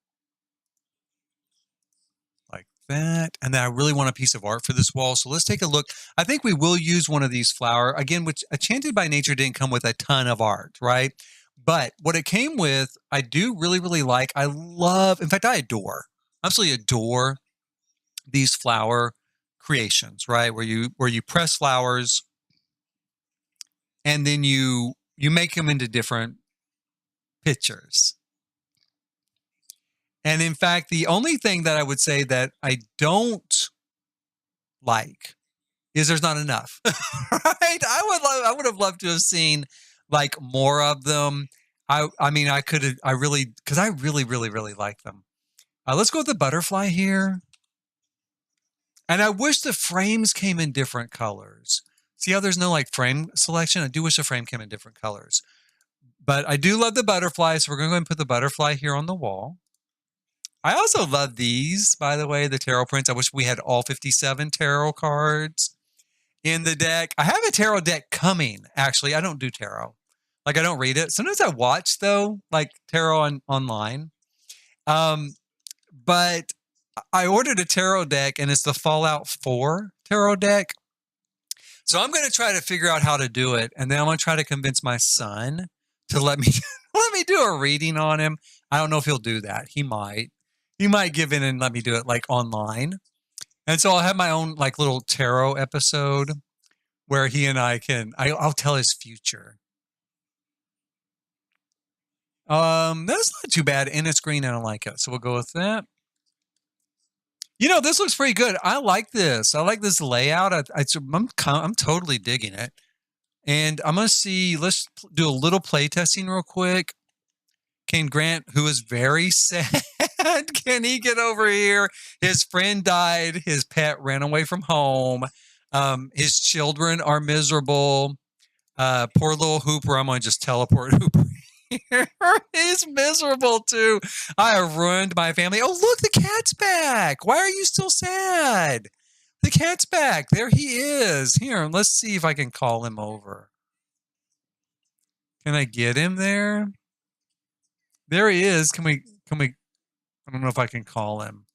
Like that. And then I really want a piece of art for this wall. So let's take a look. I think we will use one of these flower. Again, which Enchanted by Nature didn't come with a ton of art, right? But what it came with, I do really, really like. I love, in fact, I absolutely adore these flower creations, right? Where you press flowers and then you make them into different pictures. And in fact, the only thing that I would say that I don't like is there's not enough. Right? I would have loved to have seen like more of them. I really like them. Let's go with the butterfly here. And I wish the frames came in different colors. See how there's no like frame selection? I do wish the frame came in different colors. But I do love the butterfly, so we're going to go and put the butterfly here on the wall. I also love these, by the way, the tarot prints. I wish we had all 57 tarot cards in the deck. I have a tarot deck coming, actually. I don't do tarot. Like, I don't read it. Sometimes I watch, though, like tarot online. But I ordered a tarot deck, and it's the Fallout 4 tarot deck. So I'm going to try to figure out how to do it, and then I'm going to try to convince my son to let me do a reading on him. I don't know if he'll do that. He might give in and let me do it like online. And so I'll have my own like little tarot episode where he and I'll tell his future. That's not too bad. And it's green. I don't like it. So we'll go with that. This looks pretty good. I like this. I like this layout. I'm totally digging it. And I'm going to see, let's do a little play testing real quick. Can Grant, who is very sad, can he get over here? His friend died. His pet ran away from home. His children are miserable. Poor little Hooper. I'm going to just teleport Hooper here. He's miserable too. I have ruined my family. Oh, look, the cat's back. Why are you still sad? The cat's back. There he is. Here, let's see if I can call him over. Can I get him there? There he is. Can we, I don't know if I can call him.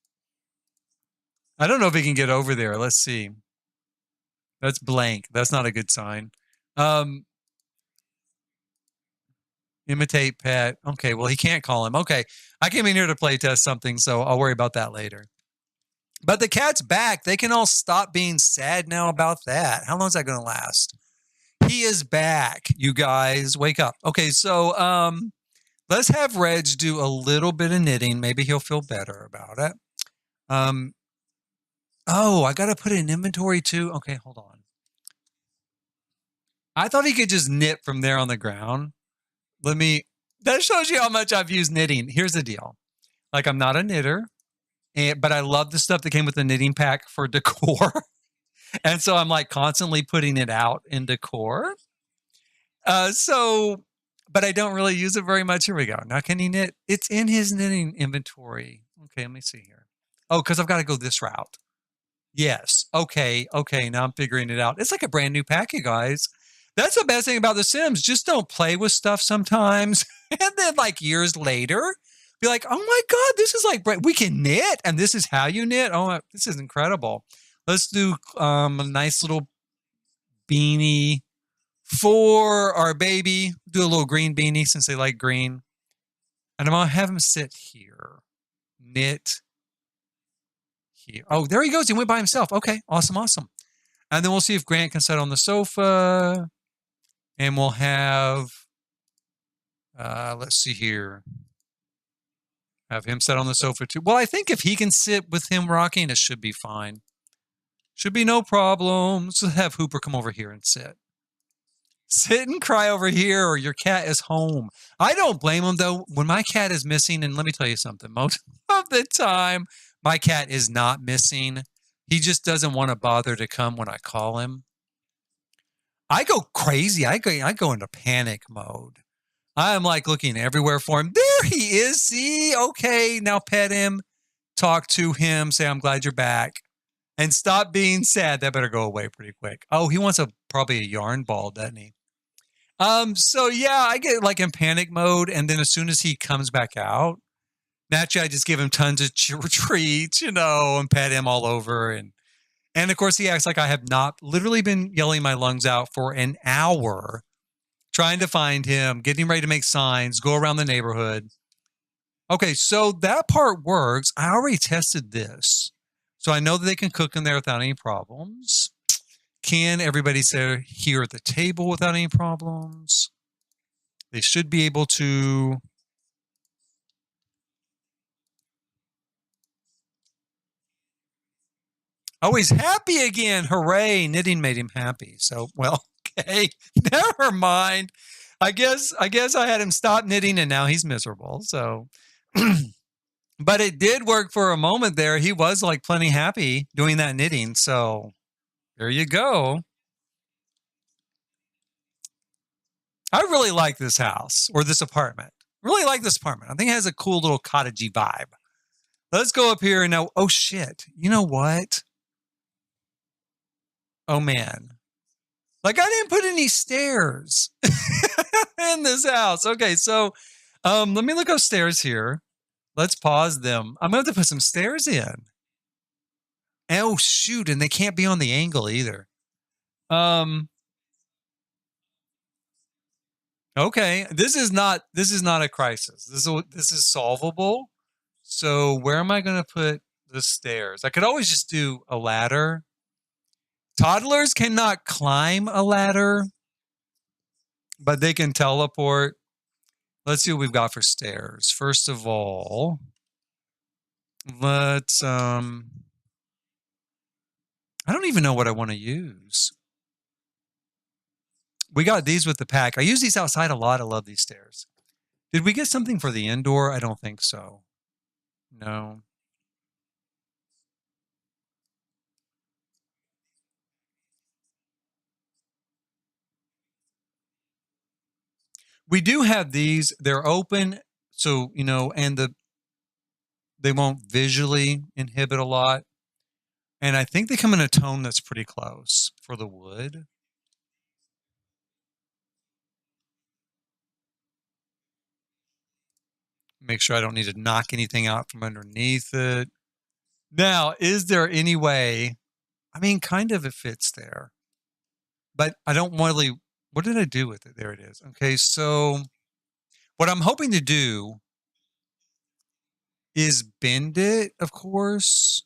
I don't know if he can get over there. Let's see. That's blank. That's not a good sign. Imitate pet. Okay, well, he can't call him. Okay, I came in here to play test something, so I'll worry about that later. But the cat's back. They can all stop being sad now about that. How long is that going to last? He is back, you guys. Wake up. Okay, so let's have Reg do a little bit of knitting. Maybe he'll feel better about it. Oh, I got to put it in inventory too. Okay, hold on. I thought he could just knit from there on the ground. That shows you how much I've used knitting. Here's the deal. Like, I'm not a knitter, but I love the stuff that came with the knitting pack for decor. And so I'm like constantly putting it out in decor. But I don't really use it very much. Here we go. Now, can he knit? It's in his knitting inventory. Okay, let me see here. Oh, because I've got to go this route. Yes. Okay. Now I'm figuring it out. It's like a brand new pack, you guys. That's the best thing about The Sims. Just don't play with stuff sometimes. And then like years later, Be like, oh my God, this is like, we can knit and this is how you knit. Oh, this is incredible. Let's do a nice little beanie for our baby. Do a little green beanie since they like green. And I'm going to have him sit here. Knit here. Oh, there he goes. He went by himself. Okay, awesome, awesome. And then we'll see if Grant can sit on the sofa. And we'll have, let's see here. Have him sit on the sofa too. Well, I think if he can sit with him rocking, it should be fine. Should be no problems. Let's have Hooper come over here and sit. Sit and cry over here or your cat is home. I don't blame him though. When my cat is missing, and let me tell you something, most of the time, my cat is not missing. He just doesn't want to bother to come when I call him. I go crazy. I go into panic mode. I'm like looking everywhere for him. There he is. See? Okay, now pet him, talk to him, say, I'm glad you're back. And stop being sad. That better go away pretty quick. Oh, he wants probably a yarn ball, doesn't he? So yeah, I get like in panic mode. And then as soon as he comes back out, naturally I just give him tons of treats, and pet him all over. And of course he acts like I have not literally been yelling my lungs out for an hour, trying to find him, getting ready to make signs, go around the neighborhood. Okay, so that part works. I already tested this. So I know that they can cook in there without any problems. Can everybody sit here at the table without any problems? They should be able to. Oh, he's happy again. Hooray. Knitting made him happy. So, well, okay. Never mind. I guess I had him stop knitting and now he's miserable. So, but it did work for a moment there. He was like plenty happy doing that knitting. So there you go. I really like this house or this apartment. Really like this apartment. I think it has a cool little cottagey vibe. Let's go up here and now. Oh, shit. You know what? Oh, man. Like, I didn't put any stairs in this house. Okay, so let me look upstairs here. Let's pause them. I'm going to have to put some stairs in. Oh, shoot. And they can't be on the angle either. Okay, this is not a crisis. This is solvable. So where am I going to put the stairs? I could always just do a ladder. Toddlers cannot climb a ladder, but they can teleport. Let's see what we've got for stairs. First of all, let's I don't even know what I want to use. We got these with the pack. I use these outside a lot. I love these stairs. Did we get something for the indoor? I don't think so. No. We do have these. They're open. So, and they won't visually inhibit a lot. And I think they come in a tone that's pretty close for the wood. Make sure I don't need to knock anything out from underneath it. Now, is there any way? I mean, kind of it fits there. But I don't really. What did I do with it? There it is. Okay, so what I'm hoping to do is bend it, of course.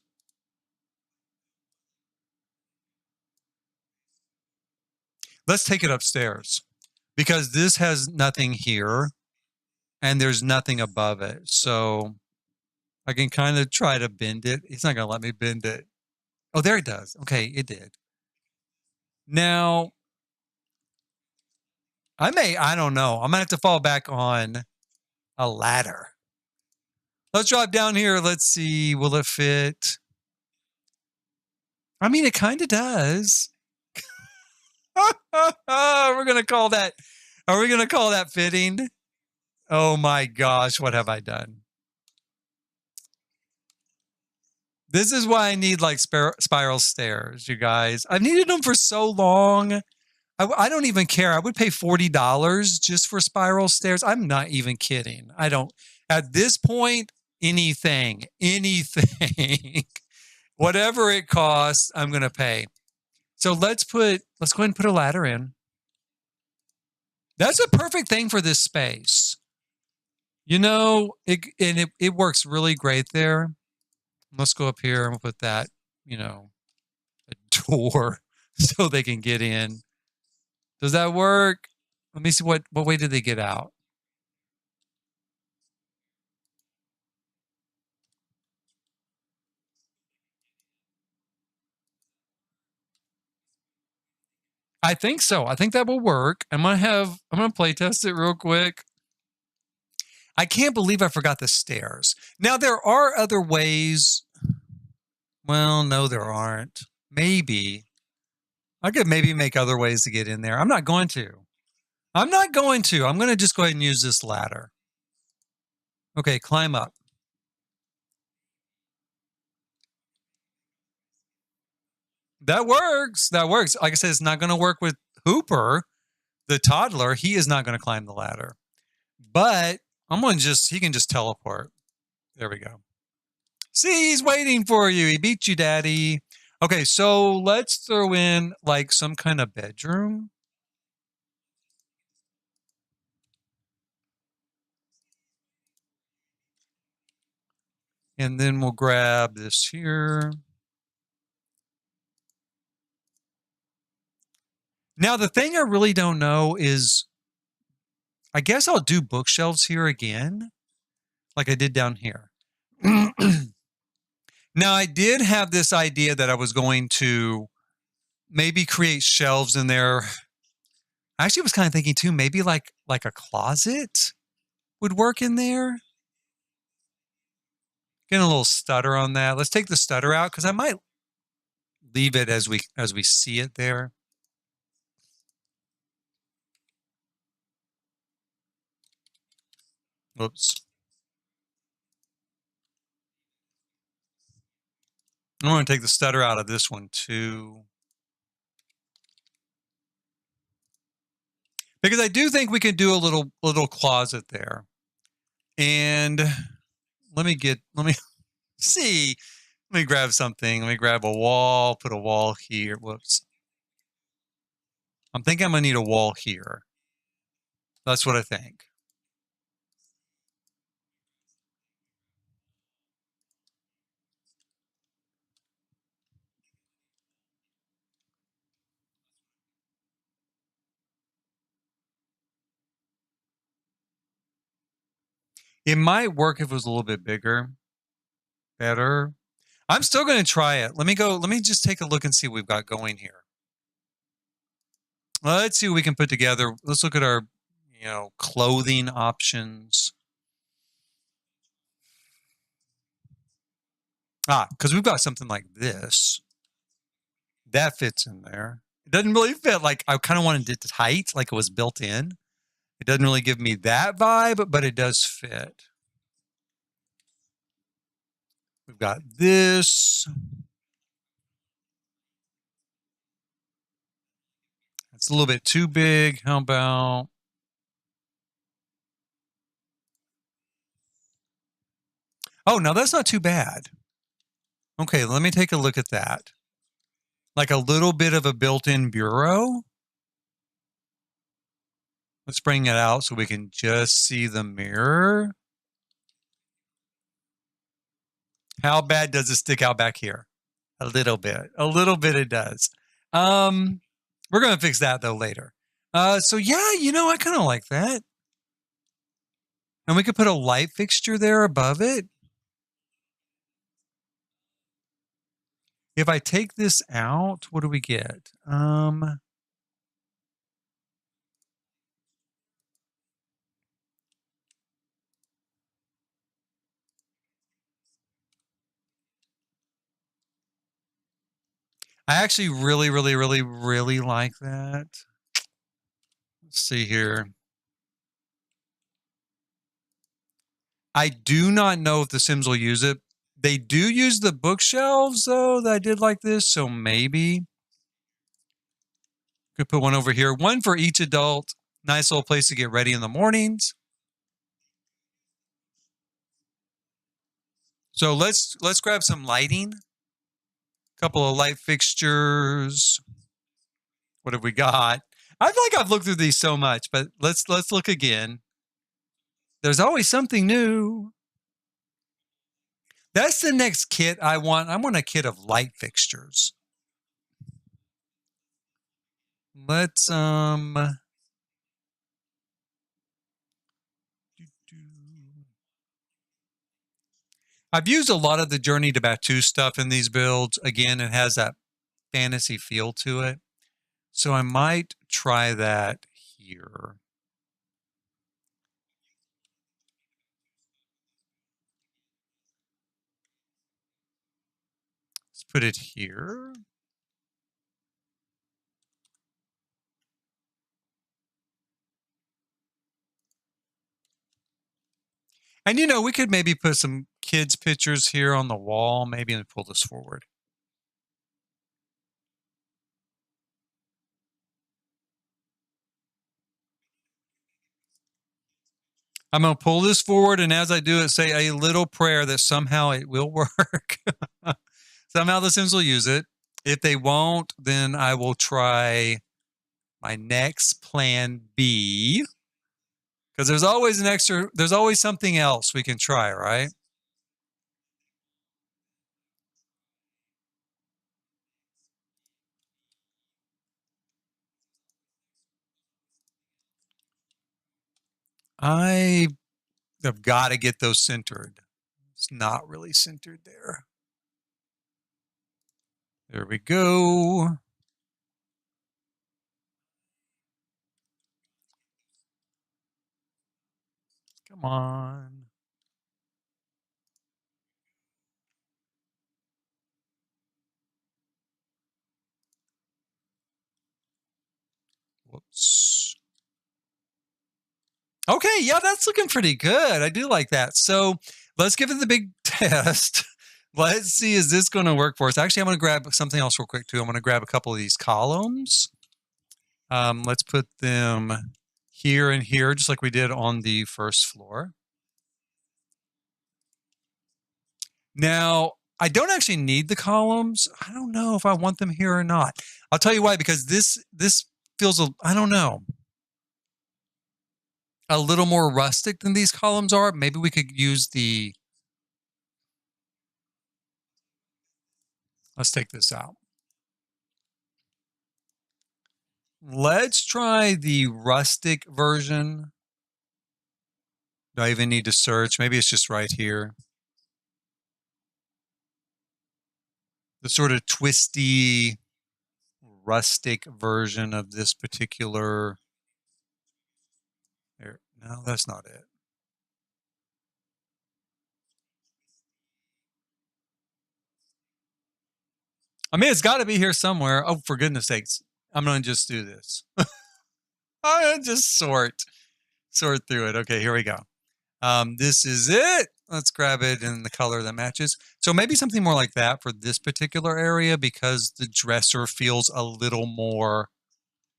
Let's take it upstairs because this has nothing here and there's nothing above it. So I can kind of try to bend it. He's not going to let me bend it. Oh, there it does. Okay, it did. Now, I don't know. I'm going to have to fall back on a ladder. Let's drop down here. Let's see. Will it fit? I mean, it kind of does. Are we going to call that fitting? Oh my gosh, what have I done? This is why I need like spiral stairs, you guys. I've needed them for so long. I don't even care. I would pay $40 just for spiral stairs. I'm not even kidding. I don't. At this point, anything, whatever it costs, I'm going to pay. So let's go ahead and put a ladder in. That's a perfect thing for this space. It works really great there. Let's go up here and we'll put that, a door so they can get in. Does that work? Let me see what way did they get out? I think so. I think that will work. I'm gonna play test it real quick. I can't believe I forgot the stairs. Now there are other ways. Well, no, there aren't. Maybe. I could maybe make other ways to get in there. I'm not going to. I'm not going to. I'm going to just go ahead and use this ladder. Okay, climb up. That works. That works. Like I said, it's not going to work with Hooper, the toddler. He is not going to climb the ladder. But he can just teleport. There we go. See, he's waiting for you. He beat you, Daddy. Okay, so let's throw in like some kind of bedroom. And then we'll grab this here. Now, the thing I really don't know is, I guess I'll do bookshelves here again, like I did down here. Now, I did have this idea that I was going to maybe create shelves in there. I actually was kind of thinking too, maybe like a closet would work in there. Getting a little stutter on that. Let's take the stutter out because I might leave it as we see it there. Oops. I'm going to take the stutter out of this one too. Because I do think we could do a little closet there. And let me see. Let me grab something. Let me grab a wall, put a wall here. Whoops. I'm thinking I'm going to need a wall here. That's what I think. It might work if it was a little bit bigger. Better. I'm still going to try it. Let me just take a look and see what we've got going here. Let's see what we can put together. Let's look at our, clothing options. Because we've got something like this. That fits in there. It doesn't really fit. Like, I kind of wanted it tight, like it was built in. It doesn't really give me that vibe, but it does fit. We've got this. It's a little bit too big. How about... Oh, no, that's not too bad. Okay, let me take a look at that. Like a little bit of a built-in bureau. Let's bring it out so we can just see the mirror. How bad does it stick out back here? A little bit. A little bit it does. We're going to fix that, though, later. So, yeah, I kind of like that. And we could put a light fixture there above it. If I take this out, what do we get? I actually really, really, really, really like that. Let's see here. I do not know if the Sims will use it. They do use the bookshelves, though, that I did like this, so maybe. Could put one over here. One for each adult. Nice little place to get ready in the mornings. So let's grab some lighting. A couple of light fixtures. What have we got? I feel like I've looked through these so much, but let's look again. There's always something new. That's the next kit I want. I want a kit of light fixtures. Let's I've used a lot of the Journey to Batuu stuff in these builds. Again, it has that fantasy feel to it. So I might try that here. Let's put it here. And you know, we could maybe put some kids' pictures here on the wall, maybe, and pull this forward. I'm going to pull this forward, and as I do it, say a little prayer that somehow it will work. Somehow the Sims will use it. If they won't, then I will try my next plan B. Because there's always there's always something else we can try, right? I have got to get those centered. It's not really centered there. There we go. Come on. Whoops. Okay, yeah, that's looking pretty good. I do like that. So let's give it the big test. Let's see, is this going to work for us? Actually, I'm going to grab something else real quick, too. I'm going to grab a couple of these columns. Let's put them here and here, just like we did on the first floor. Now, I don't actually need the columns. I don't know if I want them here or not. I'll tell you why, because this feels, I don't know, a little more rustic than these columns are. Maybe we could use let's take this out. Let's try the rustic version. Do I even need to search? Maybe it's just right here. The sort of twisty, rustic version of this particular. There. No, that's not it. I mean, it's got to be here somewhere. Oh, for goodness sakes. I'm going to just do this. I'm going to just sort through it. Okay, here we go. This is it. Let's grab it in the color that matches. So maybe something more like that for this particular area, because the dresser feels a little more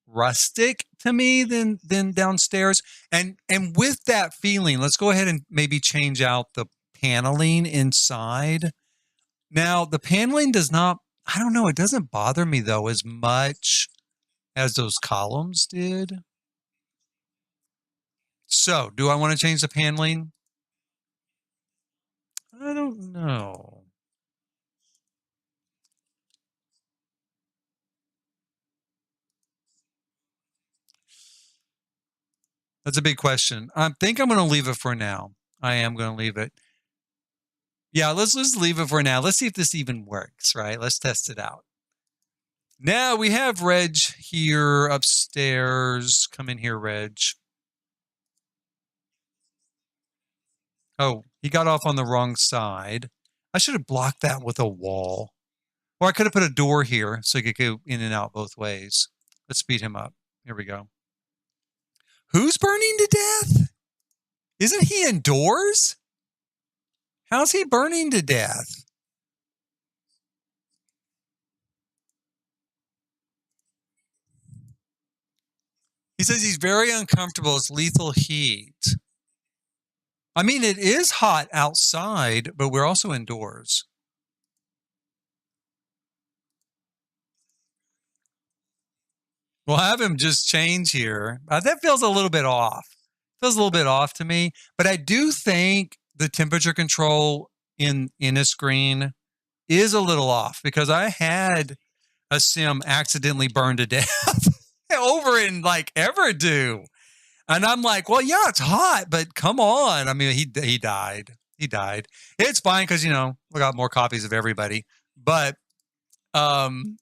rustic to me than downstairs. And with that feeling, let's go ahead and maybe change out the paneling inside. Now, the paneling does not, I don't know, it doesn't bother me though as much as those columns did. So, do I want to change the paneling? I don't know. That's a big question. I think I'm going to leave it for now. I am going to leave it. Yeah, let's just leave it for now. Let's see if this even works, right? Let's test it out. Now we have Reg here upstairs. Come in here, Reg. Oh, he got off on the wrong side. I should have blocked that with a wall. Or I could have put a door here so he could go in and out both ways. Let's speed him up. Here we go. Who's burning to death? Isn't he indoors? How's he burning to death? He says he's very uncomfortable. It's lethal heat. I mean, it is hot outside, but we're also indoors. We'll have him just change here. That feels a little bit off. Feels a little bit off to me, but I do think the temperature control in a screen is a little off because I had a sim accidentally burned to death over in like Everdo. And I'm like, well, yeah, it's hot, but come on. I mean, he died. He died. It's fine because we got more copies of everybody. But um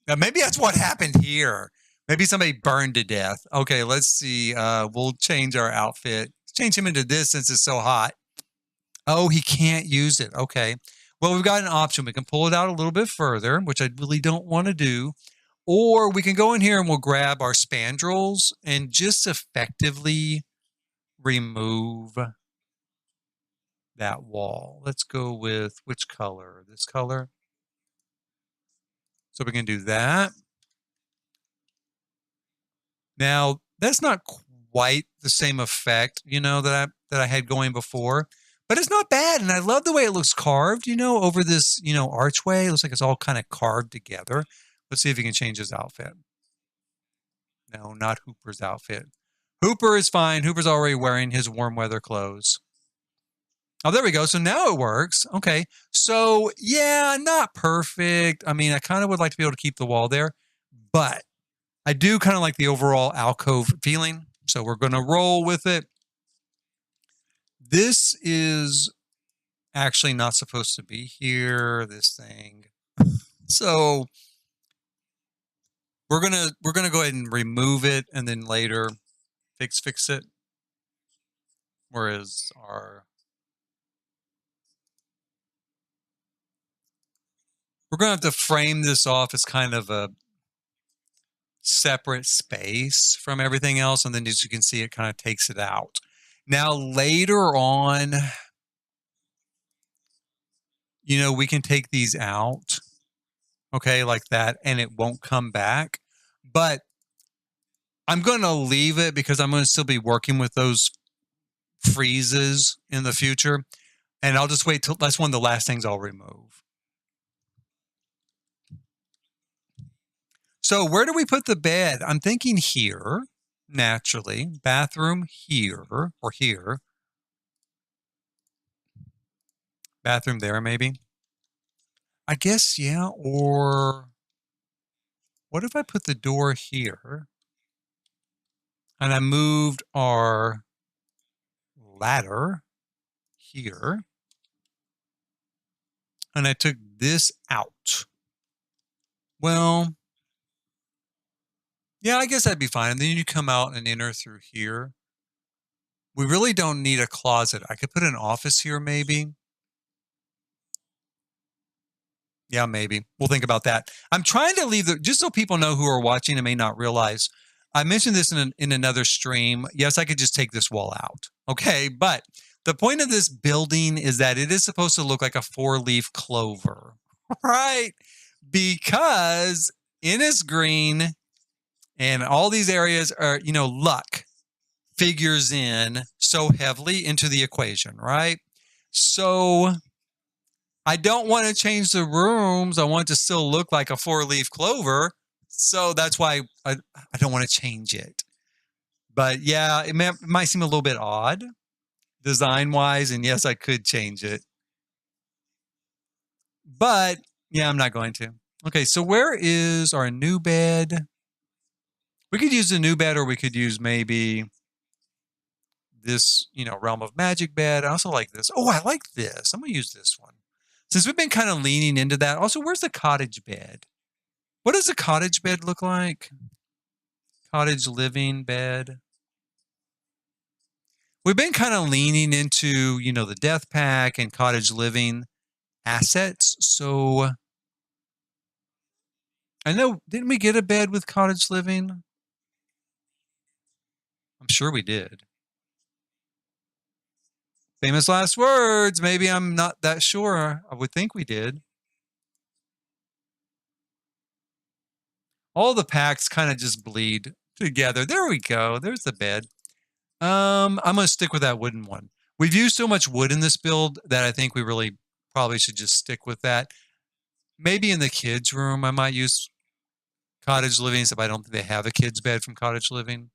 maybe that's what happened here. Maybe somebody burned to death. Okay, let's see. We'll change our outfit. Change him into this since it's so hot. Oh, he can't use it. Okay. Well, we've got an option. We can pull it out a little bit further, which I really don't want to do. Or we can go in here and we'll grab our spandrels and just effectively remove that wall. Let's go with which color? This color. So we can do that. Now, that's not quite the same effect, that I had going before, but it's not bad. And I love the way it looks carved, over this, archway. It looks like it's all kind of carved together. Let's see if he can change his outfit. No, not Hooper's outfit. Hooper is fine. Hooper's already wearing his warm weather clothes. Oh, there we go. So now it works. Okay. So, yeah, not perfect. I mean, I kind of would like to be able to keep the wall there, but I do kind of like the overall alcove feeling. So we're going to roll with it. This is actually not supposed to be here, this thing. So we're going to go ahead and remove it and then later fix it. Whereas we're going to have to frame this off as kind of a separate space from everything else. And then as you can see, it kind of takes it out. Now, later on, we can take these out, okay, like that, and it won't come back. But I'm going to leave it because I'm going to still be working with those freezes in the future. And I'll just wait till that's one of the last things I'll remove. So where do we put the bed? I'm thinking here, naturally. Bathroom here or here. Bathroom there, maybe. I guess, yeah. Or what if I put the door here and I moved our ladder here and I took this out? Well, yeah, I guess that'd be fine. And then you come out and enter through here. We really don't need a closet. I could put an office here, maybe. Yeah, maybe. We'll think about that. I'm trying to leave just so people know who are watching and may not realize. I mentioned this in another stream. Yes, I could just take this wall out. Okay, but the point of this building is that it is supposed to look like a 4-leaf clover, right? Because Innis Green and all these areas are, luck figures in so heavily into the equation, right? So I don't want to change the rooms. I want it to still look like a 4-leaf clover. So that's why I don't want to change it. But yeah, it might seem a little bit odd design-wise. And yes, I could change it. But yeah, I'm not going to. Okay, so where is our new bed? We could use the new bed or we could use maybe this, Realm of Magic bed. I also like this. Oh, I like this. I'm going to use this one. Since we've been kind of leaning into that. Also, where's the cottage bed? What does a cottage bed look like? Cottage living bed. We've been kind of leaning into, the death pack and cottage living assets. So I know, didn't we get a bed with cottage living? I'm sure we did. Famous last words. Maybe I'm not that sure. I would think we did. All the packs kind of just bleed together. There we go. There's the bed. I'm going to stick with that wooden one. We've used so much wood in this build that I think we really probably should just stick with that. Maybe in the kids' room, I might use cottage living, except I don't think they have a kids' bed from cottage living.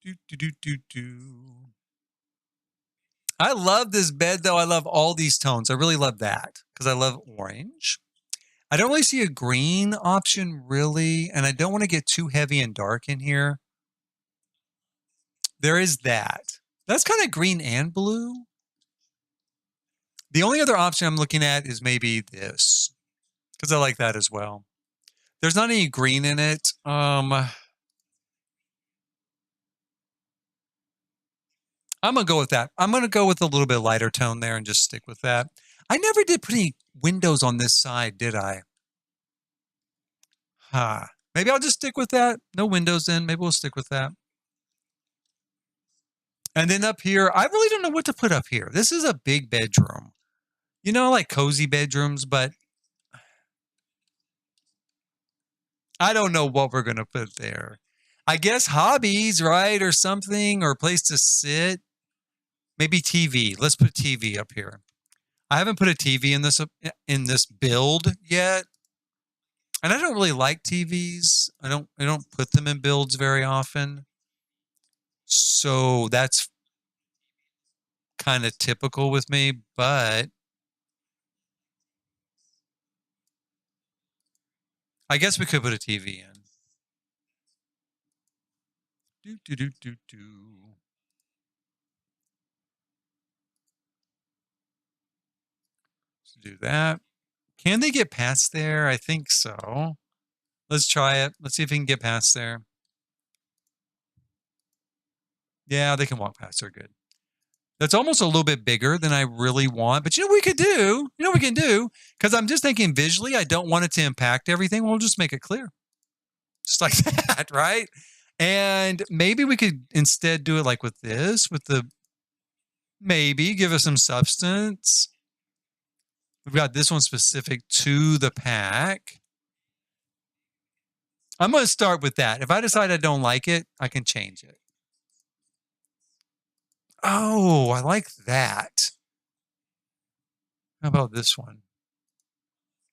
Do, do, do, do, do. I love this bed, though. I love all these tones. I really love that because I love orange. I don't really see a green option, really, and I don't want to get too heavy and dark in here. There is that. That's kind of green and blue. The only other option I'm looking at is maybe this because I like that as well. There's not any green in it. I'm gonna go with that. I'm gonna go with a little bit lighter tone there and just stick with that. I never did put any windows on this side, did I? Huh. Maybe I'll just stick with that. No windows then. Maybe we'll stick with that. And then up here, I really don't know what to put up here. This is a big bedroom. You know, like cozy bedrooms, but I don't know what we're gonna put there. I guess hobbies, right? Or something, or a place to sit. Maybe TV. Let's put TV up here. I haven't put a TV in this build yet. And I don't really like TVs. I don't put them in builds very often. So that's kind of typical with me, but I guess we could put a TV in. Do do do do do. Let's do that. Can they get past there? I think so. Let's try it. Let's see if we can get past there. Yeah, they can walk past. They're good. That's almost a little bit bigger than I really want. But you know what we could do? You know what we can do? Because I'm just thinking visually, I don't want it to impact everything. We'll just make it clear. Just like that, right? And maybe we could instead do it like with this, with the maybe give us some substance. We've got this one specific to the pack. I'm going to start with that. If I decide I don't like it, I can change it. Oh, I like that. How about this one?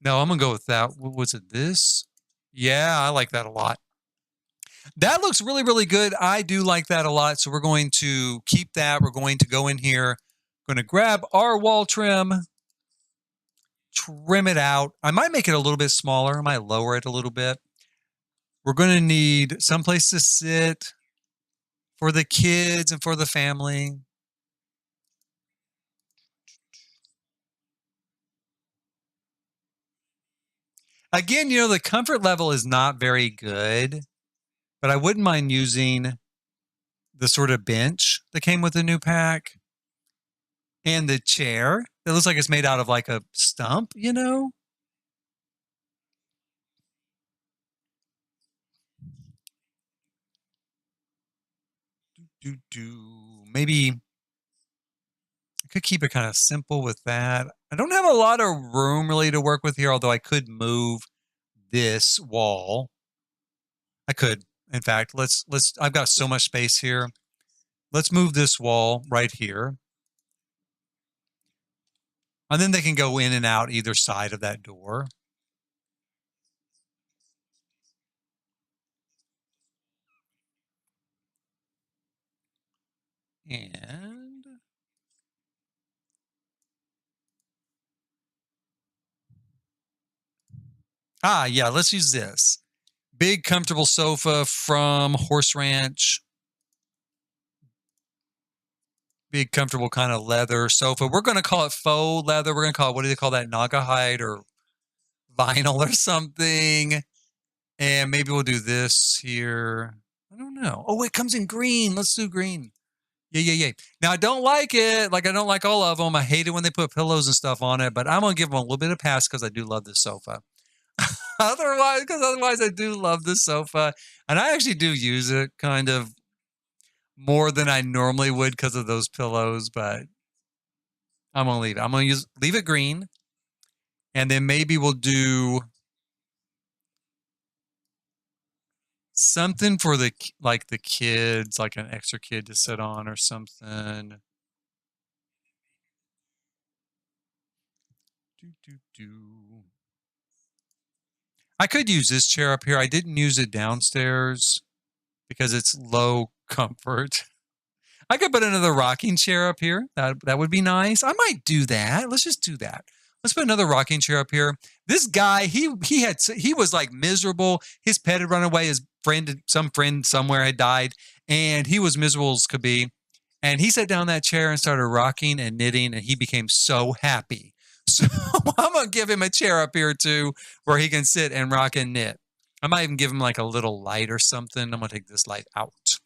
No, I'm going to go with that. What was it? This? Yeah, I like that a lot. That looks really, really good. I do like that a lot. So we're going to keep that. We're going to go in here. Going to grab our wall trim, trim it out. I might make it a little bit smaller. I might lower it a little bit. We're going to need someplace to sit for the kids and for the family. Again, you know, the comfort level is not very good, but I wouldn't mind using the sort of bench that came with the new pack and the chair. It looks like it's made out of like a stump, you know? Maybe I could keep it kind of simple with that. I don't have a lot of room really to work with here, although I could move this wall. I could. In fact, I've got so much space here. Let's move this wall right here. And then they can go in and out either side of that door. And yeah, let's use this. Big comfortable sofa from Horse Ranch. Big comfortable kind of leather sofa. We're going to call it faux leather. We're going to call it, what do they call that? Naga hide or vinyl or something. And maybe we'll do this here. I don't know. Oh, it comes in green. Let's do green. Yeah. Now, I don't like it. Like, I don't like all of them. I hate it when they put pillows and stuff on it, but I'm going to give them a little bit of pass because I do love this sofa. Otherwise, I do love this sofa. And I actually do use it kind of more than I normally would because of those pillows, but I'm going to leave it. I'm going to leave it green. And then maybe we'll do Something for the like the kids, like an extra kid to sit on or something. I could use this chair up here. I didn't use it downstairs because it's low comfort. I could put another rocking chair up here. That would be nice. I might do that. Let's just do that. Let's put another rocking chair up here. This guy, he was like miserable. His pet had run away. His friend, some friend somewhere had died, and he was miserable as could be. And he sat down in that chair and started rocking and knitting, and he became so happy. So I'm gonna give him a chair up here too, where he can sit and rock and knit. I might even give him like a little light or something. I'm gonna take this light out.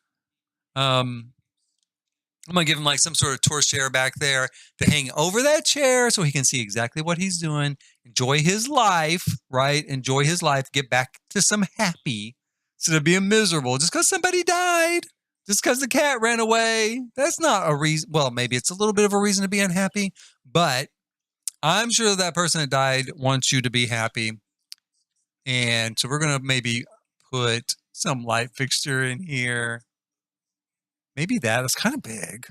I'm going to give him like some sort of tour chair back there to hang over that chair so he can see exactly what he's doing, enjoy his life, right? Enjoy his life, get back to some happy instead of being miserable just because somebody died, just because the cat ran away. That's not a reason. Well, maybe it's a little bit of a reason to be unhappy, but I'm sure that person that died wants you to be happy. And so we're going to maybe put some light fixture in here. Maybe that's kind of big.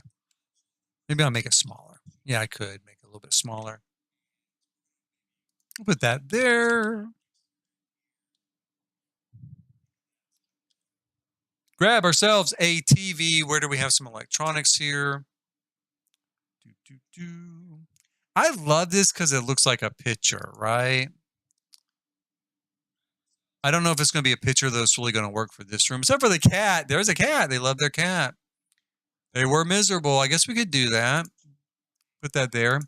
Maybe I'll make it smaller. Yeah, I could make it a little bit smaller. I'll put that there. Grab ourselves a TV. Where do we have some electronics here? I love this because it looks like a picture, right? I don't know if it's going to be a picture that's really going to work for this room, except for the cat. There's a cat. They love their cat. They were miserable. I guess we could do that. Put that there.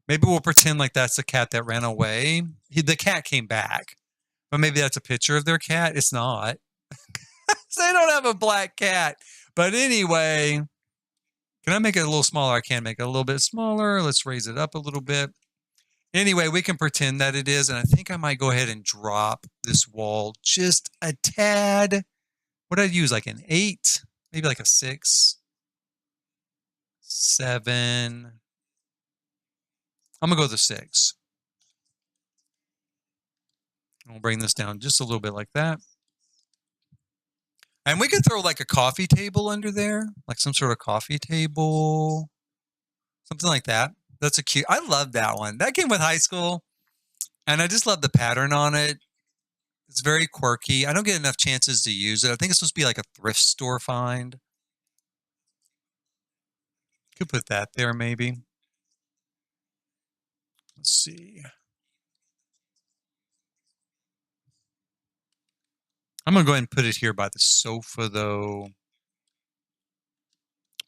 Maybe we'll pretend like that's the cat that ran away. The cat came back. But maybe that's a picture of their cat. It's not. So they don't have a black cat. But anyway, can I make it a little smaller? I can make it a little bit smaller. Let's raise it up a little bit. Anyway, we can pretend that it is. And I think I might go ahead and drop this wall just a tad. What did I use? Like an 8? Maybe like a 6? 7. I'm going to go with a 6. We'll bring this down just a little bit like that. And we could throw like a coffee table under there, like some sort of coffee table, something like that. That's a cute. I love that one. That came with high school, and I just love the pattern on it. It's very quirky. I don't get enough chances to use it. I think it's supposed to be like a thrift store find. Could put that there maybe. Let's see. I'm going to go ahead and put it here by the sofa, though.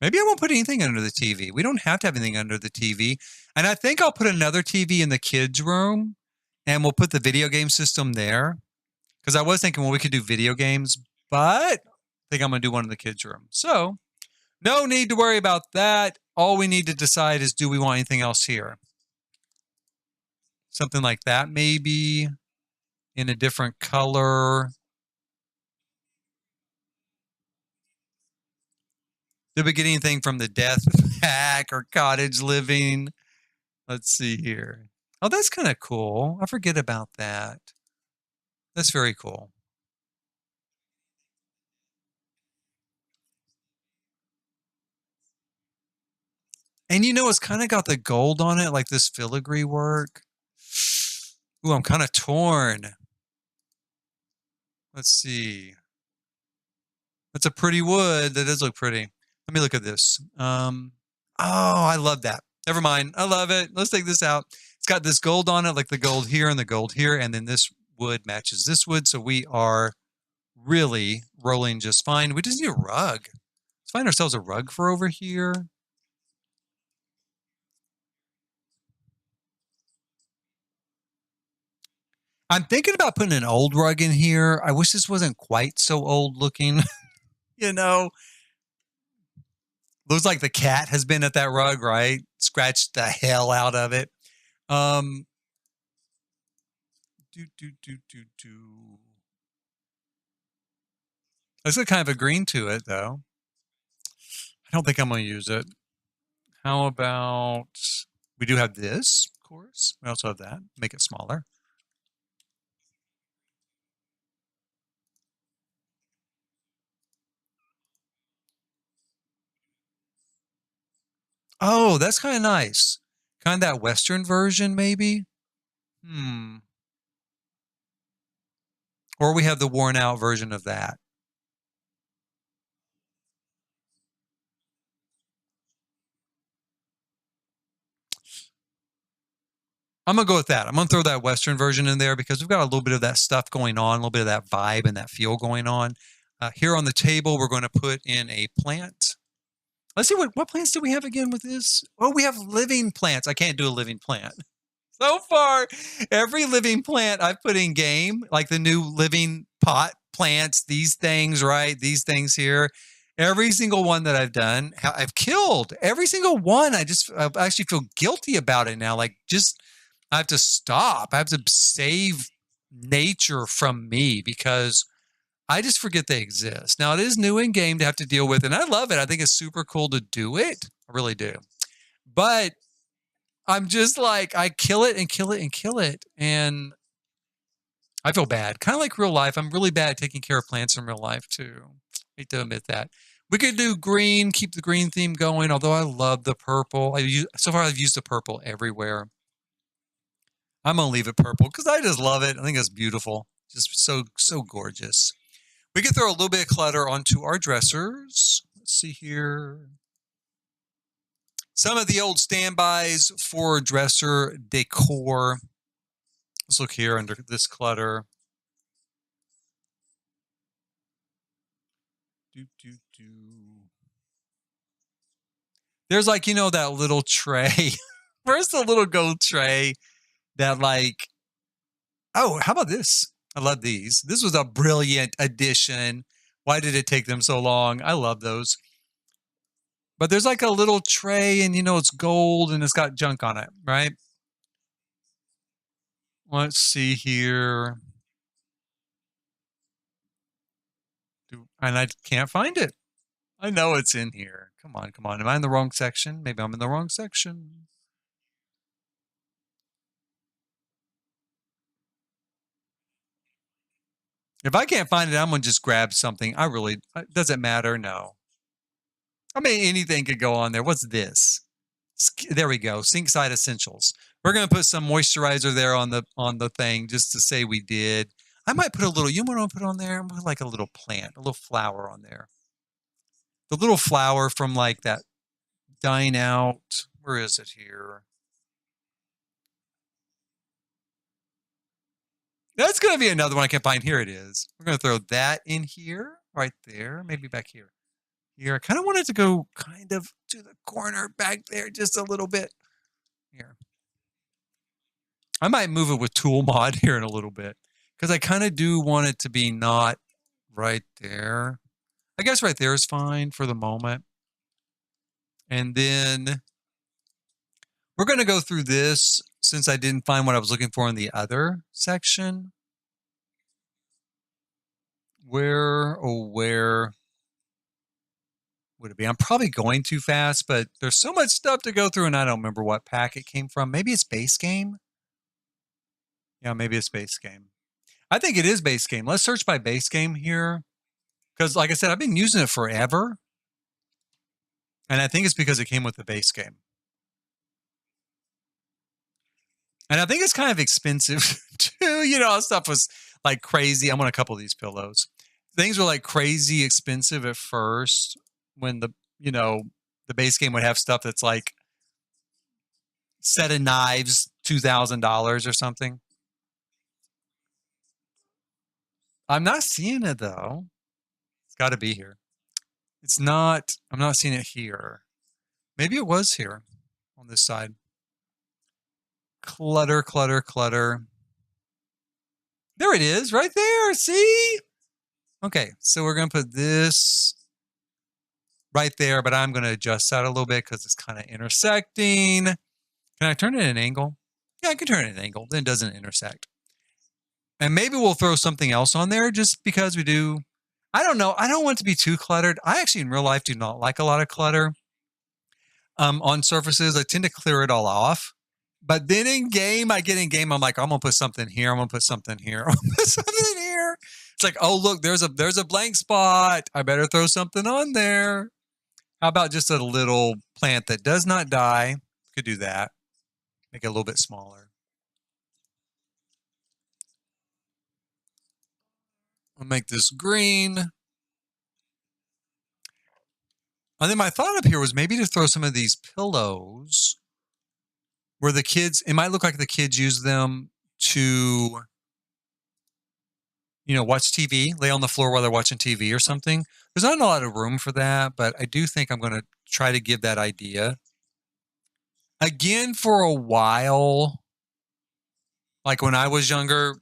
Maybe I won't put anything under the TV. We don't have to have anything under the TV. And I think I'll put another TV in the kids' room, and we'll put the video game system there. Because I was thinking, well, we could do video games, but I think I'm going to do one in the kids' room. So no need to worry about that. All we need to decide is, do we want anything else here? Something like that, maybe in a different color. Did we get anything from the Death Pack or Cottage Living? Let's see here. Oh, that's kind of cool. I forget about that. That's very cool. And you know, it's kind of got the gold on it, like this filigree work. Ooh, I'm kind of torn. Let's see. That's a pretty wood. That does look pretty. Let me look at this. Oh, I love that. Never mind. I love it. Let's take this out. It's got this gold on it, like the gold here and the gold here. And then this wood matches this wood. So we are really rolling just fine. We just need a rug. Let's find ourselves a rug for over here. I'm thinking about putting an old rug in here. I wish this wasn't quite so old looking. You know, looks like the cat has been at that rug, right? Scratched the hell out of it. There's got kind of a green to it, though. I don't think I'm going to use it. How about we do have this, of course. We also have that. Make it smaller. Oh, that's kind of nice. Kind of that Western version, maybe. Hmm. Or we have the worn out version of that. I'm gonna go with that. I'm gonna throw that Western version in there because we've got a little bit of that stuff going on, a little bit of that vibe and that feel going on. Here on the table, we're going to put in a plant. Let's see what plants do we have again with this. Oh, we have living plants. I can't do a living plant. So far, every living plant I've put in game, like the new living pot plants, these things, right? These things here. Every single one that I've done, I've killed every single one. I actually feel guilty about it now. Like, just, I have to stop. I have to save nature from me because I just forget they exist. Now, it is new in game to have to deal with, and I love it. I think it's super cool to do it. I really do. But I'm just like, I kill it and kill it and kill it. And I feel bad. Kind of like real life. I'm really bad at taking care of plants in real life too. Hate to admit that. We could do green, keep the green theme going, although I love the purple. So far I've used the purple everywhere. I'm gonna leave it purple because I just love it. I think it's beautiful. Just so gorgeous. We could throw a little bit of clutter onto our dressers. Let's see here. Some of the old standbys for dresser decor. Let's look here under this clutter. Do, do, do. There's like, that little tray. Where's the little gold tray that like, oh, how about this? I love these. This was a brilliant addition. Why did it take them so long? I love those. But there's like a little tray and it's gold and it's got junk on it, right? Let's see here. And I can't find it. I know it's in here. Come on, come on. Am I in the wrong section? Maybe I'm in the wrong section. If I can't find it, I'm going to just grab something. Does it matter? No. I mean, anything could go on there. What's this? There we go. Sink side essentials. We're going to put some moisturizer there on the thing just to say we did. I might put a little, you know what I'll put on there? I'm put like a little plant, a little flower on there. The little flower from like that Dine Out. Where is it here? That's going to be another one I can't find. Here it is. We're going to throw that in here, right there, maybe back here. Here, I kind of want it to go kind of to the corner back there just a little bit. Here. I might move it with tool mod here in a little bit because I kind of do want it to be not right there. I guess right there is fine for the moment. And then we're going to go through this since I didn't find what I was looking for in the other section. Where would it be? I'm probably going too fast, but there's so much stuff to go through and I don't remember what pack it came from. Maybe it's base game. Yeah, maybe it's base game. I think it is base game. Let's search by base game here. Because like I said, I've been using it forever. And I think it's because it came with the base game. And I think it's kind of expensive too. Stuff was like crazy. I'm on a couple of these pillows. Things were like crazy expensive at first when the base game would have stuff that's like set of knives, $2,000 or something. I'm not seeing it though. It's got to be here. It's not. I'm not seeing it here. Maybe it was here on this side. Clutter, clutter, clutter. There it is, right there. See? Okay, so we're going to put this right there, but I'm going to adjust that a little bit because it's kind of intersecting. Can I turn it at an angle? Yeah, I can turn it at an angle. Then it doesn't intersect. And maybe we'll throw something else on there just because we do. I don't know. I don't want it to be too cluttered. I actually in real life do not like a lot of clutter on surfaces. I tend to clear it all off. But then in game, I'm like, I'm going to put something here. I'm going to put something here. I'm going to put something here. It's like, oh, look, there's a blank spot. I better throw something on there. How about just a little plant that does not die? Could do that. Make it a little bit smaller. I'll make this green. And then my thought up here was maybe to throw some of these pillows where the kids, it might look like the kids use them to, watch TV, lay on the floor while they're watching TV or something. There's not a lot of room for that, but I do think I'm going to try to give that idea. Again, for a while, like when I was younger,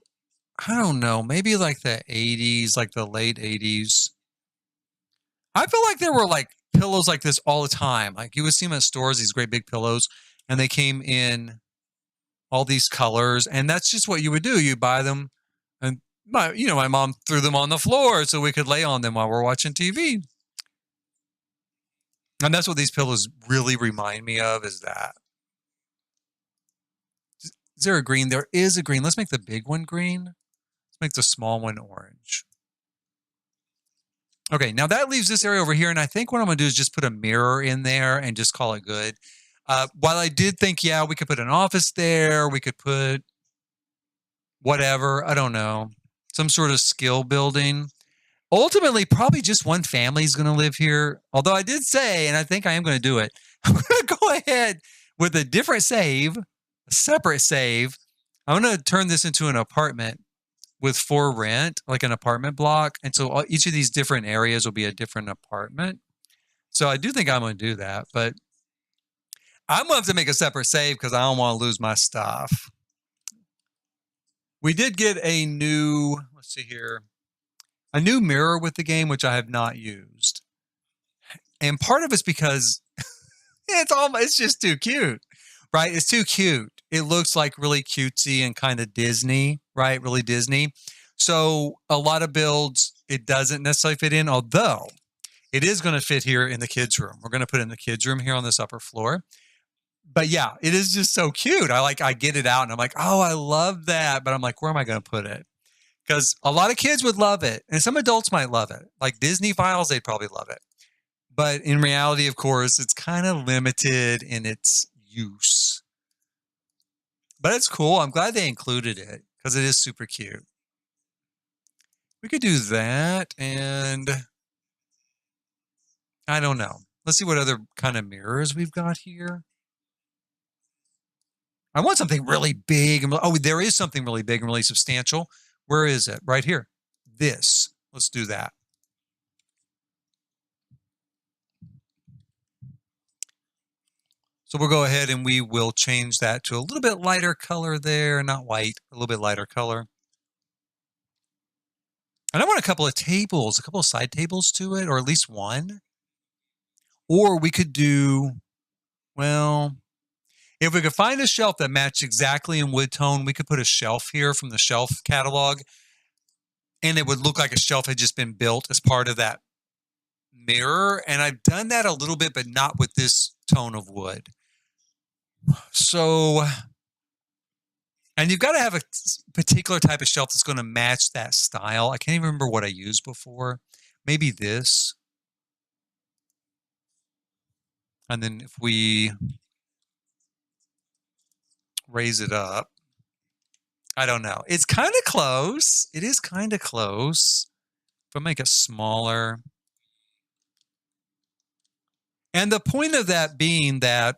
I don't know, maybe like the 80s, like the late 80s. I feel like there were like pillows like this all the time. Like you would see them at stores, these great big pillows, and they came in all these colors. And that's just what you would do. You buy them. And my mom threw them on the floor so we could lay on them while we're watching TV. And that's what these pillows really remind me of is that. Is there a green? There is a green. Let's make the big one green. Let's make the small one orange. Okay, now that leaves this area over here. And I think what I'm going to do is just put a mirror in there and just call it good. While I did think, yeah, we could put an office there. We could put whatever. I don't know. Some sort of skill building. Ultimately, probably just one family is going to live here. Although I did say, and I think I am going to do it, I'm going to go ahead with a different save, a separate save. I'm going to turn this into an apartment with for rent, like an apartment block. And so each of these different areas will be a different apartment. So I do think I'm going to do that, but I'm going to have to make a separate save because I don't want to lose my stuff. We did get a new, let's see here, a new mirror with the game, which I have not used. And part of it's because it's just too cute, right? It's too cute. It looks like really cutesy and kind of Disney, right? Really Disney. So a lot of builds, it doesn't necessarily fit in, although it is going to fit here in the kids' room. We're going to put it in the kids' room here on this upper floor. But yeah, it is just so cute. I get it out and I'm like, oh, I love that. But I'm like, where am I going to put it? Because a lot of kids would love it. And some adults might love it. Like Disney files, they'd probably love it. But in reality, of course, it's kind of limited in its use. But it's cool. I'm glad they included it because it is super cute. We could do that. And I don't know. Let's see what other kind of mirrors we've got here. I want something really big. Oh, there is something really big and really substantial. Where is it? Right here. This. Let's do that. So we'll go ahead and we will change that to a little bit lighter color there. Not white, a little bit lighter color. And I want a couple of tables, a couple of side tables to it, or at least one. Or we could do, well, if we could find a shelf that matched exactly in wood tone, we could put a shelf here from the shelf catalog. And it would look like a shelf had just been built as part of that mirror. And I've done that a little bit, but not with this tone of wood. So, and you've got to have a particular type of shelf that's going to match that style. I can't even remember what I used before. Maybe this. And then if we raise it up, I don't know. It's kind of close. It is kind of close. If I make it smaller. And the point of that being that,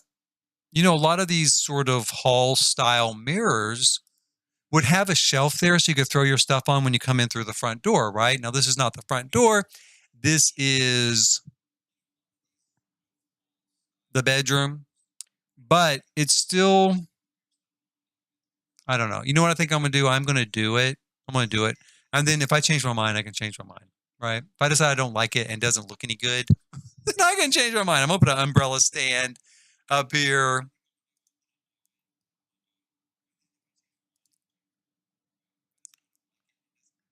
a lot of these sort of hall style mirrors would have a shelf there so you could throw your stuff on when you come in through the front door, right? Now, this is not the front door. This is the bedroom, but it's still, I don't know. You know what I think I'm going to do? I'm going to do it. I'm going to do it. And then if I change my mind, I can change my mind, right? If I decide I don't like it and it doesn't look any good, then I can change my mind. I'm going to put an umbrella stand up here.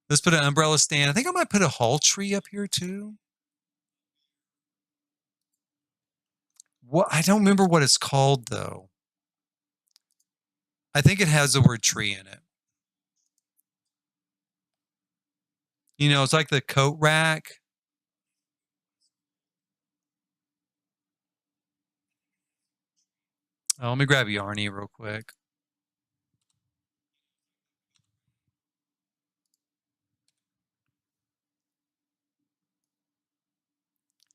Let's put an umbrella stand. I think I might put a hall tree up here too. What? I don't remember what it's called though. I think it has the word tree in it. It's like the coat rack. Oh, let me grab Yarny real quick.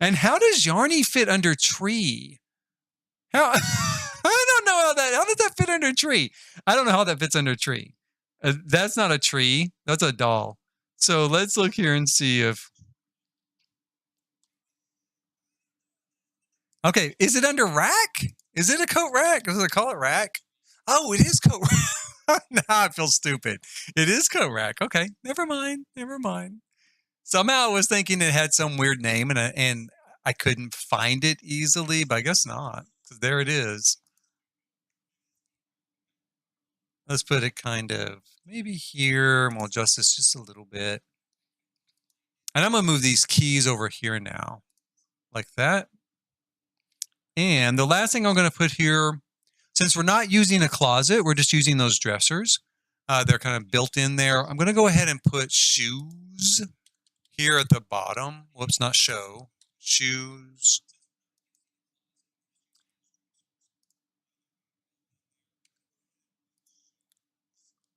And how does Yarny fit under tree? How I don't know how does that fit under a tree? I don't know how that fits under a tree. That's not a tree. That's a doll. So let's look here and see if. Okay, is it under rack? Is it a coat rack? Does it call it rack? Oh, it is coat rack. Now I feel stupid. It is coat rack. Okay, never mind. Never mind. Somehow I was thinking it had some weird name and I couldn't find it easily, but I guess not. Because there it is. Let's put it kind of maybe here, and we'll adjust this just a little bit. And I'm going to move these keys over here now, like that. And the last thing I'm going to put here, since we're not using a closet, we're just using those dressers. They're kind of built in there. I'm going to go ahead and put shoes here at the bottom. Whoops, not show. Shoes.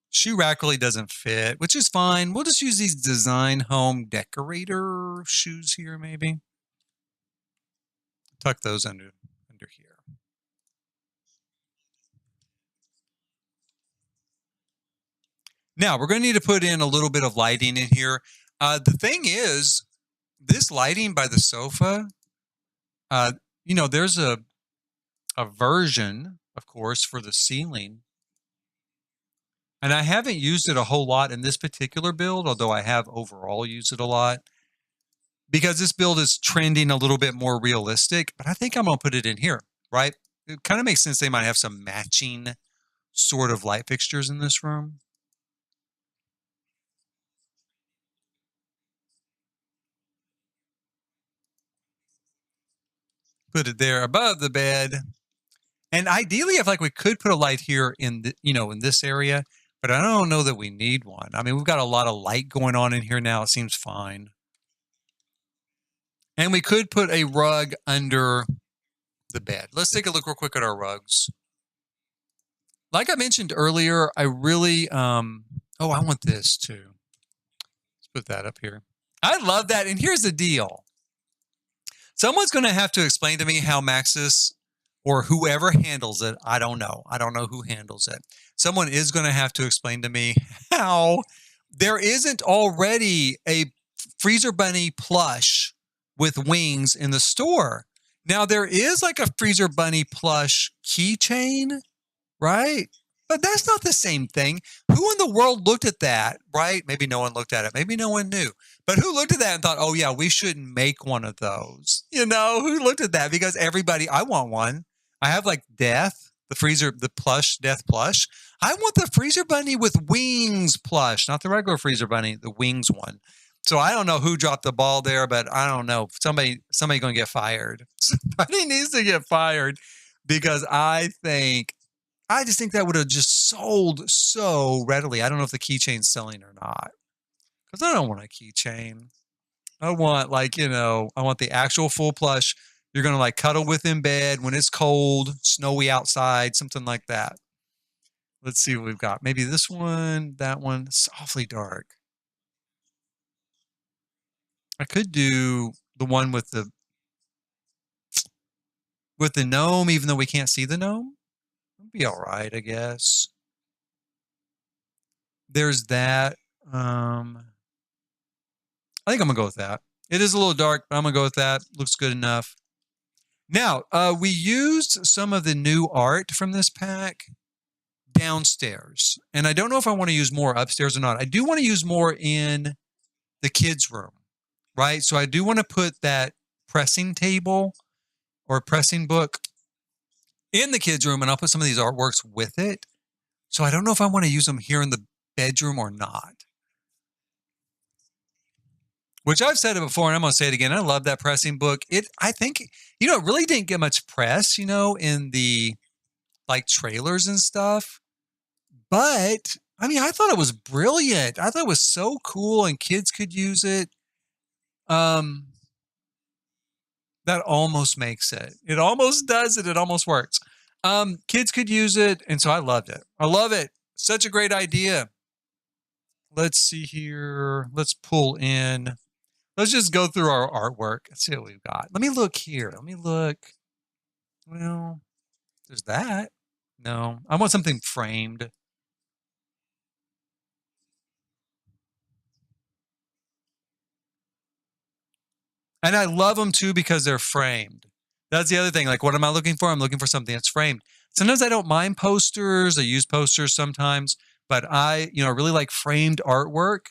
Shoe rack really doesn't fit, which is fine. We'll just use these design home decorator shoes here, maybe. Tuck those under here. Now, we're going to need to put in a little bit of lighting in here. The thing is, this lighting by the sofa, there's a version, of course, for the ceiling. And I haven't used it a whole lot in this particular build, although I have overall used it a lot. Because this build is trending a little bit more realistic, but I think I'm going to put it in here, right? It kind of makes sense they might have some matching sort of light fixtures in this room. Put it there above the bed. And ideally, if like we could put a light here in in this area, but I don't know that we need one. I mean, we've got a lot of light going on in here now. It seems fine. And we could put a rug under the bed. Let's take a look real quick at our rugs. Like I mentioned earlier, I really I want this too. Let's put that up here. I love that. And here's the deal. Someone's going to have to explain to me how Maxis or whoever handles it, I don't know. I don't know who handles it. Someone is going to have to explain to me how there isn't already a Freezer Bunny plush with wings in the store. Now, there is like a Freezer Bunny plush keychain, right? But that's not the same thing. Who in the world looked at that, right? Maybe no one looked at it. Maybe no one knew. But who looked at that and thought, oh, yeah, we shouldn't make one of those? Who looked at that? Because everybody, I want one. I have like Death, the plush, Death plush. I want the Freezer Bunny with wings plush, not the regular Freezer Bunny, the wings one. So I don't know who dropped the ball there, but I don't know. Somebody going to get fired. Somebody needs to get fired because I just think that would have just sold so readily. I don't know if the keychain's selling or not. Because I don't want a keychain. I want I want the actual full plush. You're going to like cuddle with in bed when it's cold, snowy outside, something like that. Let's see what we've got. Maybe this one, that one. It's awfully dark. I could do the one with the gnome, even though we can't see the gnome. It'll be all right, I guess. There's that. I think I'm gonna go with that. It is a little dark, but I'm gonna go with that. Looks good enough. Now, we used some of the new art from this pack downstairs, and I don't know if I want to use more upstairs or not. I do want to use more in the kids' room, right? So I do want to put that pressing table or pressing book in the kids' room, and I'll put some of these artworks with it. So I don't know if I want to use them here in the bedroom or not. Which I've said it before, and I'm going to say it again. I love that pressing book. I think, it really didn't get much press, in the like trailers and stuff. But I mean, I thought it was brilliant. I thought it was so cool, and kids could use it. That almost makes it. It almost does it. It almost works. Kids could use it, and so I loved it. I love it. Such a great idea. Let's see here. Let's pull in. Let's just go through our artwork. Let's see what we've got. Let me look here. Let me look. Well, there's that. No, I want something framed. And I love them too because they're framed. That's the other thing. Like, what am I looking for? I'm looking for something that's framed. Sometimes I don't mind posters. I use posters sometimes, but I really like framed artwork,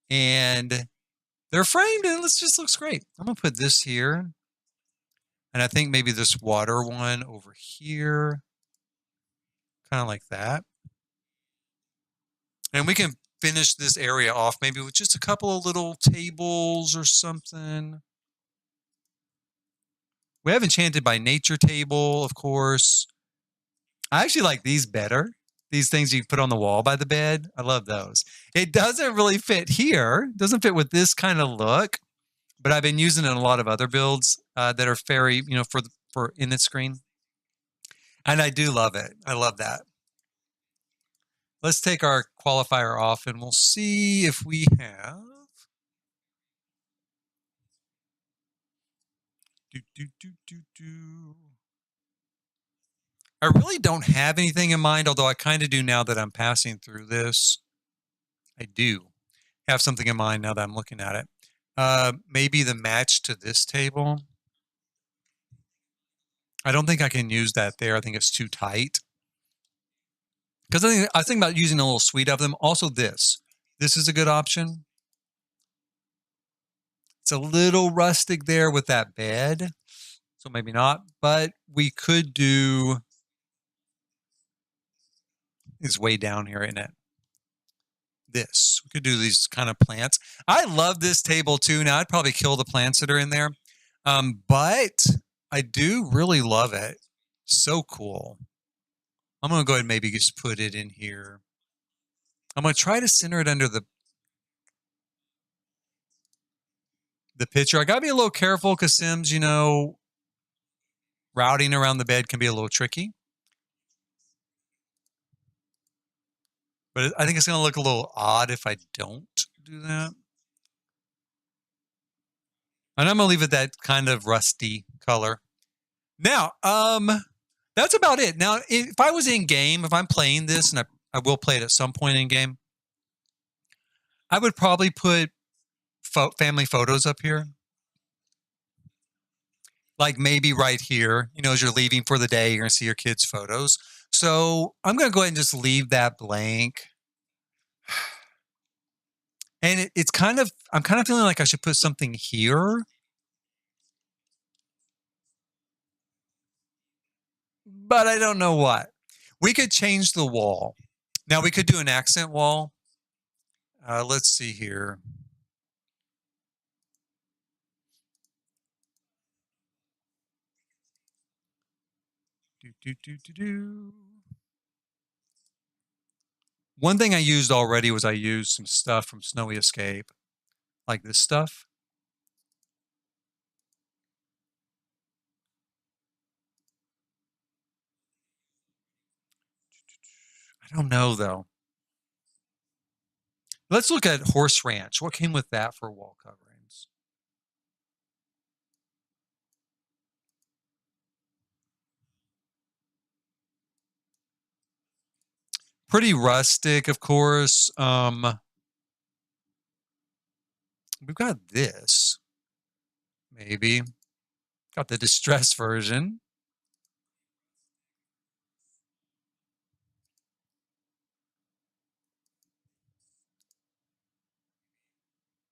and they're framed and it just looks great. I'm gonna put this here. And I think maybe this water one over here, kind of like that. And we can finish this area off maybe with just a couple of little tables or something. We have Enchanted by Nature table, of course. I actually like these better. These things you put on the wall by the bed. I love those. It doesn't really fit here. It doesn't fit with this kind of look, but I've been using it in a lot of other builds that are very, for in the screen. And I do love it. I love that. Let's take our qualifier off and we'll see if we have. I really don't have anything in mind, although I kind of do now that I'm passing through this. I do have something in mind now that I'm looking at it. Maybe the match to this table. I don't think I can use that there. I think it's too tight. Because I was thinking about using a little suite of them. Also this. This is a good option. It's a little rustic there with that bed. So maybe not. But we could do... It's way down here, isn't it? This. We could do these kind of plants. I love this table too. Now, I'd probably kill the plants that are in there. But I do really love it. So cool. I'm going to go ahead and maybe just put it in here. I'm going to try to center it under the picture. I got to be a little careful because Sims, routing around the bed can be a little tricky. But I think it's going to look a little odd if I don't do that. And I'm going to leave it that kind of rusty color. Now, that's about it. Now, if I was in game, if I'm playing this, and I will play it at some point in game, I would probably put family photos up here. Like maybe right here, as you're leaving for the day, you're going to see your kids' photos. So I'm going to go ahead and just leave that blank. And I'm kind of feeling like I should put something here. But I don't know what. We could change the wall. Now we could do an accent wall. Let's see here. One thing I used already was I used some stuff from Snowy Escape, like this stuff. I don't know though. Let's look at Horse Ranch. What came with that for wall coverings? Pretty rustic, of course. We've got this. Maybe. Got the distress version.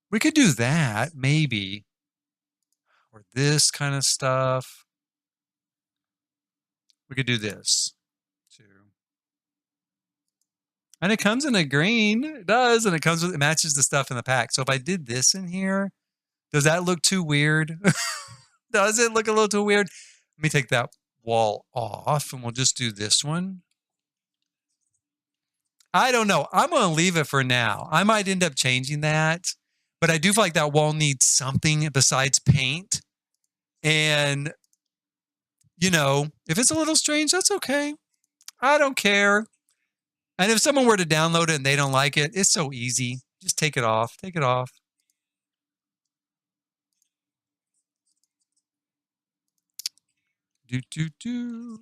We could do that, maybe. Or this kind of stuff. We could do this too. And it comes in a green. It does, and it matches the stuff in the pack. So if I did this in here, does that look too weird? Does it look a little too weird? Let me take that wall off, and we'll just do this one. I don't know. I'm going to leave it for now. I might end up changing that, but I do feel like that wall needs something besides paint. And if it's a little strange, that's okay. I don't care. And if someone were to download it and they don't like it, it's so easy. Just take it off. Take it off. Do, do, do.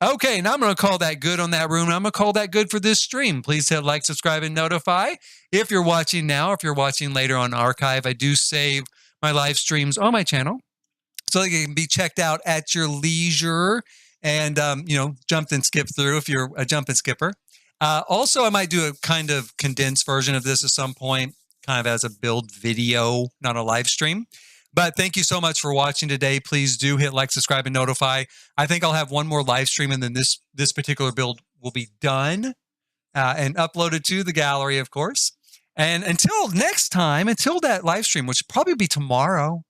Okay, now I'm going to call that good on that room. I'm going to call that good for this stream. Please hit like, subscribe, and notify. If you're watching now, if you're watching later on archive, I do save my live streams on my channel so they can be checked out at your leisure and, jump and skip through if you're a jump and skipper. Also, I might do a kind of condensed version of this at some point, kind of as a build video, not a live stream. But thank you so much for watching today. Please do hit like, subscribe, and notify. I think I'll have one more live stream, and then this particular build will be done and uploaded to the gallery, of course. And until next time, until that live stream, which will probably be tomorrow,